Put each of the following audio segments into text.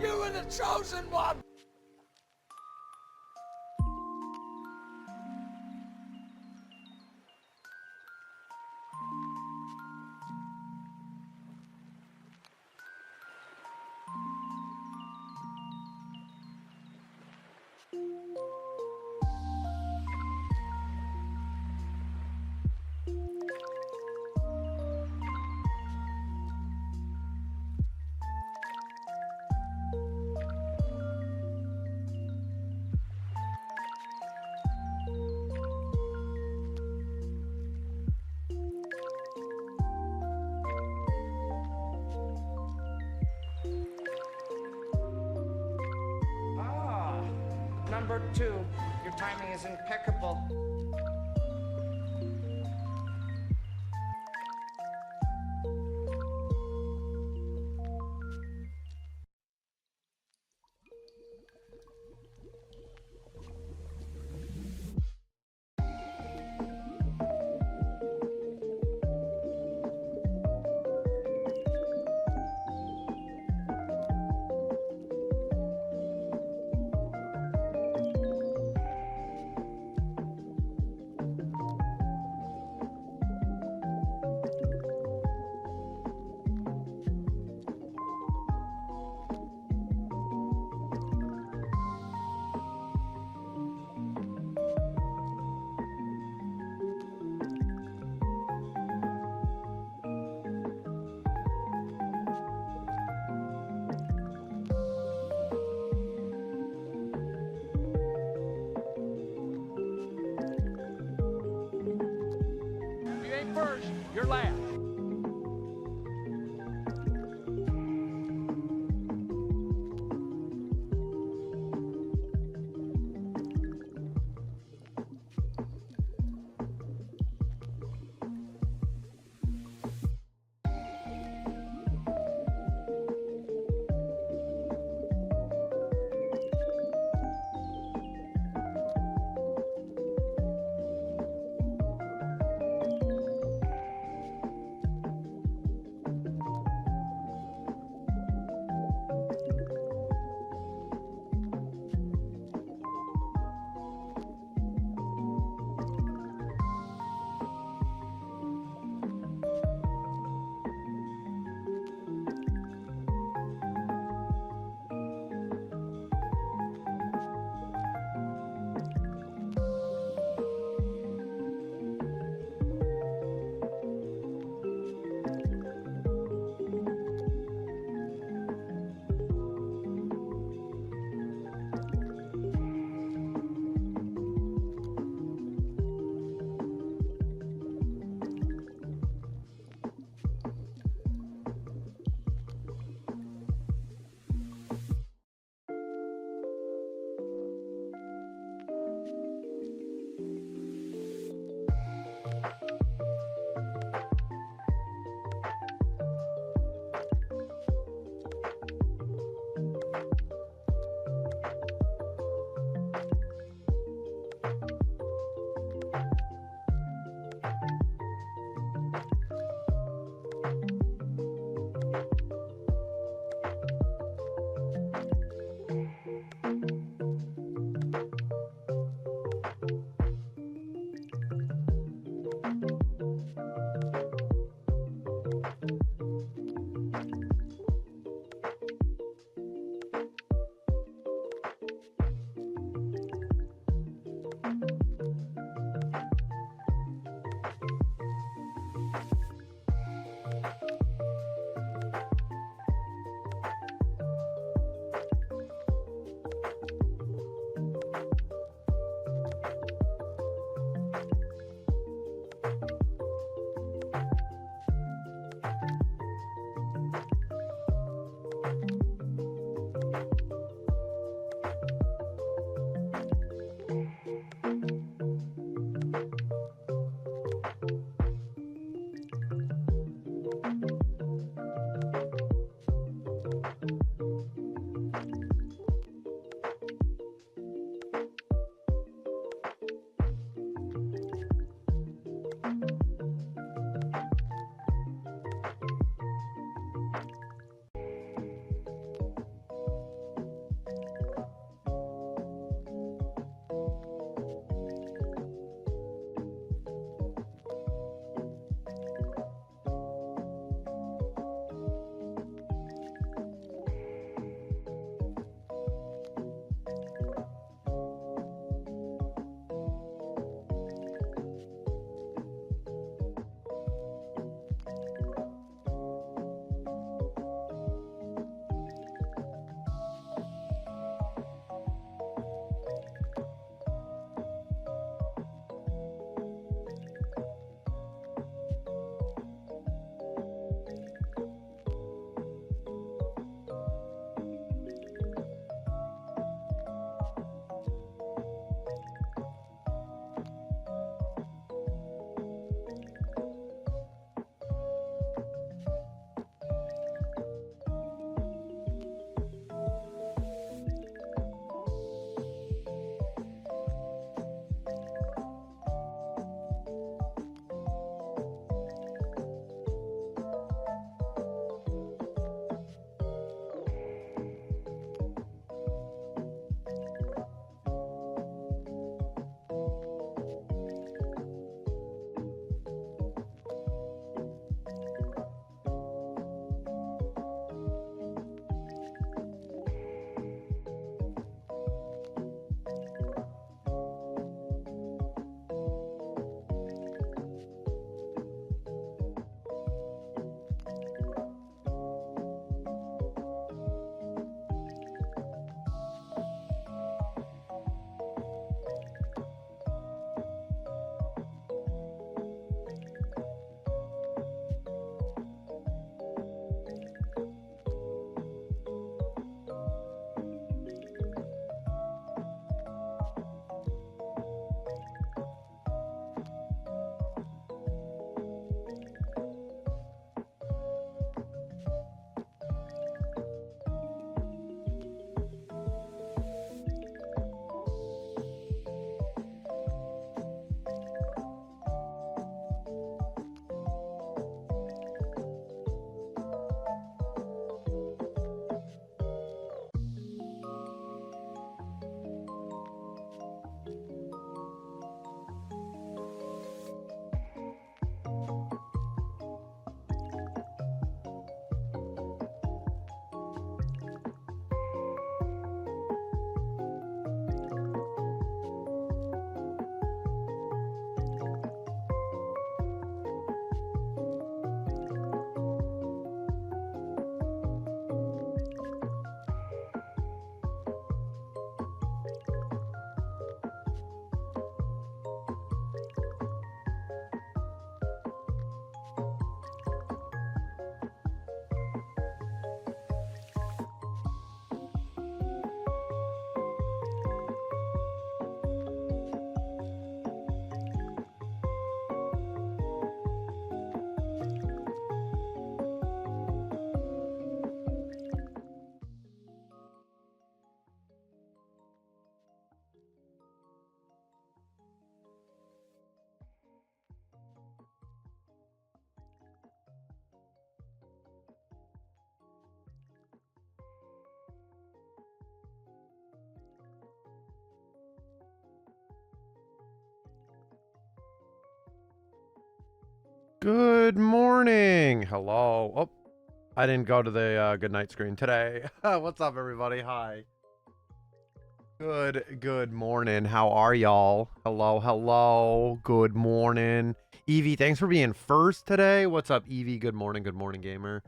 You were the chosen one! Number 2, your timing is impeccable. First, you're last. Good morning. Hello. Oh, I didn't go to the good night screen today. What's up, everybody? Hi. Good morning. How are y'all? Hello. Good morning. Evie, thanks for being first today. What's up, Evie? Good morning, gamer.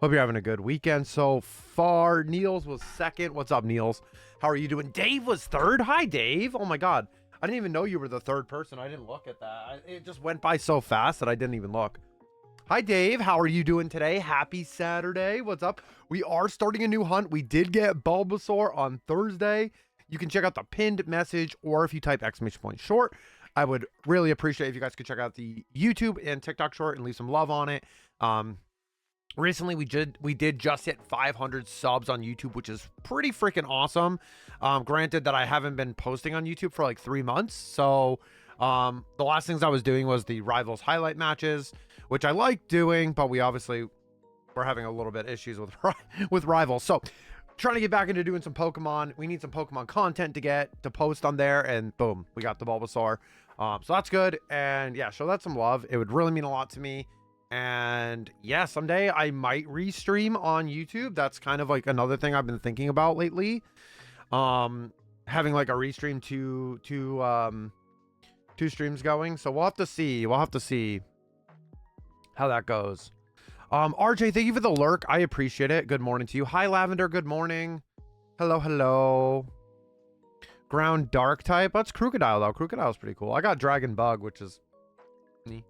Hope you're having a good weekend so far. Niels was second. What's up, Niels? How are you doing? Dave was third. Hi, Dave. Oh my God. I didn't even know you were the third person. I didn't look at that. It just went by so fast that I didn't even look. Hi, Dave. How are you doing today? Happy Saturday. What's up? We are starting a new hunt. We did get Bulbasaur on Thursday. You can check out the pinned message, or if you type !short, I would really appreciate if you guys could check out the YouTube and TikTok short and leave some love on it. Recently we did just hit 500 subs on YouTube, which is pretty freaking awesome. Granted that I haven't been posting on YouTube for like 3 months, so the last things I was doing was the Rivals highlight matches, which I like doing, but we're having a little bit issues with Rivals. So trying to get back into doing some Pokemon. We need some Pokemon content to post on there, and boom, we got the Bulbasaur. So that's good, and yeah, show that some love. It would really mean a lot to me. And yeah, someday I might restream on YouTube. That's kind of like another thing I've been thinking about lately. Having like a restream two streams going. So we'll have to see. We'll have to see how that goes. RJ, thank you for the lurk. I appreciate it. Good morning to you. Hi, Lavender. Good morning. Hello. Ground dark type. That's Crocodile though. Crocodile's pretty cool. I got Dragon Bug, which is neat.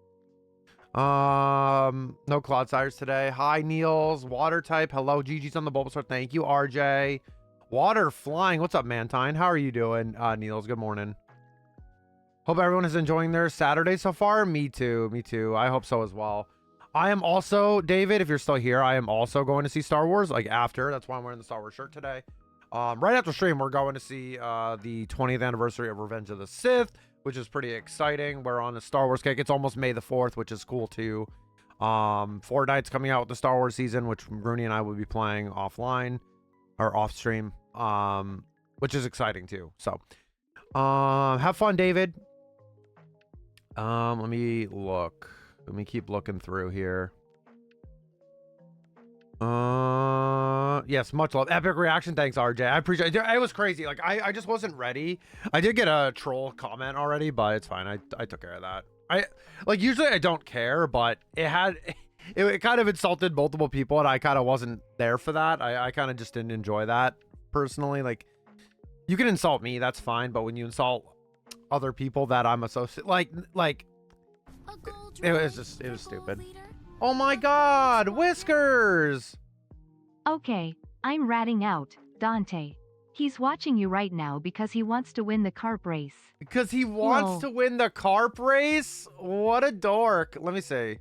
No Clodsires today. Hi, Niels. Water type. Hello, Gigi's on the Bulbasaur. Thank you, RJ. Water flying. What's up, Mantine? How are you doing, Niels? Good morning. Hope everyone is enjoying their Saturday so far. Me too. I hope so as well. I am also, David, if you're still here, I am also going to see Star Wars, like after. That's why I'm wearing the Star Wars shirt today. Right after stream, we're going to see the 20th anniversary of Revenge of the Sith, which is pretty exciting. We're on a Star Wars kick. It's almost May the 4th, which is cool too. Fortnite's coming out with the Star Wars season, which Rooney and I will be playing offline or off stream, which is exciting too. So, have fun, David. Let me look. Let me keep looking through here. Yes, much love. Epic reaction. Thanks, RJ. I appreciate it. It was crazy. Like, I just wasn't ready. I did get a troll comment already, but it's fine. I took care of that. Usually I don't care, but it kind of insulted multiple people, and I kind of wasn't there for that. I kind of just didn't enjoy that personally. Like, you can insult me, that's fine, but when you insult other people that I'm associated, like it was stupid. Oh my God, Whiskers! Okay, I'm ratting out, Dante. He's watching you right now because he wants to win the carp race. Because he wants to win the carp race? What a dork. Let me see.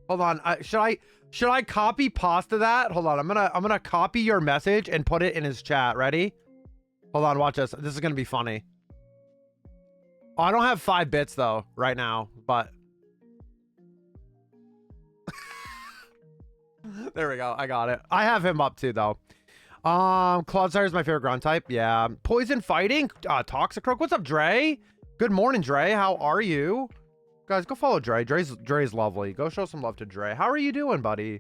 Hold on. Should I copy pasta that? Hold on. I'm gonna copy your message and put it in his chat. Ready? Hold on, watch this. This is gonna be funny. Oh, I don't have 5 bits though right now, but there we go. I got it. I have him up too though. Clodsire is my favorite ground type. Yeah. Poison fighting. Toxicroak. What's up, Dre? Good morning, Dre. How are you? Guys, go follow Dre. Dre's lovely. Go show some love to Dre. How are you doing, buddy?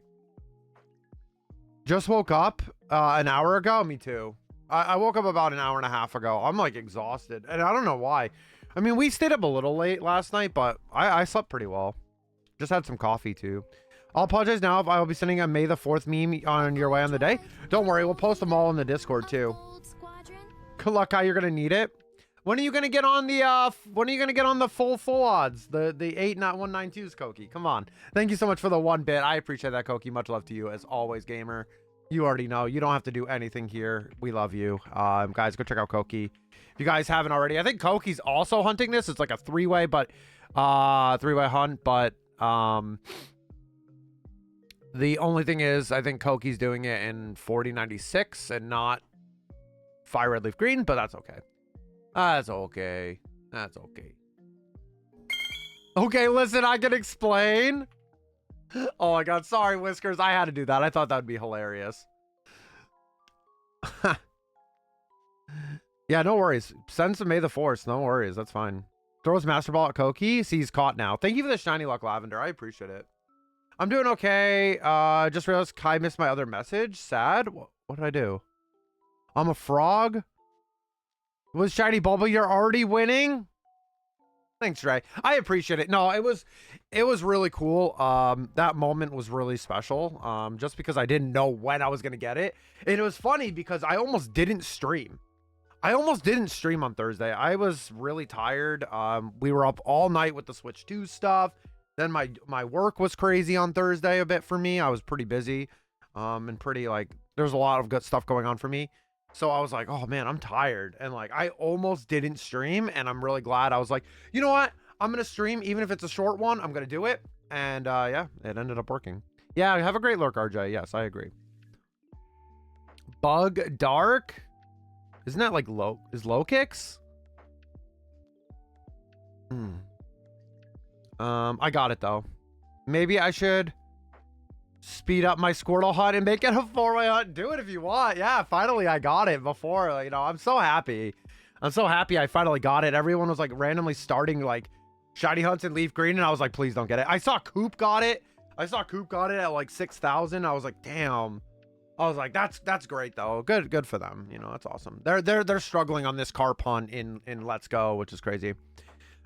Just woke up an hour ago. Me too. I woke up about an hour and a half ago. I'm like exhausted, and I don't know why. I mean, we stayed up a little late last night, but I slept pretty well. Just had some coffee too. I'll apologize now if I will be sending a May the 4th meme on your way on the day. Don't worry, we'll post them all in the Discord too. Good luck, how you're gonna need it. When are you gonna get on the full odds? The 89192s, Koki. Come on. Thank you so much for the 1 bit. I appreciate that, Koki. Much love to you as always, gamer. You already know. You don't have to do anything here. We love you. Guys, go check out Koki. If you guys haven't already, I think Koki's also hunting this. It's like a 3-way, but 3-way hunt, but the only thing is, I think Koki's doing it in 4096 and not Fire Red Leaf Green, but that's okay. That's okay. That's okay. Okay, listen, I can explain. Oh my God, sorry, Whiskers. I had to do that. I thought that would be hilarious. Yeah, no worries. Send some May the 4th. No worries. That's fine. Throws Master Ball at Koki. See, he's caught now. Thank you for the shiny luck, Lavender. I appreciate it. I'm doing okay. Just realized Kai missed my other message. Sad. What did I do? I'm a frog. Was Shiny Bulba, you're already winning? Thanks, Ray. I appreciate it. No, it was really cool. That moment was really special. Just because I didn't know when I was gonna get it. And it was funny because I almost didn't stream. On Thursday. I was really tired. We were up all night with the Switch 2 stuff. Then my work was crazy on Thursday a bit for me. I was pretty busy. And pretty like there's a lot of good stuff going on for me. So I was like, oh man, I'm tired. And like, I almost didn't stream, and I'm really glad. I was like, you know what? I'm going to stream, even if it's a short one, I'm going to do it. And yeah, it ended up working. Yeah, have a great lurk, RJ. Yes, I agree. Bug Dark? Isn't that like low kicks? I got it though. Maybe I should speed up my Squirtle hunt and make it a 4-way hunt. Do it if you want. Yeah, finally I got it before. You know, I'm so happy. I finally got it. Everyone was like randomly starting like shiny hunts in LeafGreen, and I was like, please don't get it. I saw Coop got it. At like 6,000. I was like, damn. I was like, that's great though. Good for them. You know, that's awesome. They're struggling on this carp hunt in Let's Go, which is crazy.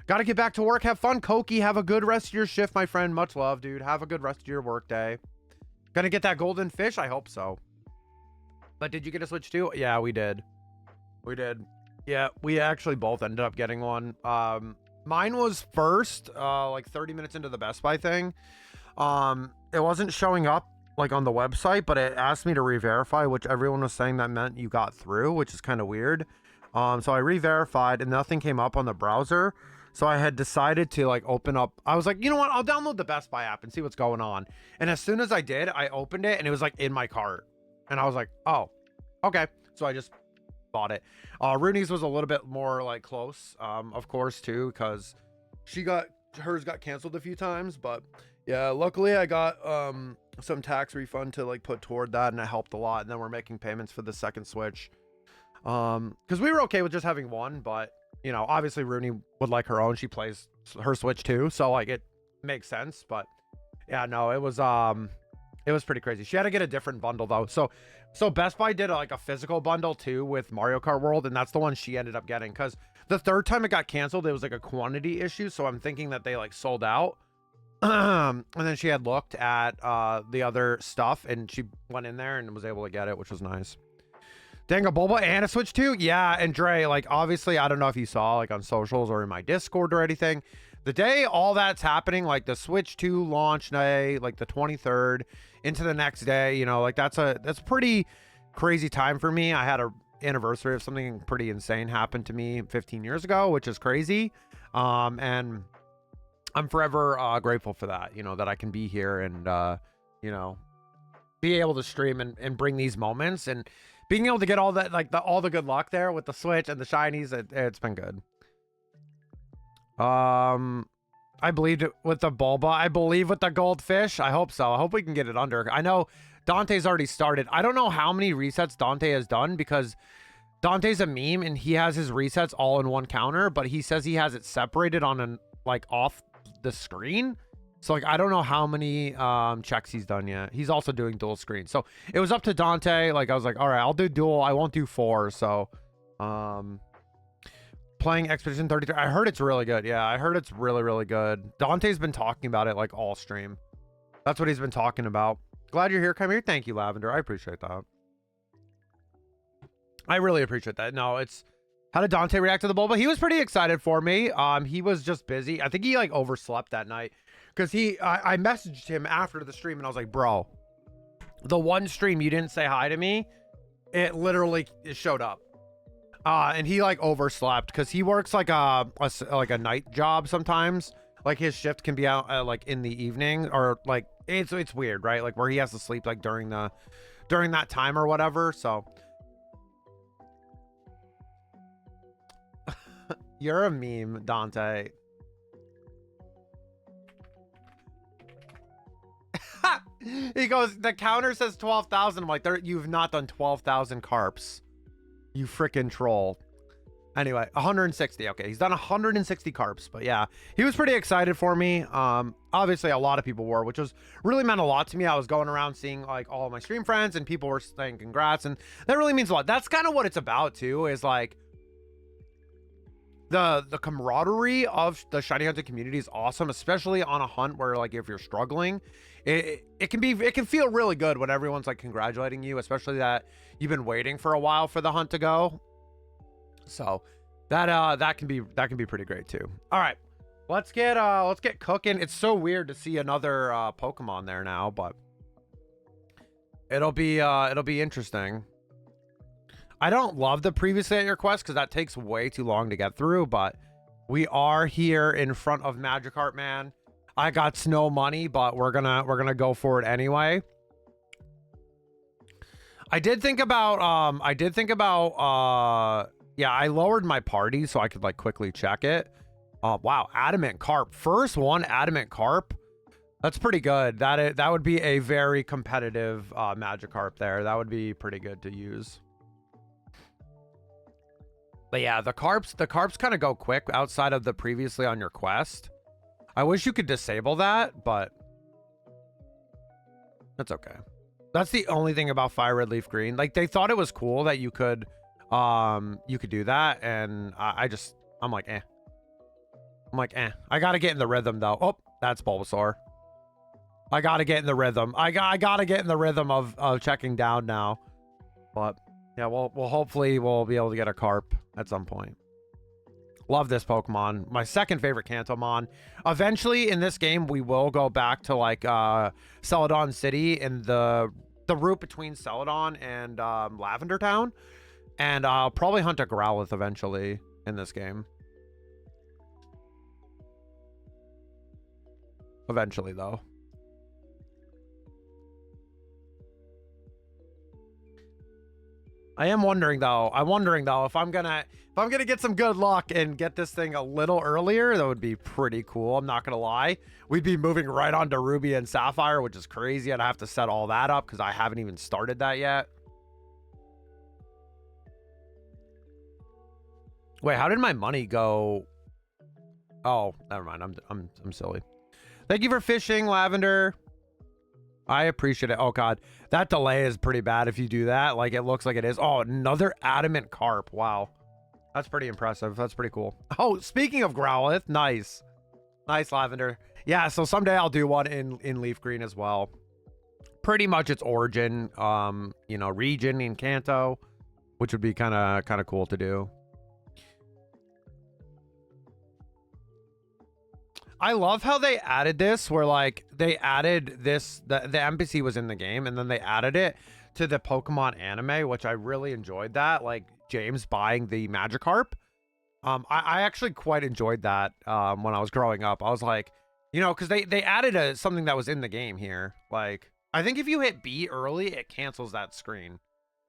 Got to get back to work. Have fun, Koki. Have a good rest of your shift, my friend. Much love, dude. Have a good rest of your work day. Gonna get that golden fish? I hope so. But did you get a Switch too? Yeah, we did. Yeah, we actually both ended up getting one. Mine was first, like 30 minutes into the Best Buy thing. It wasn't showing up like on the website, but it asked me to re-verify, which everyone was saying that meant you got through, which is kind of weird. So I re-verified and nothing came up on the browser. So I had decided to like open up. I was like, you know what? I'll download the Best Buy app and see what's going on. And as soon as I did, I opened it and it was like in my cart. And I was like, oh, okay. So I just bought it. Rooney's was a little bit more like close, of course, too, because hers got canceled a few times. But yeah, luckily I got some tax refund to like put toward that, and it helped a lot. And then we're making payments for the second Switch. Because we were okay with just having one, but you know, obviously Rooney would like her own. She plays her Switch too, so like it makes sense. But yeah, no, it was pretty crazy. She had to get a different bundle though. So Best Buy did like a physical bundle too with Mario Kart World, and that's the one she ended up getting. Because the third time it got canceled, it was like a quantity issue. So I'm thinking that they like sold out. And then she had looked at the other stuff, and she went in there and was able to get it, which was nice. Dang, a Bulba and a Switch 2? Yeah, and Dre, like, obviously, I don't know if you saw, like, on socials or in my Discord or anything. The day all that's happening, like, the Switch 2 launch day, like, the 23rd, into the next day, you know, like, that's pretty crazy time for me. I had a anniversary of something pretty insane happen to me 15 years ago, which is crazy. And I'm forever grateful for that, you know, that I can be here and, you know, be able to stream and bring these moments, and being able to get all that, like all the good luck there with the Switch and the shinies, it's been good. I believed it with the Bulba. I believe with the goldfish. I hope so. I hope we can get it under. I know Dante's already started. I don't know how many resets Dante has done, because Dante's a meme and he has his resets all in one counter, but he says he has it separated on an like off the screen. So like I don't know how many checks he's done yet. He's also doing dual screen. So it was up to Dante. Like I was like, all right, I'll do dual. I won't do 4. So playing Expedition 33. I heard it's really good. Yeah, I heard it's really, really good. Dante's been talking about it like all stream. That's what he's been talking about. Glad you're here. Come here. Thank you, Lavender. I appreciate that. I really appreciate that. No, it's how did Dante react to the Bulba? He was pretty excited for me. He was just busy. I think he like overslept that night. Because I messaged him after the stream and I was like, bro, the one stream you didn't say hi to me, it literally showed up. And he like overslept because he works like a night job sometimes. Like his shift can be out like in the evening, or like it's weird, right? Like where he has to sleep like during that time or whatever. So you're a meme, Dante. He goes, the counter says 12,000. I'm like, you've not done 12,000 carps. You freaking troll. Anyway, 160. Okay, he's done 160 carps, but yeah, he was pretty excited for me. Obviously a lot of people were, which was really meant a lot to me. I was going around seeing like all of my stream friends and people were saying congrats, and that really means a lot. That's kind of what it's about too, is like the camaraderie of the shiny hunting community is awesome, especially on a hunt where like if you're struggling, it can feel really good when everyone's like congratulating you, especially that you've been waiting for a while for the hunt to go. So that can be pretty great too. All right, let's get cooking. It's so weird to see another Pokemon there now, but it'll be interesting. I don't love the previously at your quest because that takes way too long to get through, but we are here in front of Magikarp, man. I got snow money, but we're gonna go for it anyway. I did think about yeah, I lowered my party so I could like quickly check it. Wow, Adamant Carp. First one, Adamant Carp. That's pretty good. That would be a very competitive Magikarp there. That would be pretty good to use. But yeah, the carps kind of go quick outside of the previously on your quest. I wish you could disable that, but that's okay. That's the only thing about Fire Red Leaf Green. Like they thought it was cool that you could do that, and I'm like, eh. I gotta get in the rhythm though. Oh, that's Bulbasaur. I gotta get in the rhythm. I gotta get in the rhythm of checking down now. But yeah, we'll hopefully we'll be able to get a Carp at some point. Love this Pokemon. My second favorite Kantomon. Eventually in this game, we will go back to like Celadon City and the route between Celadon and Lavender Town. And I'll probably hunt a Growlithe eventually in this game. Eventually, though. I'm wondering though if I'm gonna get some good luck and get this thing a little earlier, that would be pretty cool. I'm not gonna lie. We'd be moving right on to Ruby and Sapphire, which is crazy. I'd have to set all that up because I haven't even started that yet. Wait, how did my money go? Oh, never mind. I'm silly. Thank you for fishing, Lavender. I appreciate it. Oh god, that delay is pretty bad if you do that. Like it looks like it is. Oh, another Adamant Carp. Wow, that's pretty impressive. That's pretty cool. Oh, speaking of Growlithe, nice, Lavender. Yeah, so someday I'll do one in Leaf Green as well. Pretty much its origin, you know, region in Kanto, which would be kind of cool to do. I love how they added this, where like they added this, the NPC was in the game and then they added it to the Pokemon anime, which I really enjoyed that. Like James buying the Magikarp. I actually quite enjoyed that when I was growing up. I was like, you know, because they added something that was in the game here. Like, I think if you hit B early, it cancels that screen.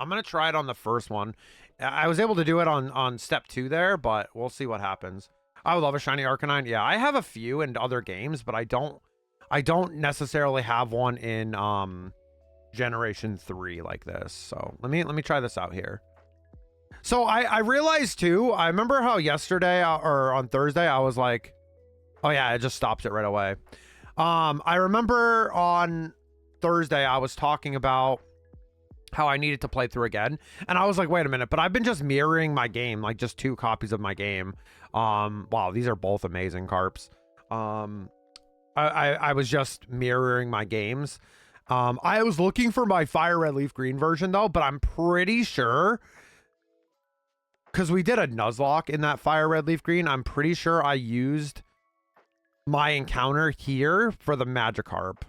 I'm going to try it on the first one. I was able to do it on step 2 there, but we'll see what happens. I would love a shiny Arcanine. Yeah, I have a few in other games, but I don't necessarily have one in generation 3 like this. So let me try this out here. So I realized too, I remember how yesterday or on Thursday I was like, oh yeah, it just stops it right away. I remember on Thursday I was talking about how I needed to play through again, and I was like, wait a minute, but I've been just mirroring my game, like just 2 copies of my game. Wow, these are both amazing carps. I was just mirroring my games. I was looking for my Fire Red Leaf Green version though, but I'm pretty sure, because we did a Nuzlocke in that Fire Red Leaf Green, I'm pretty sure I used my encounter here for the Magikarp.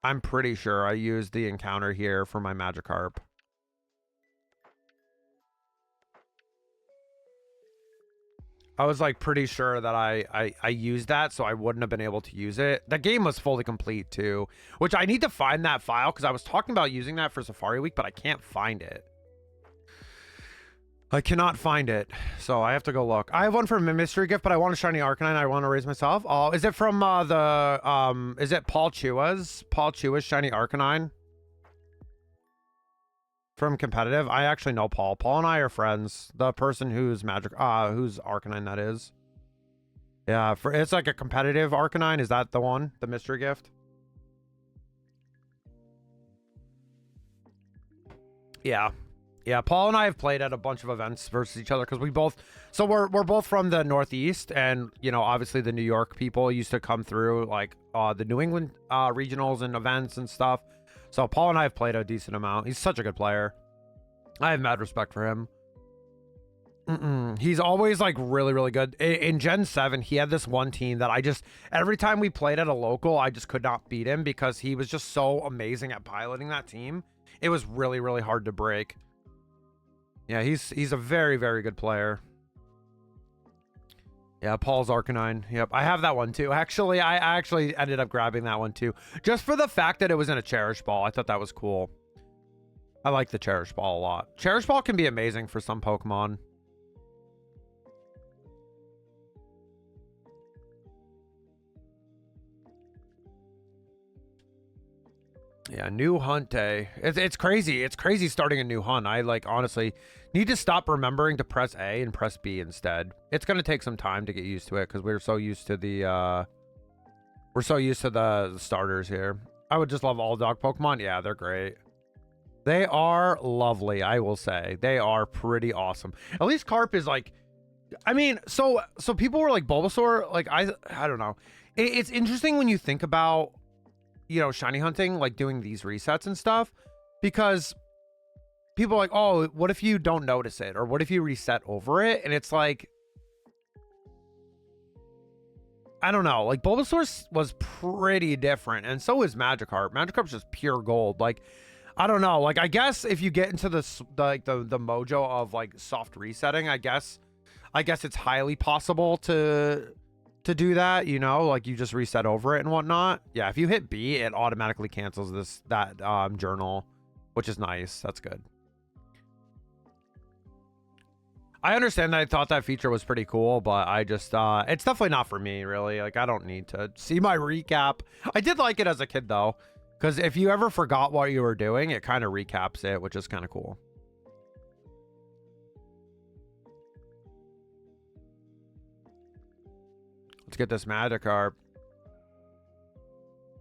I'm pretty sure I used the encounter here for my Magikarp. I was like pretty sure that I used that, so I wouldn't have been able to use it. The game was fully complete too, which I need to find that file because I was talking about using that for Safari Week, but I can't find it. I cannot find it, so I have to go look. I have one from a mystery gift, but I want a shiny Arcanine. I want to raise myself. Oh, is it from is it Paul Chua's shiny Arcanine? from competitive, I actually know Paul. Paul and I are friends. The person who's who's Arcanine that is. Yeah, it's like a competitive Arcanine. Is that the one? The mystery gift? Yeah. Yeah, Paul and I have played at a bunch of events versus each other because we're both from the Northeast, and you know, obviously the New York people used to come through like the New England regionals and events and stuff. So Paul and I have played a decent amount. He's such a good player. I have mad respect for him. He's always like really, really good. In Gen 7, he had this one team that every time we played at a local, I just could not beat him because he was just so amazing at piloting that team. It was really, really hard to break. Yeah, he's a very, very good player. Yeah, Paul's Arcanine. Yep, I have that one too. Actually, I actually ended up grabbing that one too. Just for the fact that it was in a Cherish Ball. I thought that was cool. I like the Cherish Ball a lot. Cherish Ball can be amazing for some Pokemon. Yeah, new hunt day. It's crazy. It's crazy starting a new hunt. I like honestly need to stop remembering to press A and press B instead. It's gonna take some time to get used to it because we're so used to the starters here. I would just love all dog Pokemon. Yeah, they're great. They are lovely, I will say. They are pretty awesome. At least Carp is like, I mean, so people were like Bulbasaur, like I don't know. It's interesting when you think about, you know, shiny hunting, like doing these resets and stuff, because people are like, oh, what if you don't notice it? Or what if you reset over it? And it's like, I don't know, like Bulbasaur was pretty different. And so is Magikarp. Magikarp's just pure gold. Like, I don't know. Like, I guess if you get into the mojo of like soft resetting, I guess it's highly possible to do that, you know, like you just reset over it and whatnot. Yeah, if you hit B, it automatically cancels that journal, which is nice. That's good. I understand that I thought that feature was pretty cool, but I just it's definitely not for me, really. Like, I don't need to see my recap. I did like it as a kid though, because if you ever forgot what you were doing, it kind of recaps it, which is kind of cool. Let's get this Magikarp.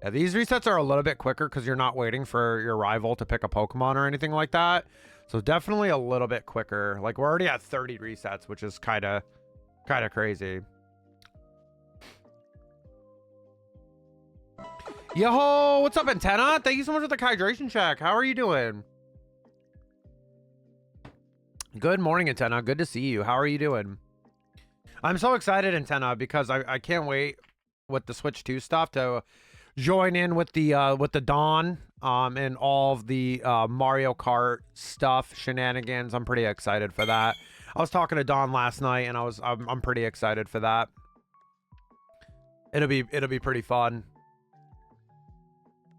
Yeah, these resets are a little bit quicker because you're not waiting for your rival to pick a Pokemon or anything like that. So definitely a little bit quicker. Like, we're already at 30 resets, which is kind of crazy. Yo, what's up, Antenna? Thank you so much for the hydration check. How are you doing? Good morning, Antenna. Good to see you. How are you doing? I'm so excited, Antenna, because I can't wait with the Switch 2 stuff to join in with the Dawn and all of the Mario Kart stuff, shenanigans. I'm pretty excited for that. I was talking to Dawn last night, and I'm pretty excited for that. It'll be pretty fun.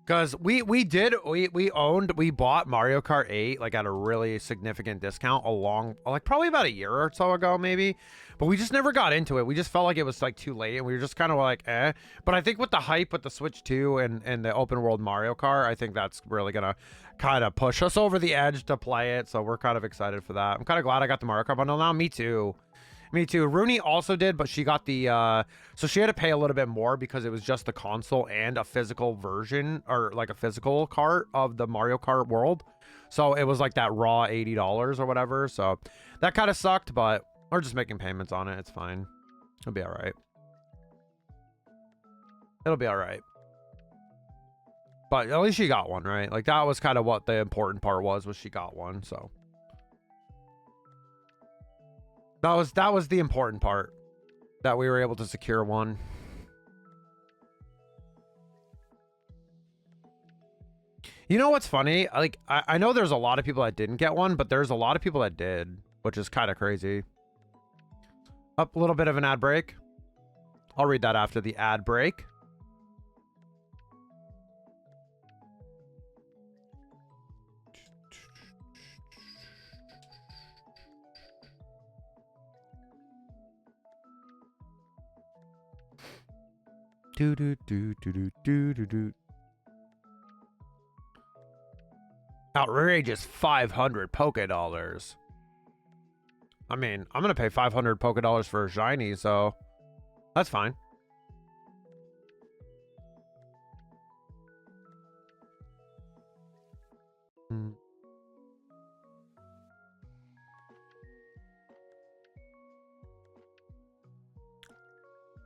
Because we bought Mario Kart 8 like at a really significant discount like probably about a year or so ago maybe, but we just never got into it. We just felt like it was like too late, and we were just kind of like but I think with the hype with the Switch 2 and the open world Mario Kart, I think that's really gonna kind of push us over the edge to play it, so we're kind of excited for that. I'm kind of glad I got the Mario Kart bundle now. Me too. Rooney also did, but she got the so she had to pay a little bit more because it was just the console and a physical version, or like a physical cart of the Mario Kart World. So it was like that raw $80 or whatever. So that kind of sucked, but we're just making payments on it. It's fine. It'll be all right. It'll be all right. But at least she got one, right? Like, that was kind of what the important part was she got one. So that was the important part, that we were able to secure one. You know what's funny? Like, I know there's a lot of people that didn't get one, but there's a lot of people that did, which is kind of crazy. Up a little bit of an ad break. I'll read that after the ad break. Do do do do do do do do. Outrageous 500 Poké Dollars. I mean, I'm going to pay 500 Poké Dollars for a shiny, so that's fine. Mm.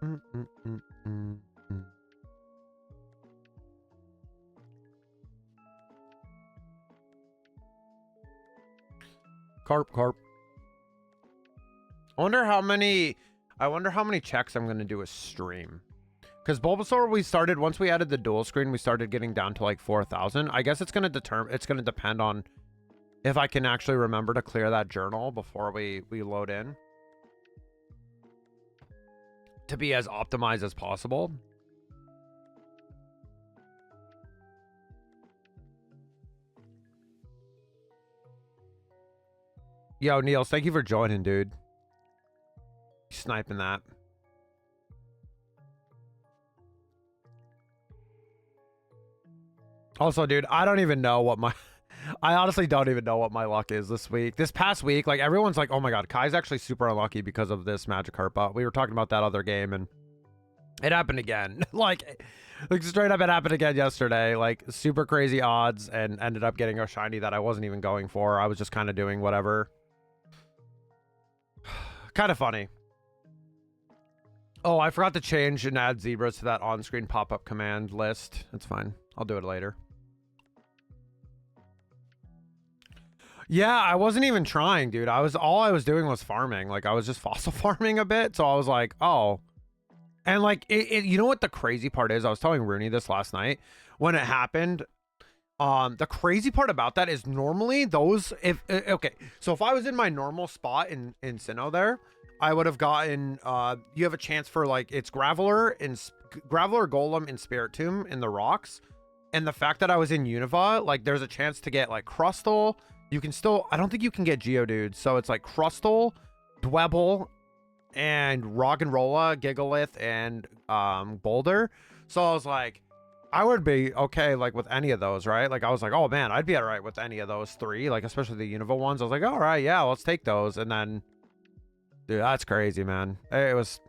Mm, mm, mm, mm, mm. Carp. I wonder how many checks I'm gonna do a stream. Because Bulbasaur, we started, once we added the dual screen, we started getting down to like 4,000. I guess it's gonna depend on if I can actually remember to clear that journal before we load in, to be as optimized as possible. Yo, Niels, thank you for joining, dude. Sniping that. Also, dude, I don't even know what my... I honestly don't even know what my luck is this week. This past week, like, everyone's like, oh my god, Kai's actually super unlucky because of this Magikarp. But we were talking about that other game, and it happened again. like straight up, it happened again yesterday. Like, super crazy odds, and ended up getting a shiny that I wasn't even going for. I was just kind of doing whatever. Kind of funny. Oh, I forgot to change and add zebras to that on-screen pop-up command list. It's fine. I'll do it later. Yeah, I wasn't even trying, dude. All I was doing was farming. Like, I was just fossil farming a bit. So I was like, oh. And like, you know what the crazy part is? I was telling Rooney this last night when it happened. The crazy part about that is normally those, okay. So if I was in my normal spot in Sinnoh there, I would have gotten, you have a chance for like, it's Graveler Golem and Spiritomb in the rocks. And the fact that I was in Unova, like there's a chance to get like Crustle. You can still, I don't think you can get Geodude. So it's like Crustle, Dwebble, and Roggenrola, Gigalith, and Boulder. So I was like, I would be okay like with any of those, right? Like I was like, oh man, I'd be all right with any of those three, like especially the Unova ones. I was like, all right, yeah, let's take those. And then, dude, that's crazy, man. It was,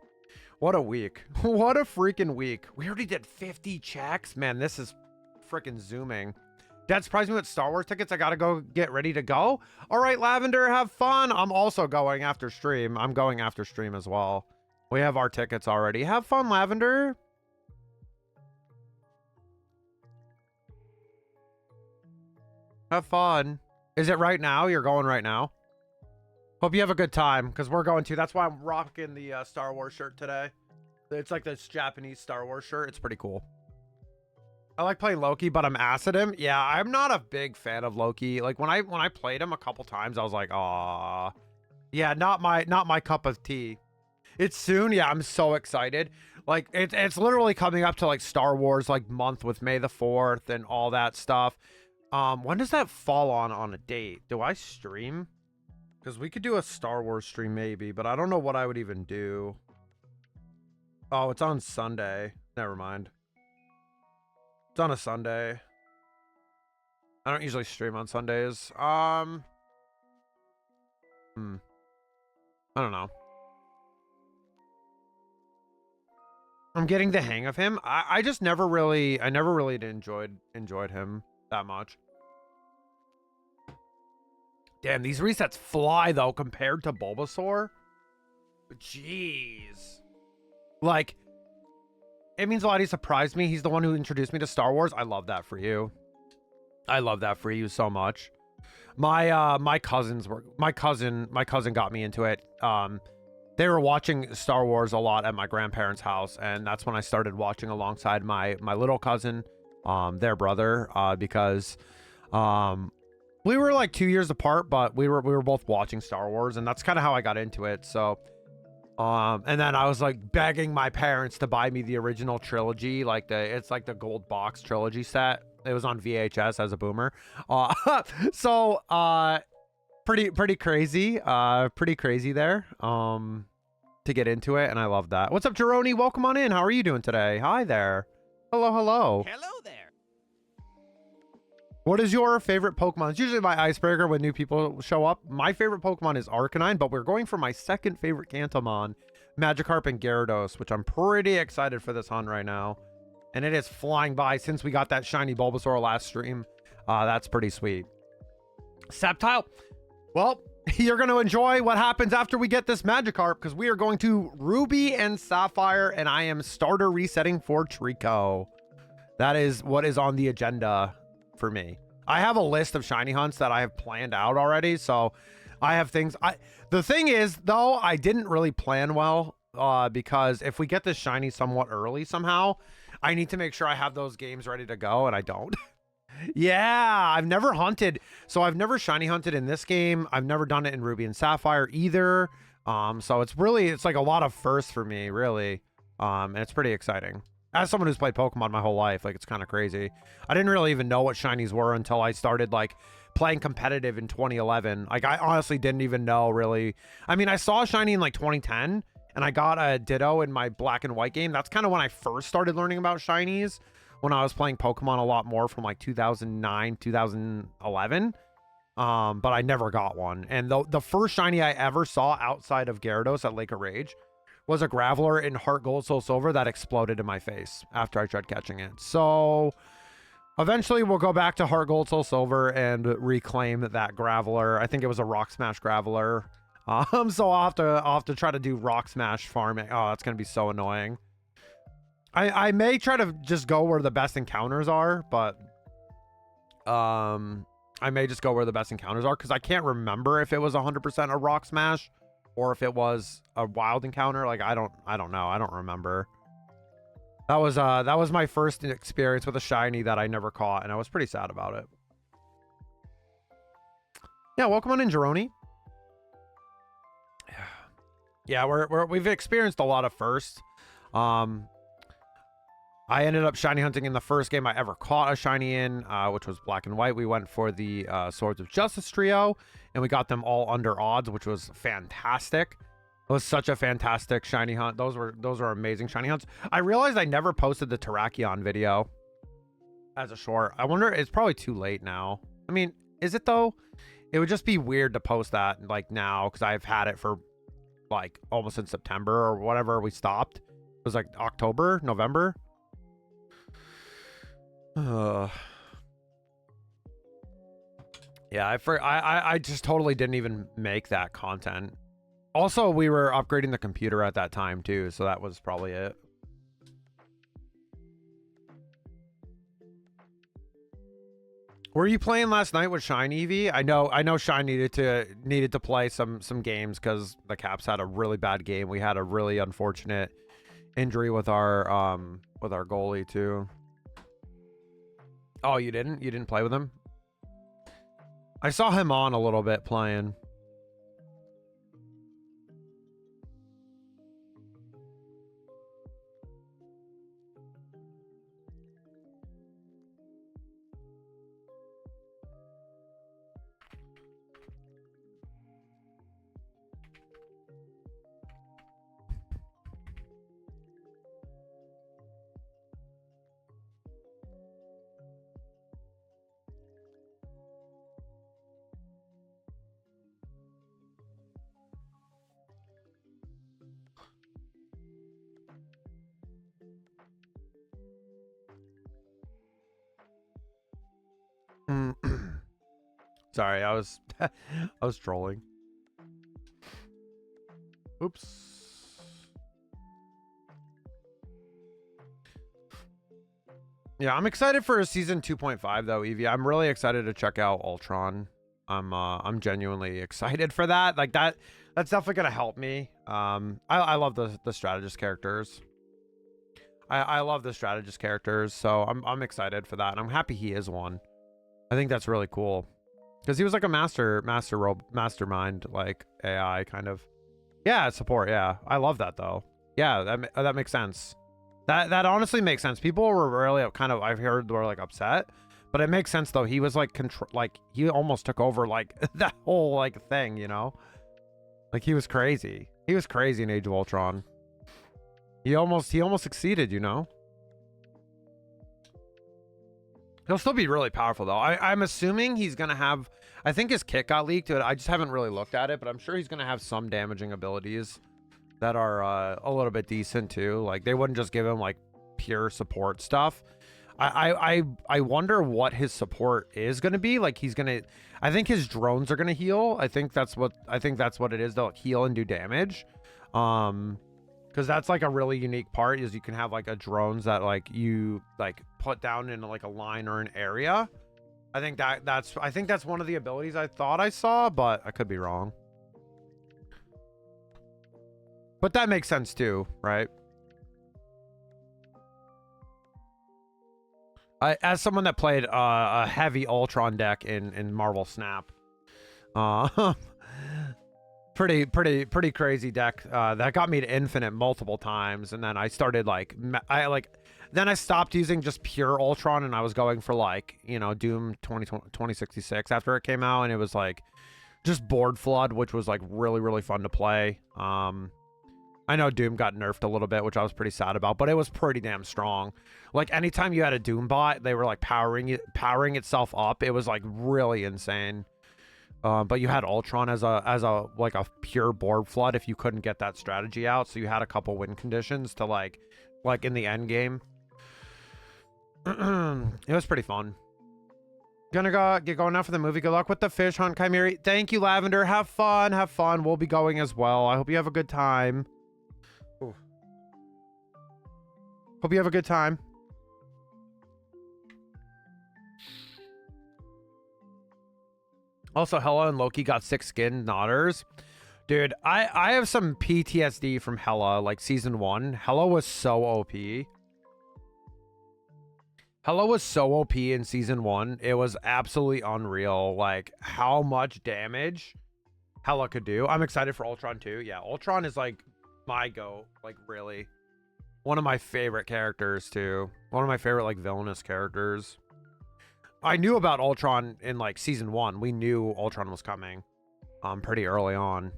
what a week. What a freaking week. We already did 50 checks. Man, this is freaking zooming. Dad surprised me with Star Wars tickets. I gotta go get ready to go. All right, Lavender, have fun. I'm also going after stream. I'm going after stream as well. We have our tickets already. Have fun, Lavender. Have fun. Is it right now? You're going right now? Hope you have a good time, because we're going to. That's why I'm rocking the Star Wars shirt today. It's like this Japanese Star Wars shirt. It's pretty cool. I like playing Loki, but I'm ass at him. Yeah, I'm not a big fan of Loki. Like when I played him a couple times, I was like, "Aw, yeah, not my cup of tea." It's soon. Yeah, I'm so excited. Like it's literally coming up to like Star Wars like month with May the 4th and all that stuff. When does that fall on a date? Do I stream? Because we could do a Star Wars stream maybe, but I don't know what I would even do. Oh, it's on Sunday. Never mind. It's on a Sunday. I don't usually stream on Sundays. I don't know. I'm getting the hang of him. I just never really enjoyed him that much. Damn, these resets fly though compared to Bulbasaur. Jeez. Like, it means a lot he surprised me. He's the one who introduced me to Star Wars. I love that for you. I love that for you so much. My cousin got me into it. They were watching Star Wars a lot at my grandparents' house, and that's when I started watching alongside my little cousin, their brother, because we were like 2 years apart, but we were both watching Star Wars, and that's kind of how I got into it. So and then I was like begging my parents to buy me the original trilogy, like it's like the gold box trilogy set. It was on VHS as a boomer. So pretty crazy there to get into it, and I love that. What's up, Jeroni? Welcome on in. How are you doing today? Hi there. Hello. Hello there. What is your favorite Pokemon? It's usually my icebreaker when new people show up. My favorite Pokemon is Arcanine, but we're going for my second favorite Kantomon, Magikarp and Gyarados, which I'm pretty excited for this hunt right now. And it is flying by since we got that shiny Bulbasaur last stream. That's pretty sweet. Sceptile. Well, you're going to enjoy what happens after we get this Magikarp, because we are going to Ruby and Sapphire, and I am starter resetting for Trico. That is what is on the agenda for me. I have a list of shiny hunts that I have planned out already, so I have things. The thing is, though, I didn't really plan well, because if we get this shiny somewhat early somehow, I need to make sure I have those games ready to go, and I don't. Yeah, I've never hunted. So I've never shiny hunted in this game. I've never done it in Ruby and Sapphire either. So it's like a lot of firsts for me, really. And it's pretty exciting. As someone who's played Pokemon my whole life, like, it's kind of crazy. I didn't really even know what shinies were until I started, like, playing competitive in 2011. Like, I honestly didn't even know, really. I mean, I saw a shiny in, like, 2010, and I got a Ditto in my black and white game. That's kind of when I first started learning about shinies, when I was playing Pokemon a lot more from, like, 2009, 2011. But I never got one. And the first shiny I ever saw outside of Gyarados at Lake of Rage was a Graveler in Heart Gold Soul Silver that exploded in my face after I tried catching it. So eventually we'll go back to Heart Gold Soul Silver and reclaim that Graveler. I think it was a Rock Smash Graveler. So I'll have to try to do Rock Smash farming. Oh, that's gonna be so annoying. I may try to just go where the best encounters are, but I may just go where the best encounters are, because I can't remember if it was 100% a Rock Smash or if it was a wild encounter. Like, I don't know. I don't remember. That was my first experience with a shiny that I never caught, and I was pretty sad about it. Yeah, welcome on in, Jeroni. Yeah, we've experienced a lot of firsts. I ended up shiny hunting in the first game I ever caught a shiny in, which was black and white. We went for the Swords of Justice trio, and we got them all under odds, which was fantastic. It was such a fantastic shiny hunt. Those were amazing shiny hunts. I realized I never posted the Terrakion video as a short. I wonder, it's probably too late now. I mean, is it though? It would just be weird to post that like now, because I've had it for like almost in September or whatever we stopped. It was like October, November. Yeah, I just totally didn't even make that content. Also, we were upgrading the computer at that time too, so that was probably it. Were you playing last night with Shine Eevee? I know Shine needed to play some games because the Caps had a really bad game. We had a really unfortunate injury with our goalie too. Oh, you didn't? You didn't play with him? I saw him on a little bit playing. Sorry, I was trolling. Oops. Yeah, I'm excited for season 2.5 though, Eevee. I'm really excited to check out Ultron. I'm genuinely excited for that. Like that's definitely gonna help me. I love the strategist characters. I love the strategist characters, so I'm excited for that, and I'm happy he is one. I think that's really cool. Because he was like a mastermind, like AI kind of. Yeah, support. Yeah, I love that though. Yeah, that makes sense. That honestly makes sense. People were really kind of, I've heard, were like upset, but it makes sense though. He was like he almost took over like that whole like thing, you know. Like he was crazy. He was crazy in Age of Ultron. He almost succeeded, you know. He'll still be really powerful, though. I'm assuming he's going to have... I think his kit got leaked. I just haven't really looked at it, but I'm sure he's going to have some damaging abilities that are a little bit decent, too. Like, they wouldn't just give him, like, pure support stuff. I wonder what his support is going to be. Like, he's going to... I think his drones are going to heal. I think that's what it is. They'll heal and do damage. Because that's like a really unique part is you can have like a drones that like you like put down in like a line or an area. I think that's one of the abilities I thought I saw, but I could be wrong. But that makes sense too, right? As someone that played a heavy Ultron deck in Marvel Snap, pretty crazy deck that got me to infinite multiple times, and then I started then I stopped using just pure Ultron, and I was going for like, you know, Doom 2066 after it came out, and it was like just board flood, which was like really fun to play. I know Doom got nerfed a little bit, which I was pretty sad about, but it was pretty damn strong. Like anytime you had a Doom bot, they were like powering itself up. It was like really insane. But you had Ultron as a like a pure board flood if you couldn't get that strategy out. So you had a couple win conditions to like in the end game. It was pretty fun. Gonna get going now for the movie. Good luck with the fish hunt, Chimeri. Thank you, Lavender. Have fun. Have fun. We'll be going as well. I hope you have a good time. Ooh. Hope you have a good time. Also, Hela and Loki got 6 skin nodders. Dude, I have some PTSD from Hela, like season 1. Hela was so OP. Hela was so OP in season 1. It was absolutely unreal, like how much damage Hela could do. I'm excited for Ultron too. Yeah, Ultron is like my go, like really. One of my favorite characters too. One of my favorite like villainous characters. I knew about Ultron in like season 1. We knew Ultron was coming pretty early on.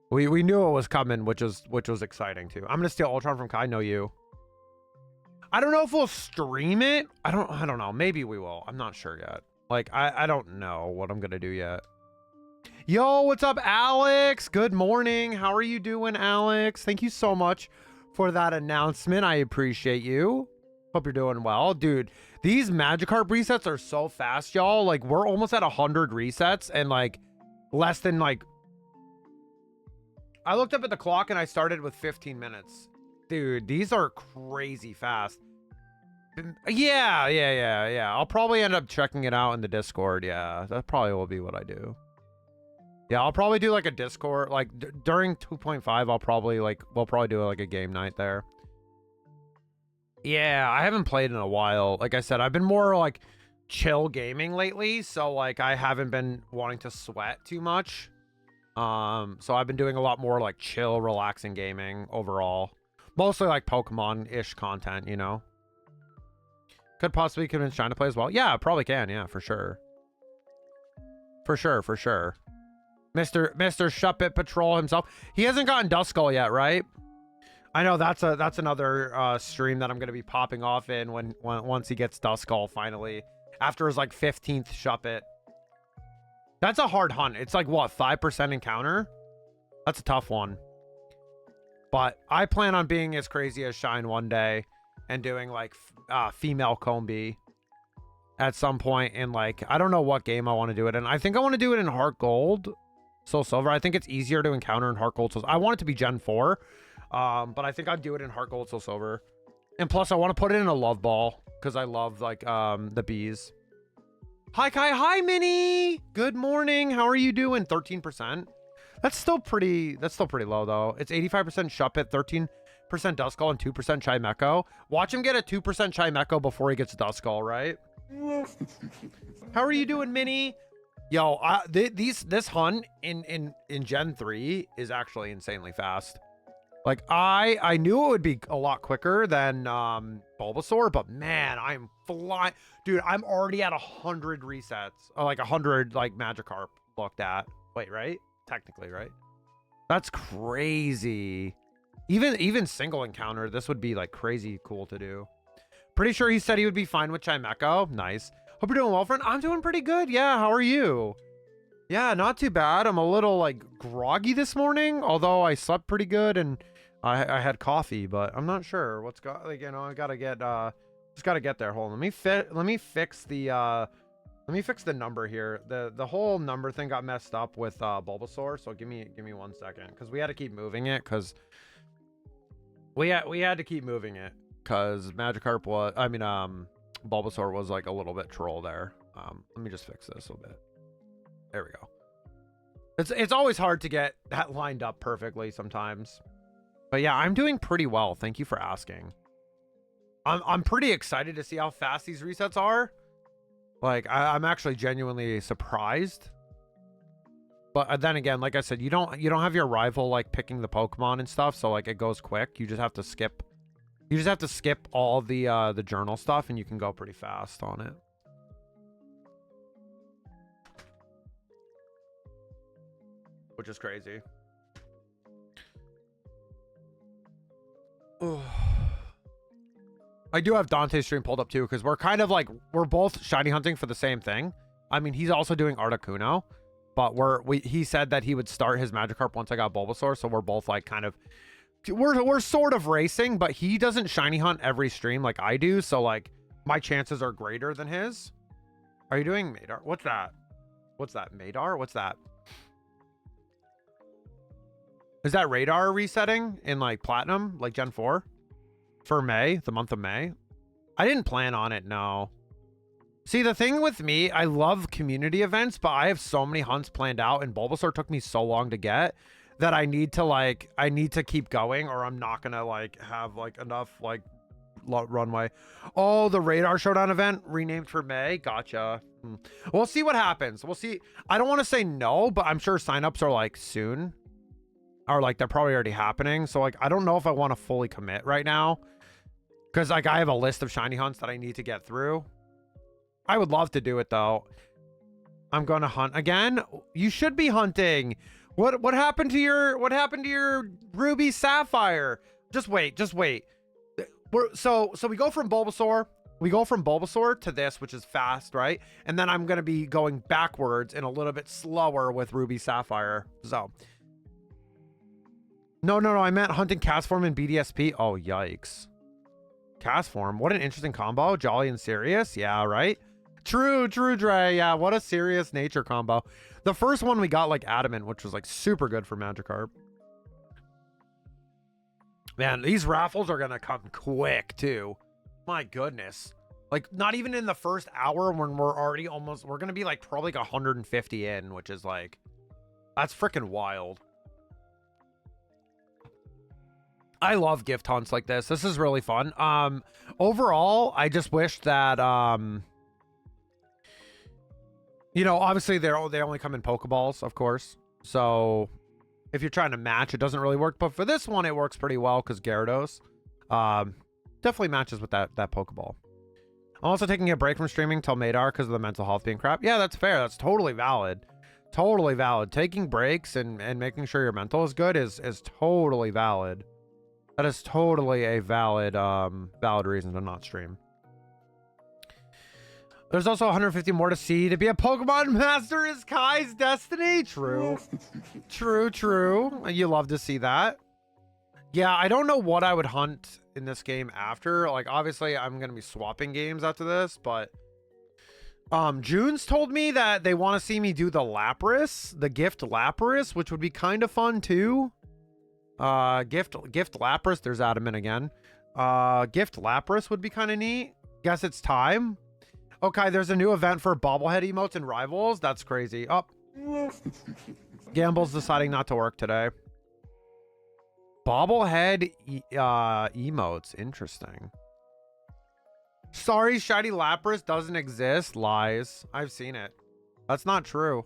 We knew it was coming, which was exciting too. I'm gonna steal Ultron from Kai. No, you. I don't know if we'll stream it. I don't know. Maybe we will. I'm not sure yet. Like I don't know what I'm gonna do yet. Yo, what's up, Alex? Good morning. How are you doing, Alex? Thank you so much for that announcement. I appreciate you. Hope you're doing well, dude. These Magikarp resets are so fast, y'all. Like we're almost at 100 resets and like less than like. I looked up at the clock and I started with 15 minutes. Dude, these are crazy fast. Yeah. I'll probably end up checking it out in the Discord. Yeah, that probably will be what I do. Yeah, I'll probably do like a Discord, like during 2.5, we'll probably do like a game night there. Yeah, I haven't played in a while. Like I said, I've been more like chill gaming lately. So like I haven't been wanting to sweat too much. So I've been doing a lot more like chill, relaxing gaming overall. Mostly like Pokemon-ish content, you know? Could possibly convince Shine to play as well. Yeah, probably can. Yeah, for sure. For sure. Mr. Shuppet Patrol himself. He hasn't gotten Duskull yet, right? I know that's another stream that I'm going to be popping off in once he gets Duskull finally. After his like 15th Shuppet. That's a hard hunt. It's like what, 5% encounter? That's a tough one. But I plan on being as crazy as Shine one day and doing like female Combi at some point in like, I don't know what game I want to do it in. I think I want to do it in Heart Gold, Soul Silver. I think it's easier to encounter in Heart Gold. So I want it to be Gen 4. But I think I'd do it in Heart Gold, Soul Silver. And plus I want to put it in a Love Ball because I love like the bees. Hi Kai, hi Minnie. Good morning. How are you doing? 13%. That's still pretty low though. It's 85% Shuppet, 13% Duskull, and 2% Chimecho. Watch him get a 2% Chimecho before he gets Duskull, right? How are you doing, Minnie? Yo, this hunt in Gen 3 is actually insanely fast. Like I knew it would be a lot quicker than Bulbasaur, but man, I'm flying. Dude, I'm already at 100 resets. Or like 100 like Magikarp looked at. Wait, right? Technically, right? That's crazy. Even single encounter, this would be like crazy cool to do. Pretty sure he said he would be fine with Chimecho. Nice. Hope you're doing well, friend. I'm doing pretty good. Yeah, how are you? Yeah, not too bad. I'm a little like groggy this morning, although I slept pretty good and I had coffee, but I'm not sure what's got like, you know, I gotta get just gotta get there. Hold on. Let me fix the number here. The whole number thing got messed up with Bulbasaur, so give me 1 second, because we had to keep moving it, because we had to keep moving it because Magikarp was, I mean, Bulbasaur was like a little bit troll there. Let me just fix this a little bit. There we go. It's always hard to get that lined up perfectly sometimes. But yeah, I'm doing pretty well. Thank you for asking. I'm pretty excited to see how fast these resets are. Like, I'm actually genuinely surprised. But then again, like I said, you don't have your rival like picking the Pokemon and stuff, so like it goes quick. You just have to skip. You just have to skip all the journal stuff, and you can go pretty fast on it. Which is crazy. I do have Dante's stream pulled up too, because we're kind of like, we're both shiny hunting for the same thing. I mean, he's also doing Articuno, but he said that he would start his Magikarp once I got Bulbasaur, so we're both like kind of, we're sort of racing, but he doesn't shiny hunt every stream like I do, so like my chances are greater than his. Are you doing Madar? What's that? What's that? Madar? What's that? Is that radar resetting in like Platinum, like Gen 4? For May, the month of May? I didn't plan on it, no. See, the thing with me, I love community events, but I have so many hunts planned out, and Bulbasaur took me so long to get that I need to keep going, or I'm not gonna like have like enough like runway. Oh, the Radar Showdown event renamed for May. Gotcha. We'll see what happens. We'll see. I don't want to say no, but I'm sure signups are like soon. Or like they're probably already happening. So like I don't know if I want to fully commit right now, because like I have a list of shiny hunts that I need to get through. I would love to do it though. I'm going to hunt again. You should be hunting. What happened to your Ruby Sapphire? Just wait. So we go from Bulbasaur to this, which is fast, right? And then I'm going to be going backwards and a little bit slower with Ruby Sapphire. So No, I meant hunting Castform and BDSP. Oh, yikes. Castform, what an interesting combo. Jolly and serious. Yeah, right? True, Dre. Yeah, what a serious nature combo. The first one we got like Adamant, which was like super good for Magikarp. Man, these raffles are going to come quick too. My goodness. Like not even in the first hour when we're already we're going to be like probably like 150 in, which is like, that's freaking wild. I love gift hunts like this. This is really fun. Overall, I just wish that, you know, obviously they only come in Pokeballs, of course. So if you're trying to match, it doesn't really work. But for this one, it works pretty well because Gyarados definitely matches with that Pokeball. I'm also taking a break from streaming till Madar because of the mental health being crap. Yeah, that's fair. That's totally valid. Totally valid. Taking breaks and making sure your mental is good is totally valid. That is totally a valid reason to not stream. There's also 150 more to see. To be a Pokemon master is Kai's destiny. True. True. You love to see that. Yeah, I don't know what I would hunt in this game after. Like, obviously, I'm going to be swapping games after this, but June's told me that they want to see me do the Lapras, the gift Lapras, which would be kind of fun too. Gift Lapras. There's Adamant again. Gift Lapras would be kind of neat. Guess it's time. Okay, there's a new event for bobblehead emotes and rivals. That's crazy. Oh, Gamble's deciding not to work today. Bobblehead emotes. Interesting. Sorry, shiny Lapras doesn't exist. Lies. I've seen it. That's not true.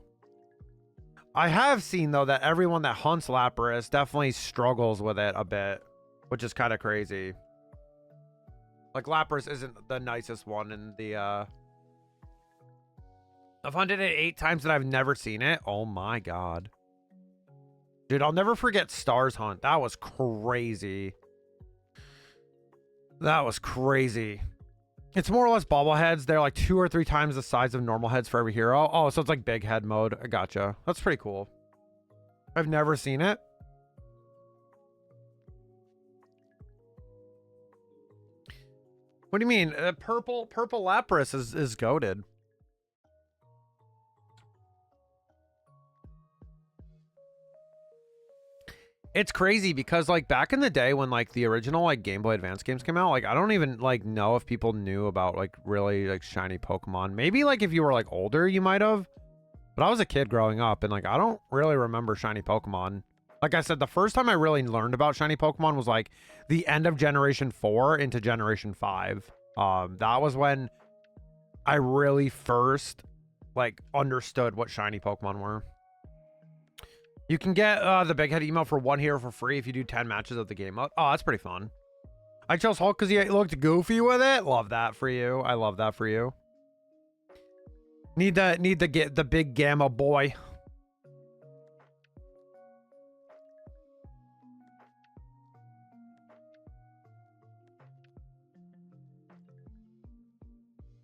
I have seen, though, that everyone that hunts Lapras definitely struggles with it a bit, which is kind of crazy. Like, Lapras isn't the nicest one in the, I've hunted it 8 times and I've never seen it. Oh my god. Dude, I'll never forget Stars Hunt. That was crazy. That was crazy. It's more or less bobbleheads. They're like 2 or 3 times the size of normal heads for every hero. Oh, so it's like big head mode. I gotcha. That's pretty cool. I've never seen it. What do you mean? Purple Lapras is goated. It's crazy because like back in the day when like the original like Game Boy Advance games came out, like I don't even like know if people knew about like really like shiny Pokemon. Maybe like if you were like older you might have, but I was a kid growing up and like I don't really remember shiny Pokemon. Like I said, the first time I really learned about shiny Pokemon was like the end of Generation 4 into Generation 5. That was when I really first like understood what shiny Pokemon were. You can get the big head email for 1 hero for free if you do 10 matches of the game mode. Oh, that's pretty fun. I chose Hulk because he looked goofy with it. Love that for you. I love that for you. Need to get the big Gamma boy.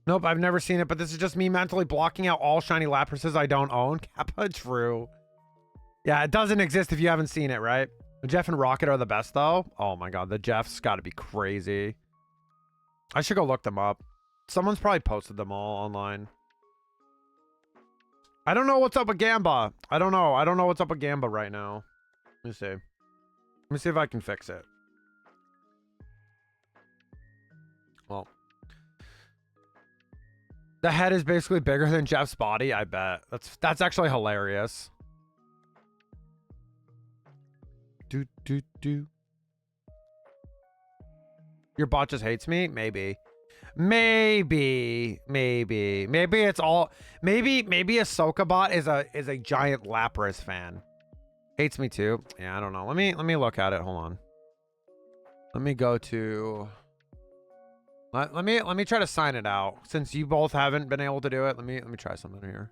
Nope, I've never seen it, but this is just me mentally blocking out all shiny Laprases I don't own. Kappa, true. Yeah, it doesn't exist if you haven't seen it, right? Jeff and Rocket are the best, though. Oh my god, the Jeff's got to be crazy. I should go look them up. Someone's probably posted them all online. I don't know what's up with Gamba. I don't know. I don't know what's up with Gamba right now. Let me see. Let me see if I can fix it. Well. The head is basically bigger than Jeff's body, I bet. That's actually hilarious. Do. Your bot just hates me? Maybe it's all maybe a Soka bot is a giant Lapras fan. Hates me too. Yeah, I don't know. Let me look at it. Hold on. Let me go to let me try to sign it out. Since you both haven't been able to do it, let me try something here.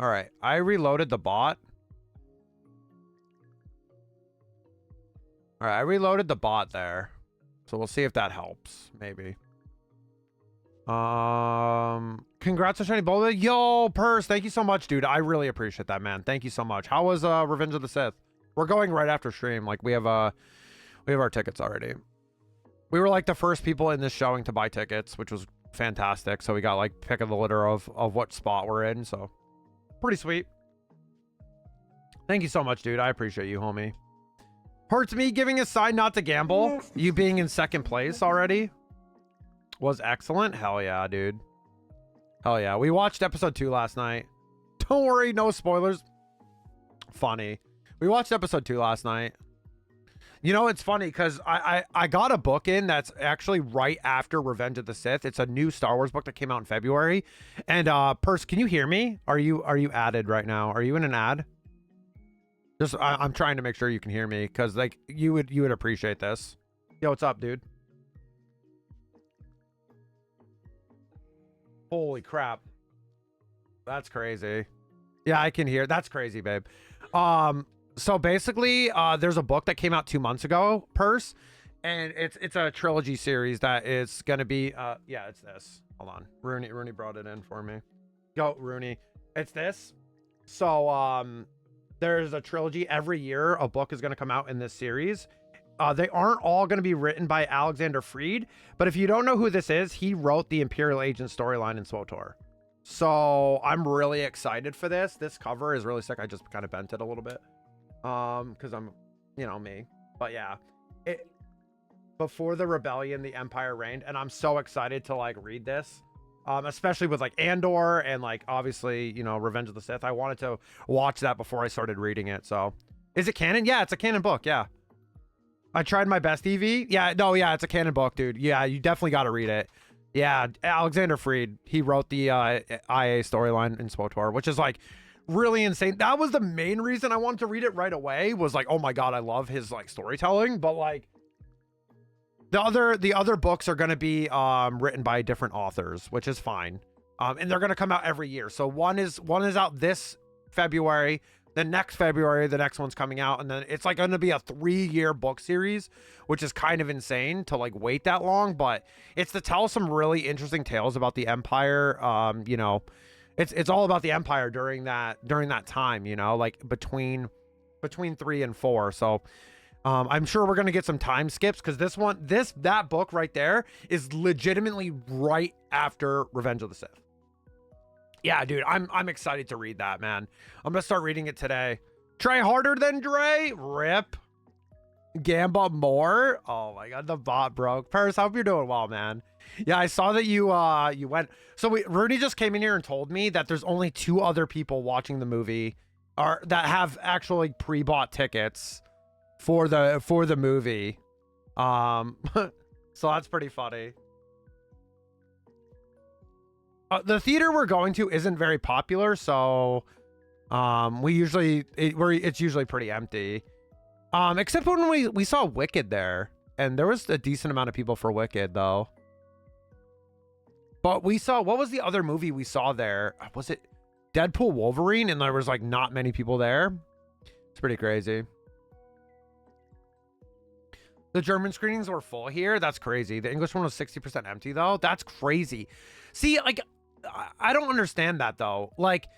All right, I reloaded the bot. All right, I reloaded the bot there. So we'll see if that helps, maybe. Congrats on Shiny Boulder. Yo, Purse, thank you so much, dude. I really appreciate that, man. Thank you so much. How was Revenge of the Sith? We're going right after stream. Like we have our tickets already. We were like the first people in this showing to buy tickets, which was fantastic. So we got like pick of the litter of what spot we're in, so pretty sweet. Thank you so much, dude. I appreciate you, homie. Hurts me giving a sign not to gamble. You being in second place already was excellent. Hell yeah, dude. Hell yeah. We watched episode 2 last night. Don't worry, no spoilers. Funny. We watched episode 2 last night. You know, it's funny because I got a book in that's actually right after Revenge of the Sith. It's a new Star Wars book that came out in February. And Purse, can you hear me? Are you added right now? Are you in an ad? Just I'm trying to make sure you can hear me because like you would appreciate this. Yo, what's up, dude? Holy crap. That's crazy. Yeah, I can hear. That's crazy, babe. So basically, there's a book that came out 2 months ago, Purse, and it's a trilogy series that is gonna be yeah, it's this. Hold on. Rooney brought it in for me. Go, Rooney. It's this. So there's a trilogy. Every year a book is going to come out in this series. They aren't all going to be written by Alexander Freed, but if you don't know who this is, he wrote the Imperial Agent storyline in SWTOR. So I'm really excited for this. This cover is really sick. I just kind of bent it a little bit because I'm, you know, me. But yeah, before the rebellion, the Empire reigned, and I'm so excited to like read this. Especially with like Andor and like obviously, you know, Revenge of the Sith. I wanted to watch that before I started reading it. So is it canon? Yeah, it's a canon book. Yeah. I tried my best, EV. Yeah, no, yeah, it's a canon book, dude. Yeah, you definitely got to read it. Yeah, Alexander Freed, he wrote the IA storyline in SWTOR, which is like really insane. That was the main reason I wanted to read it right away, was like, oh my God, I love his like storytelling. But like The other books are going to be written by different authors, which is fine. And they're going to come out every year. So one is out this February, then next February, the next one's coming out, and then it's like going to be a 3-year book series, which is kind of insane to like wait that long, but it's to tell some really interesting tales about the Empire. You know, it's all about the Empire during that time, you know, like between 3 and 4. So I'm sure we're going to get some time skips, because that book right there is legitimately right after Revenge of the Sith. Yeah, dude, I'm excited to read that, man. I'm gonna start reading it today. Try harder than Dre. Rip. Gamba more. Oh my god, the bot broke. Paris, I hope you're doing well, man. Yeah, I saw that you went. So Rudy just came in here and told me that there's only 2 other people watching the movie, or that have actually pre-bought tickets for the movie. So that's pretty funny. The theater we're going to isn't very popular, so it's usually pretty empty. Except when we saw Wicked there, and there was a decent amount of people for Wicked though. But what was the other movie we saw there? Was it Deadpool Wolverine? And there was like not many people there. It's pretty crazy. The German screenings were full here. That's crazy. The English one was 60% empty though. That's crazy. See, like, I don't understand that though. Like,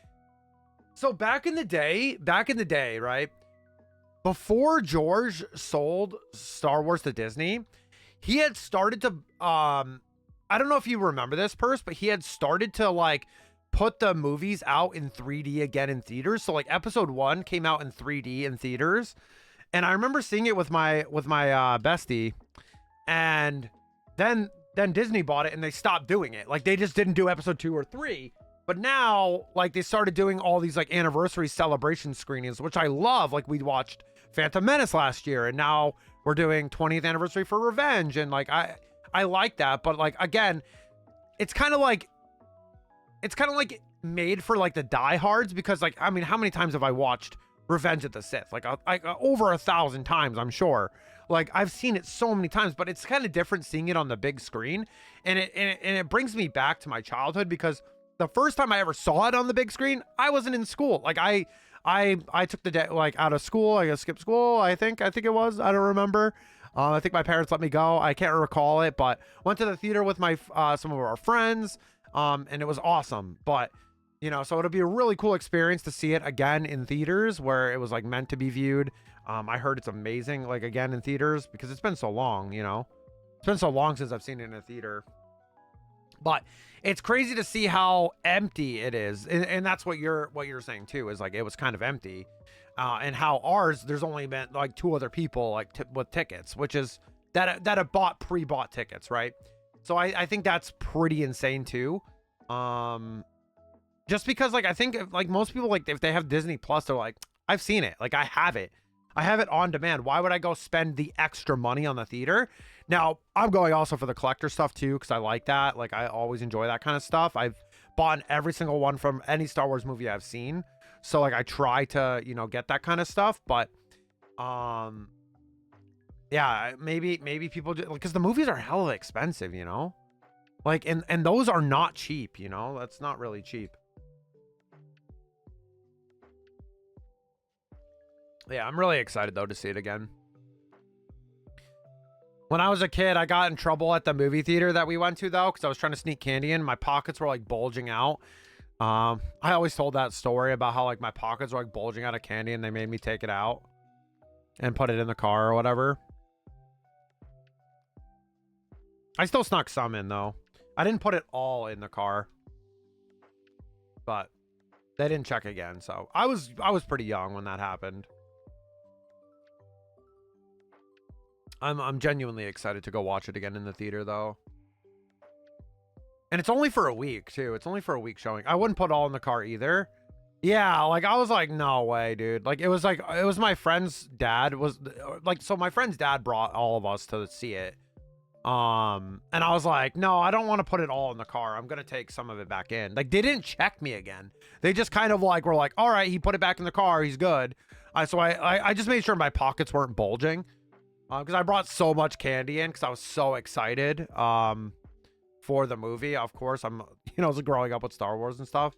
so back in the day, right? Before George sold Star Wars to Disney, he had started to, I don't know if you remember this, Purse, but he had started to like put the movies out in 3D again in theaters. So like episode 1 came out in 3D in theaters. And I remember seeing it with my bestie, and then Disney bought it and they stopped doing it. Like they just didn't do episode 2 or 3. But now, like, they started doing all these like anniversary celebration screenings, which I love. Like we watched Phantom Menace last year, and now we're doing 20th anniversary for Revenge. And like, I like that. But like, again, it's kind of like made for like the diehards, because like, I mean, how many times have I watched Revenge of the Sith? Like over 1,000 times, I'm sure. Like I've seen it so many times, but it's kind of different seeing it on the big screen. And it brings me back to my childhood, because the first time I ever saw it on the big screen, I wasn't in school. Like I took the day like out of school. I skipped school. I think it was. I don't remember. I think my parents let me go. I can't recall it, but went to the theater with my some of our friends. And it was awesome. But you know, so it'll be a really cool experience to see it again in theaters where it was like meant to be viewed. I heard it's amazing, like again in theaters, because it's been so long, you know, it's been so long since I've seen it in a theater. But it's crazy to see how empty it is. And that's what you're saying too, is like, it was kind of empty. And how ours, there's only been like 2 other people like with tickets, which is that have bought pre-bought tickets. Right. So I think that's pretty insane too. Just because like, I think like most people, like if they have Disney Plus, they're like, I've seen it. Like I have it on demand. Why would I go spend the extra money on the theater? Now I'm going also for the collector stuff too, because I like that. Like I always enjoy that kind of stuff. I've bought every single one from any Star Wars movie I've seen. So like I try to, you know, get that kind of stuff. But yeah, maybe people do, because the movies are hella expensive, you know, like, and those are not cheap, you know, that's not really cheap. Yeah, I'm really excited though to see it again. When I was a kid, I got in trouble at the movie theater that we went to though, because I was trying to sneak candy in. My pockets were like bulging out. I always told that story about how like my pockets were like bulging out of candy, and they made me take it out and put it in the car or whatever. I still snuck some in though. I didn't put it all in the car, but they didn't check again. So I was pretty young when that happened. I'm genuinely excited to go watch it again in the theater though. And it's only for a week too. It's only for a week showing. I wouldn't put all in the car either. Yeah, like I was like, no way, dude. Like it was my friend's dad was like, so my friend's dad brought all of us to see it. And I was like, no, I don't want to put it all in the car. I'm going to take some of it back in. Like they didn't check me again. They just kind of like, were like, all right, he put it back in the car. He's good. So I just made sure my pockets weren't bulging. because I brought so much candy in because I was so excited for the movie. Of course, I'm growing up with Star Wars and stuff.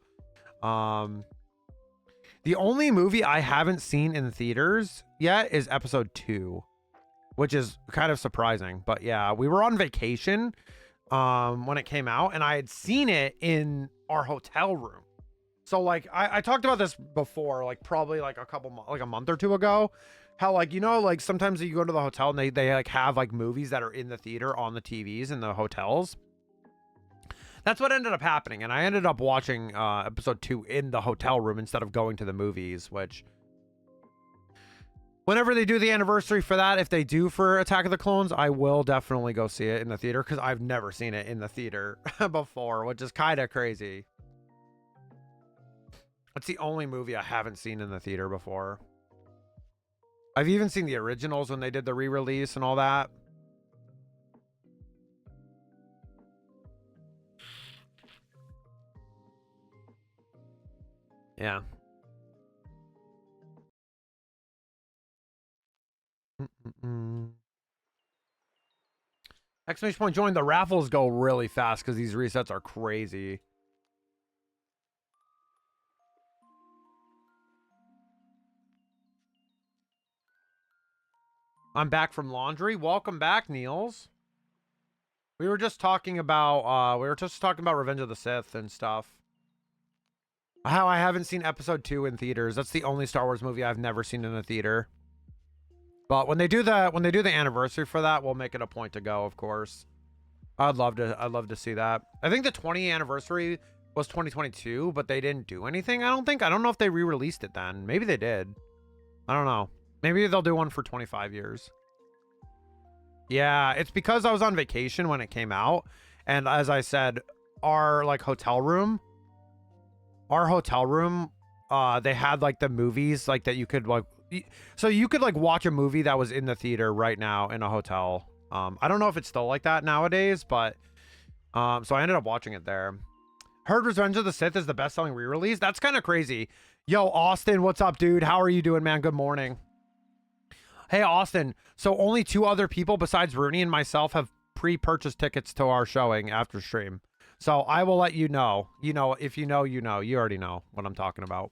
The only movie I haven't seen in theaters yet is episode 2, which is kind of surprising. But yeah, we were on vacation when it came out, and I had seen it in our hotel room. So like I talked about this before, like probably like a month or two ago, how like, like sometimes you go to the hotel and they like have like movies that are in the theater on the TVs in the hotels. That's what ended up happening, and I ended up watching episode 2 in the hotel room instead of going to the movies, which whenever they do the anniversary for that, if they do for Attack of the Clones, I will definitely go see it in the theater because I've never seen it in the theater before, which is kind of crazy. It's the only movie I haven't seen in the theater before. I've even seen the originals when they did the re-release and all that. Yeah. Exclamation point join. The raffles go really fast because these resets are crazy. I'm back from laundry. Welcome back, Niels. We were just talking about Revenge of the Sith and stuff. How I haven't seen episode 2 in theaters. That's the only Star Wars movie I've never seen in a theater. But when they do the anniversary for that, we'll make it a point to go, of course. I'd love to see that. I think the 20th anniversary was 2022, but they didn't do anything. I don't know if they re-released it then. Maybe they did. I don't know. Maybe they'll do one for 25 years. Yeah, it's because I was on vacation when it came out, and as I said, our hotel room, they had like the movies like that you could like, so you could like watch a movie that was in the theater right now in a hotel. I don't know if it's still like that nowadays, but so I ended up watching it there. Heard Revenge of the Sith is the best-selling re-release. That's kind of crazy. Yo, Austin, what's up, dude? How are you doing, man? Good morning. Hey, Austin. So only 2 other people besides Rooney and myself have pre-purchased tickets to our showing after stream. So I will let you know. If you know, you know. You already know what I'm talking about.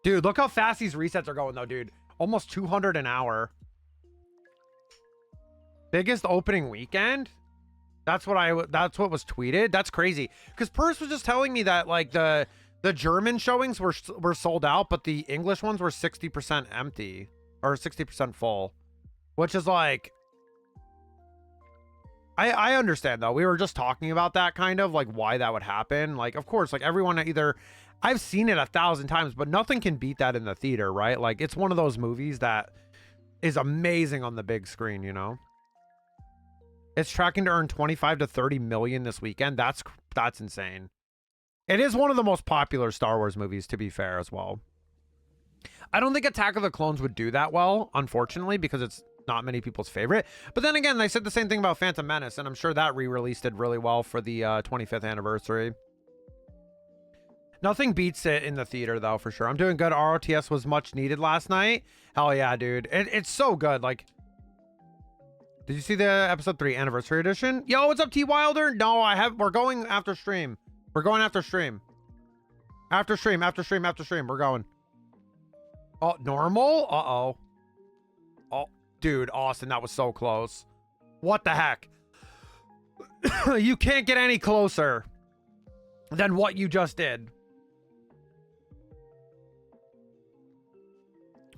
Dude, look how fast these resets are going, though, dude. Almost 200 an hour. Biggest opening weekend? That's what was tweeted. That's crazy. Because Purse was just telling me that, like, the German showings were sold out, but the English ones were 60% empty. Or 60% full. Which is like... I understand, though. We were just talking about that, kind of, like, why that would happen. Like, of course, like, everyone either... I've seen it 1,000 times, but nothing can beat that in the theater, right? Like, it's one of those movies that is amazing on the big screen, you know? It's tracking to earn 25 to 30 million this weekend. That's insane. It is one of the most popular Star Wars movies, to be fair, as well. I don't think Attack of the Clones would do that well, unfortunately, because it's not many people's favorite. But then again, they said the same thing about Phantom Menace, and I'm sure that re-released did really well for the 25th anniversary. Nothing beats it in the theater, though, for sure. I'm doing good. ROTS was much needed last night. Hell yeah, dude. It's so good. Like, did you see the episode 3 anniversary edition? Yo, what's up, T Wilder? No, we're going after stream. We're going after stream. After stream. We're going. Oh, normal? Uh-oh. Oh, dude, Austin, that was so close. What the heck? You can't get any closer than what you just did.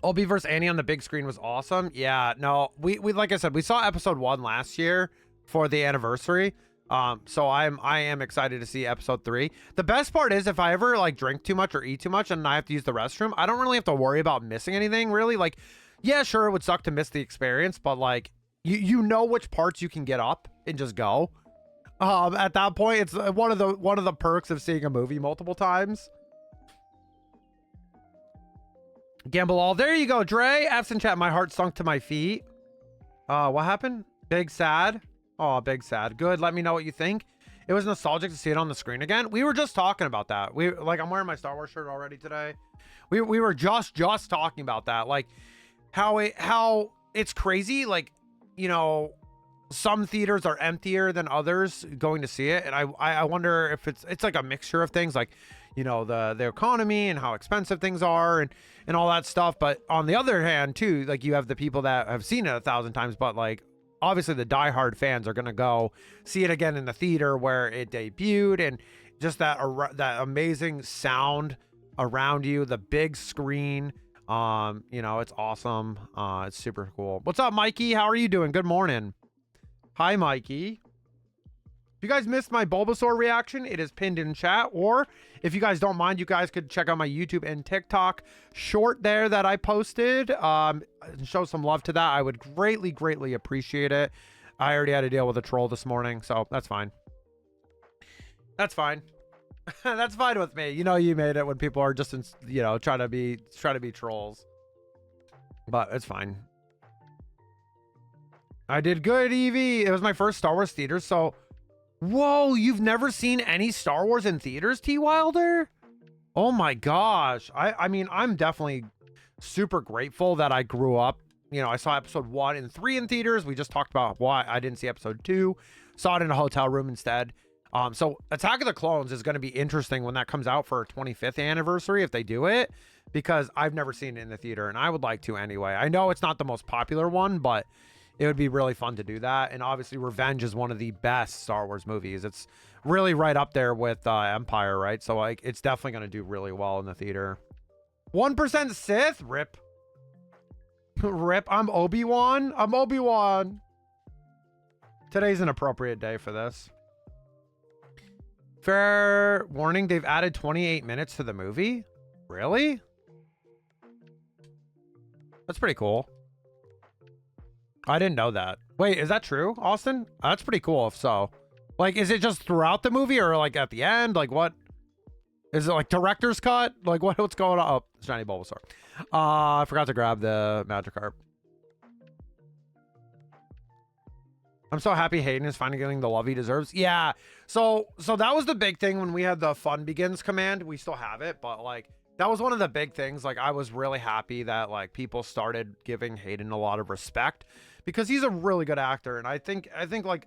Obi vs. Annie on the big screen was awesome. Yeah, no, we like I said, we saw episode 1 last year for the anniversary. So I am excited to see episode 3. The best part is if I ever like drink too much or eat too much and I have to use the restroom, I don't really have to worry about missing anything, really. Like, yeah, sure, it would suck to miss the experience, but like you know which parts you can get up and just go. At that point, it's one of the perks of seeing a movie multiple times. Gamble all. There you go, Dre. Absent chat. My heart sunk to my feet. What happened? Big sad. Oh, big sad. Good. Let me know what you think. It was nostalgic to see it on the screen again. We were just talking about that. I'm wearing my Star Wars shirt already today. We were just talking about that. Like how it's crazy. Like, you know, some theaters are emptier than others going to see it, and I wonder if it's like a mixture of things, like, you know, the economy and how expensive things are and all that stuff. But on the other hand too, like, you have the people that have seen it 1,000 times, but like obviously the diehard fans are gonna go see it again in the theater where it debuted, and just that amazing sound around you, the big screen. You know, it's awesome. It's super cool. What's up, Mikey? How are you doing? Good morning. Hi, Mikey. If you guys missed my Bulbasaur reaction, it is pinned in chat. Or if you guys don't mind, you guys could check out my YouTube and TikTok short there that I posted. And show some love to that. I would greatly, greatly appreciate it. I already had to deal with a troll this morning, so that's fine. That's fine. That's fine with me. You know, you made it when people are just, you know, trying to be trolls. But it's fine. I did good, Evie. It was my first Star Wars theater, so... Whoa, you've never seen any Star Wars in theaters, T. Wilder? Oh my gosh. I mean, I'm definitely super grateful that I grew up. You know, I saw episode 1 and 3 in theaters. We just talked about why I didn't see episode 2. Saw it in a hotel room instead. So Attack of the Clones is going to be interesting when that comes out for 25th anniversary, if they do it, because I've never seen it in the theater, and I would like to anyway. I know it's not the most popular one, but it would be really fun to do that. And obviously Revenge is one of the best Star Wars movies. It's really right up there with Empire, right? So like, it's definitely going to do really well in the theater. 1% Sith? Rip. Rip. I'm Obi-Wan. I'm Obi-Wan. Today's an appropriate day for this. Fair warning, they've added 28 minutes to the movie? Really? That's pretty cool. I didn't know that. Wait, is that true, Austin? That's pretty cool if so. Like, is it just throughout the movie or like at the end? Like, what? Is it like director's cut? Like, what's going on? Oh, shiny Bulbasaur. I forgot to grab the Magikarp. I'm so happy Hayden is finally getting the love he deserves. Yeah. So that was the big thing when we had the Fun Begins command. We still have it, but like, that was one of the big things. Like, I was really happy that like people started giving Hayden a lot of respect because he's a really good actor. And I think like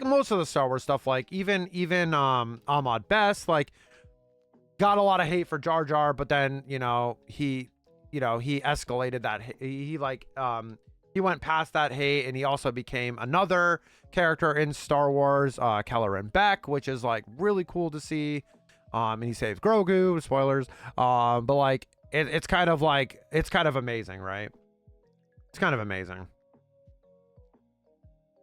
most of the Star Wars stuff, like even Ahmad Best, like, got a lot of hate for Jar Jar, but then, he escalated that. He went past that hate, and he also became another character in Star Wars, Kelleran Beck, which is like really cool to see. And he saves Grogu, spoilers. But like, it's kind of amazing, right? It's kind of amazing.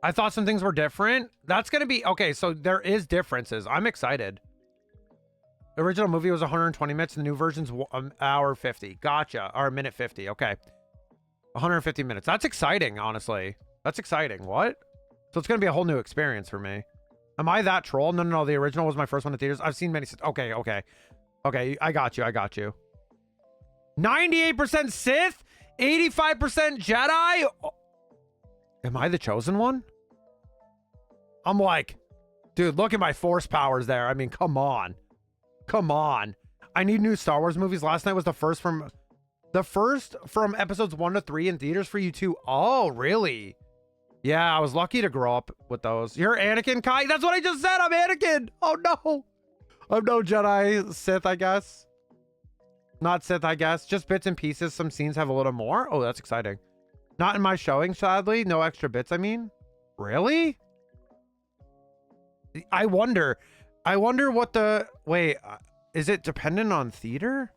I thought some things were different. That's going to be, okay, so there is differences. I'm excited. The original movie was 120 minutes. The new version's an hour 50. Gotcha. Or a minute 50. Okay. 150 minutes. That's exciting, honestly. That's exciting. What? So it's going to be a whole new experience for me. Am I that troll? No. The original was my first one in theaters. I've seen many. Okay. I got you. 98% Sith? 85% Jedi? Oh. Am I the chosen one? I'm like, dude, look at my force powers there. I mean, come on. I need new Star Wars movies. Last night was the first from episodes 1 to 3 in theaters for you too. Oh, really? Yeah, I was lucky to grow up with those. You're Anakin, Kai? That's what I just said. I'm Anakin. Oh, no. I'm no Jedi Sith, I guess. Not Sith, I guess. Just bits and pieces. Some scenes have a little more. Oh, that's exciting. Not in my showing, sadly. No extra bits, I mean. Really? I wonder what the... Wait, is it dependent on theater?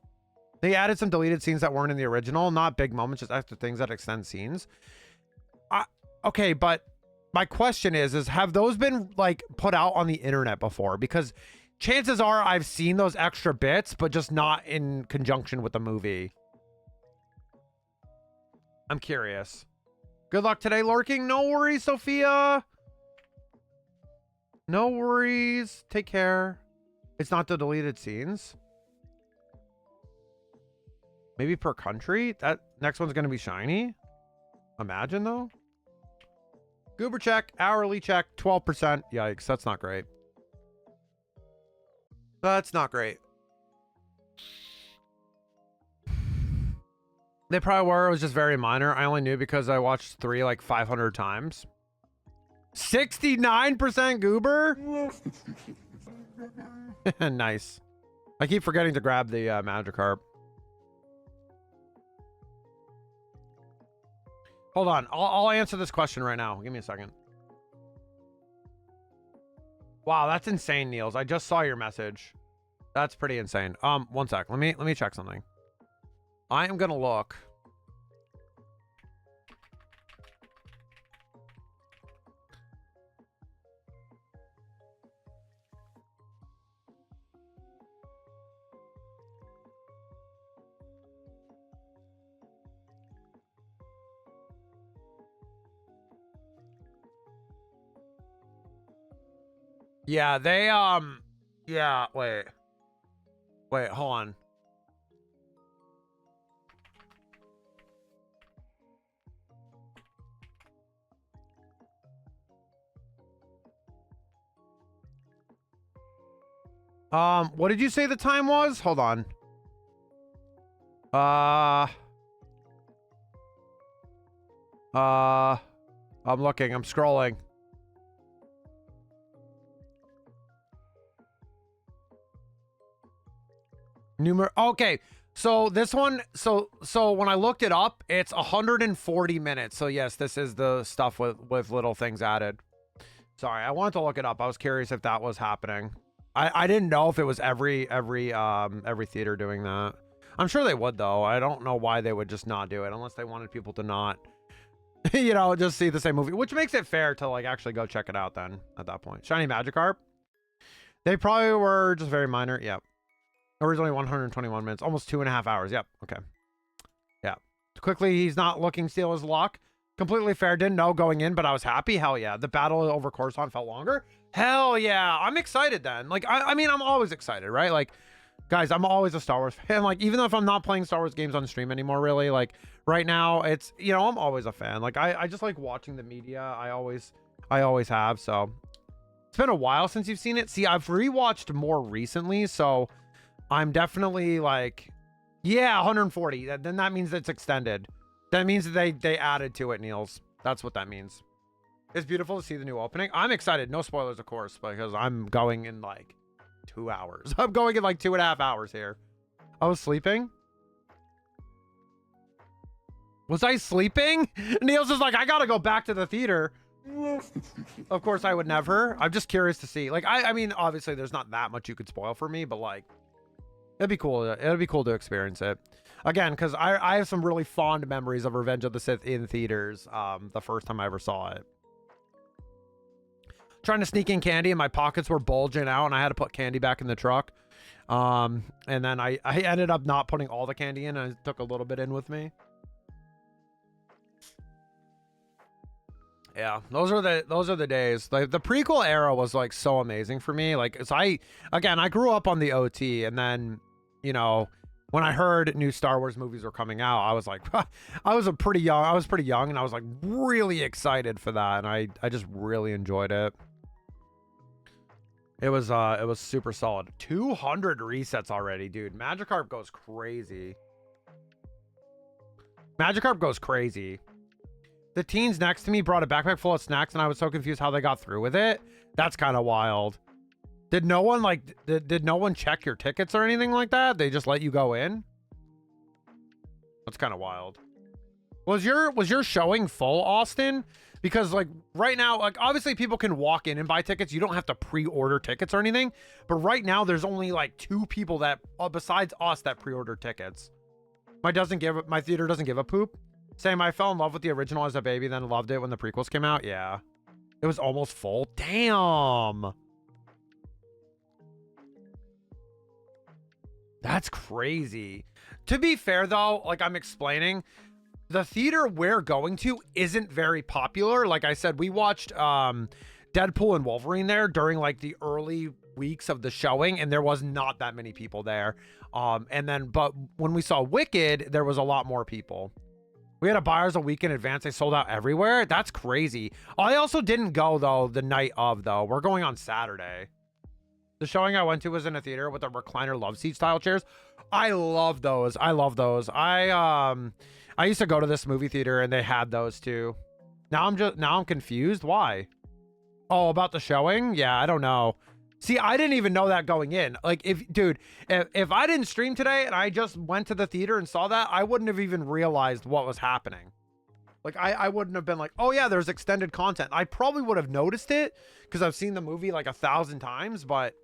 They added some deleted scenes that weren't in the original. Not big moments, just extra things that extend scenes. Okay, but my question is have those been like put out on the internet before? Because chances are I've seen those extra bits, but just not in conjunction with the movie. I'm curious. Good luck today, lurking. No worries, Sophia. No worries. Take care. It's not the deleted scenes. Maybe per country? That next one's going to be shiny. Imagine, though. Goober check. Hourly check. 12%. Yikes. That's not great. That's not great. They probably were. It was just very minor. I only knew because I watched 3 like 500 times. 69% goober? Nice. I keep forgetting to grab the Magikarp. Hold on. I'll answer this question right now. Give me a second. Wow, that's insane, Niels. I just saw your message. That's pretty insane. One sec. Let me check something. I am gonna look. Yeah, they yeah, wait, hold on. What did you say the time was? Hold on. I'm looking, I'm scrolling. Okay, so this one, so when I looked it up, it's 140 minutes. So yes, this is the stuff with little things added. Sorry, I wanted to look it up. I was curious if that was happening. I didn't know if it was every theater doing that. I'm sure they would though. I don't know why they would just not do it unless they wanted people to not, you know, just see the same movie, which makes it fair to like actually go check it out then at that point. Shiny Magikarp. They probably were just very minor. Yep. Originally 121 minutes, almost 2.5 hours. Yep. Okay. Yeah. Quickly, he's not looking to steal his luck. Completely fair. Didn't know going in, but I was happy. Hell yeah. The battle over Coruscant felt longer. Hell yeah. I'm excited then. Like, I mean, I'm always excited, right? Like, guys, I'm always a Star Wars fan. Like, even though if I'm not playing Star Wars games on stream anymore, really, like, right now, it's, you know, I'm always a fan. Like, I just like watching the media. I always have. So, it's been a while since you've seen it. See, I've rewatched more recently, so I'm definitely like, yeah, 140. Then that means it's extended. That means that they added to it, Niels. That's what that means. It's beautiful to see the new opening. I'm excited. No spoilers, of course, because I'm going in like 2 hours. I'm going in like 2.5 hours here. I was sleeping. Was I sleeping? Niels is like, I gotta go back to the theater. Of course, I would never. I'm just curious to see. Like, I mean, obviously, there's not that much you could spoil for me, but like, it'd be cool. It'd be cool to experience it again, because I have some really fond memories of Revenge of the Sith in theaters. The first time I ever saw it. Trying to sneak in candy and my pockets were bulging out and I had to put candy back in the truck. And then I ended up not putting all the candy in. I took a little bit in with me. Yeah, those are the days. Like the prequel era was like so amazing for me. Like, so I grew up on the OT, and then, you know, when I heard new Star Wars movies were coming out, I was like, I was pretty young, and I was like really excited for that, and I just really enjoyed it. It was super solid. 200 resets already, dude. Magikarp goes crazy. Magikarp goes crazy. The teens next to me brought a backpack full of snacks, and I was so confused how they got through with it. That's kind of wild. Did no one like did no one check your tickets or anything like that? They just let you go in? That's kind of wild. Was your showing full, Austin? Because like right now, like obviously people can walk in and buy tickets. You don't have to pre-order tickets or anything. But right now there's only like 2 people that besides us that pre-order tickets. My theater doesn't give a poop. Same, I fell in love with the original as a baby, then loved it when the prequels came out. Yeah. It was almost full. Damn. That's crazy. To be fair though, like I'm explaining, the theater we're going to isn't very popular. Like I said, we watched Deadpool and Wolverine there during like the early weeks of the showing, and there was not that many people there. But when we saw Wicked, there was a lot more people. We had to buy ours a week in advance. They sold out everywhere. That's crazy. I also didn't go though the night of though. We're going on Saturday. The showing I went to was in a theater with a recliner love seat style chairs. I love those. I love those. I used to go to this movie theater and they had those too. Now I'm confused. Why? Oh, about the showing? Yeah, I don't know. See, I didn't even know that going in. Like, if I didn't stream today and I just went to the theater and saw that, I wouldn't have even realized what was happening. Like, I wouldn't have been like, oh yeah, there's extended content. I probably would have noticed it because I've seen the movie like 1,000 times, but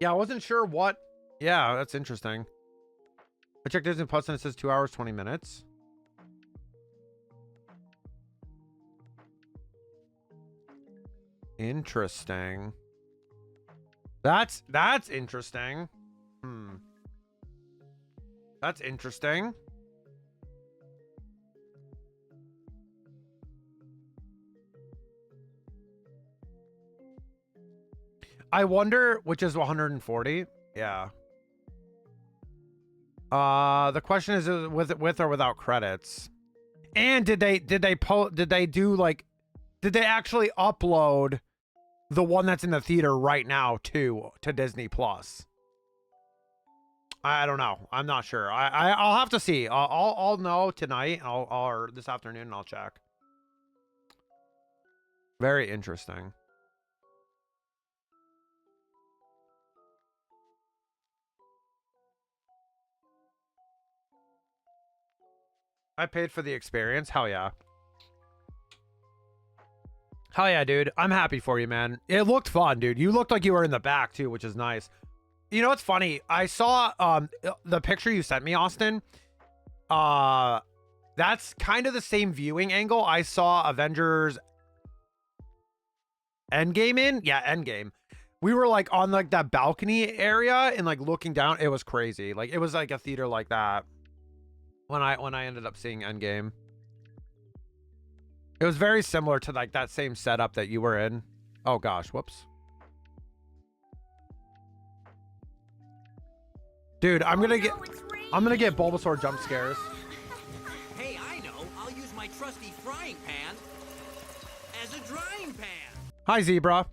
yeah, I wasn't sure what. Yeah, that's interesting. I checked Disney Plus and it says 2 hours, 20 minutes. Interesting. That's interesting. That's interesting. I wonder, which is 140. Yeah. The question is with or without credits. And did they actually upload the one that's in the theater right now to Disney Plus? I don't know. I'm not sure. I'll have to see. I'll know tonight. Or this afternoon. And I'll check. Very interesting. I paid for the experience. Hell yeah. Hell yeah, dude. I'm happy for you, man. It looked fun, dude. You looked like you were in the back too, which is nice. You know what's funny? I saw the picture you sent me, Austin. That's kind of the same viewing angle I saw Avengers Endgame in. Yeah, Endgame. We were like on like that balcony area and like looking down. It was crazy. Like it was like a theater like that when I ended up seeing Endgame. It was very similar to like that same setup that you were in. Oh gosh, whoops. Dude, I'm gonna get Bulbasaur jump scares. Hey, I know. I'll use my trusty frying pan as a drying pan. Hi, Zebra.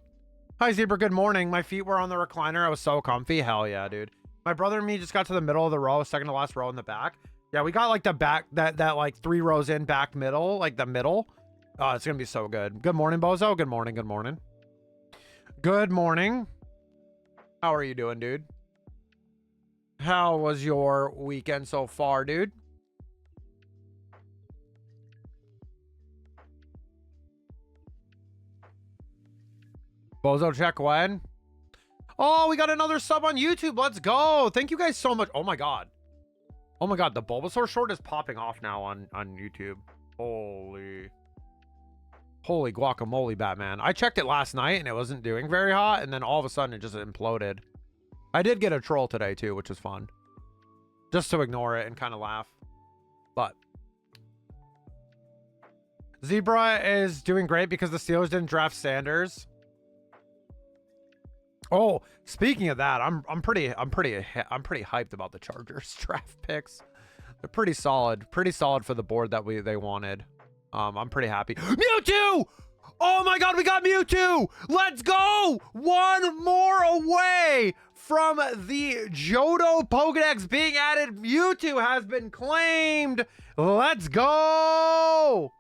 Hi, Zebra. Good morning. My feet were on the recliner. I was so comfy. Hell yeah, dude. My brother and me just got to the middle of the row, second to last row in the back. Yeah, we got like the back, that like 3 rows in, back middle, like the middle. Oh, it's gonna be so good. Good morning, Bozo. Good morning. Good morning. Good morning. How are you doing, dude? How was your weekend so far, dude? Bozo, check when? Oh, we got another sub on YouTube. Let's go. Thank you guys so much. Oh my god. Oh my god, the Bulbasaur short is popping off now on YouTube. Holy guacamole, Batman. I checked it last night and it wasn't doing very hot, and then all of a sudden it just imploded. I did get a troll today too, which was fun. Just to ignore it and kind of laugh. But Zebra is doing great because the Steelers didn't draft Sanders. Oh, speaking of that, I'm pretty hyped about the Chargers draft picks. They're pretty solid for the board that they wanted. I'm pretty happy. Mewtwo! Oh my god, we got Mewtwo! Let's go! One more away from the Johto Pokedex being added. Mewtwo has been claimed. Let's go!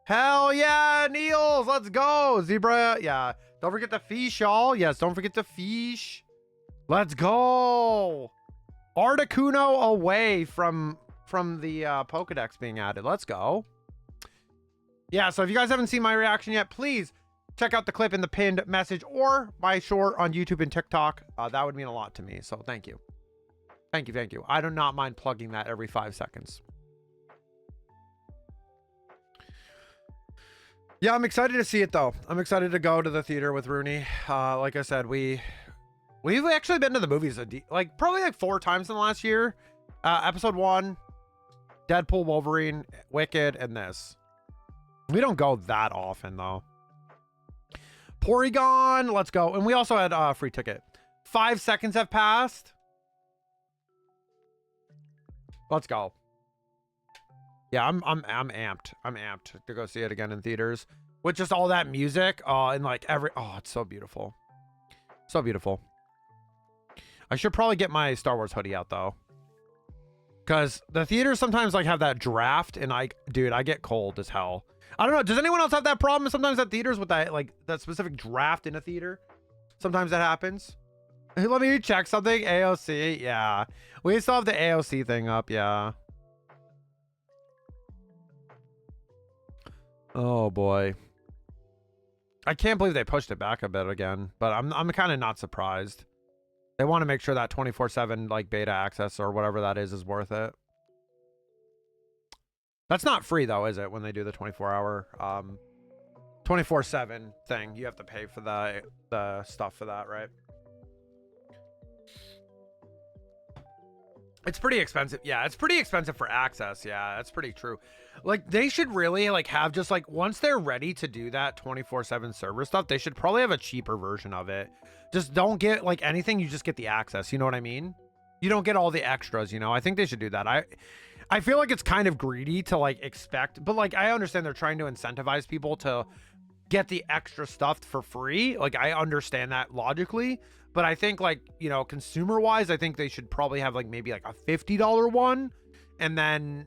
Hell yeah, Niels! Let's go! Zebra, yeah. Don't forget the fish, y'all. Yes, don't forget the fish. Let's go! Articuno away from the Pokedex being added. Let's go. Yeah, so if you guys haven't seen my reaction yet, please check out the clip in the pinned message or my short on YouTube and TikTok. That would mean a lot to me, so thank you. Thank you. I do not mind plugging that every 5 seconds. Yeah, I'm excited to see it, though. I'm excited to go to the theater with Rooney. Like I said, we've actually been to the movies probably like 4 times in the last year. Episode 1, Deadpool, Wolverine, Wicked, and this. We don't go that often, though. Porygon, let's go. And we also had a free ticket. 5 seconds have passed. Let's go. Yeah, I'm amped. I'm amped to go see it again in theaters with just all that music. And like it's so beautiful. So beautiful. I should probably get my Star Wars hoodie out though. Because the theaters sometimes like have that draft and dude, I get cold as hell. I don't know. Does anyone else have that problem sometimes at theaters with that, like that specific draft in a theater? Sometimes that happens. Let me check something. AOC. Yeah. We still have the AOC thing up. Yeah. Oh boy. I can't believe they pushed it back a bit again, but I'm kind of not surprised. They want to make sure that 24/7 like beta access or whatever that is worth it. That's not free though, is it? When they do the 24-hour 24/7 thing, you have to pay for the stuff for that, right? It's pretty expensive. Yeah, it's pretty expensive for access. Yeah, that's pretty true. Like they should really like have just like once they're ready to do that 24/7 server stuff, they should probably have a cheaper version of it. Just don't get like anything, you just get the access, you know what I mean? You don't get all the extras, you know? I think they should do that. I feel like it's kind of greedy to like expect, but like I understand they're trying to incentivize people to get the extra stuff for free. Like I understand that logically, but I think like, you know, consumer wise, I think they should probably have like maybe like a $50 one, and then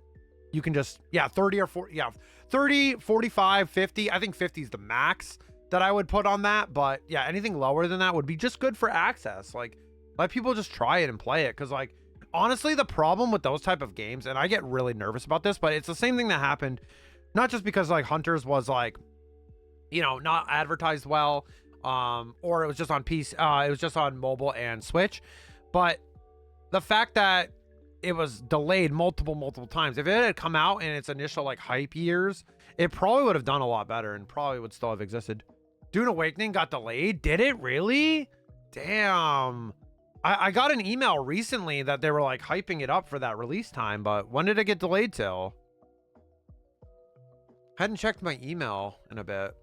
you can just, yeah, 30 or 40, yeah, 30, 45, 50. I think 50 is the max that I would put on that. But yeah, anything lower than that would be just good for access. Like let people just try it and play it. Cause like, honestly, the problem with those type of games, and I get really nervous about this, but it's the same thing that happened, not just because like Hunters was like, you know, not advertised well, or it was just on PC, it was just on mobile and Switch, but the fact that it was delayed multiple times, if it had come out in its initial like hype years, it probably would have done a lot better and probably would still have existed. Dune Awakening got delayed? Did it really? Damn. I got an email recently that they were like hyping it up for that release time, but when did it get delayed till? Hadn't checked my email in a bit.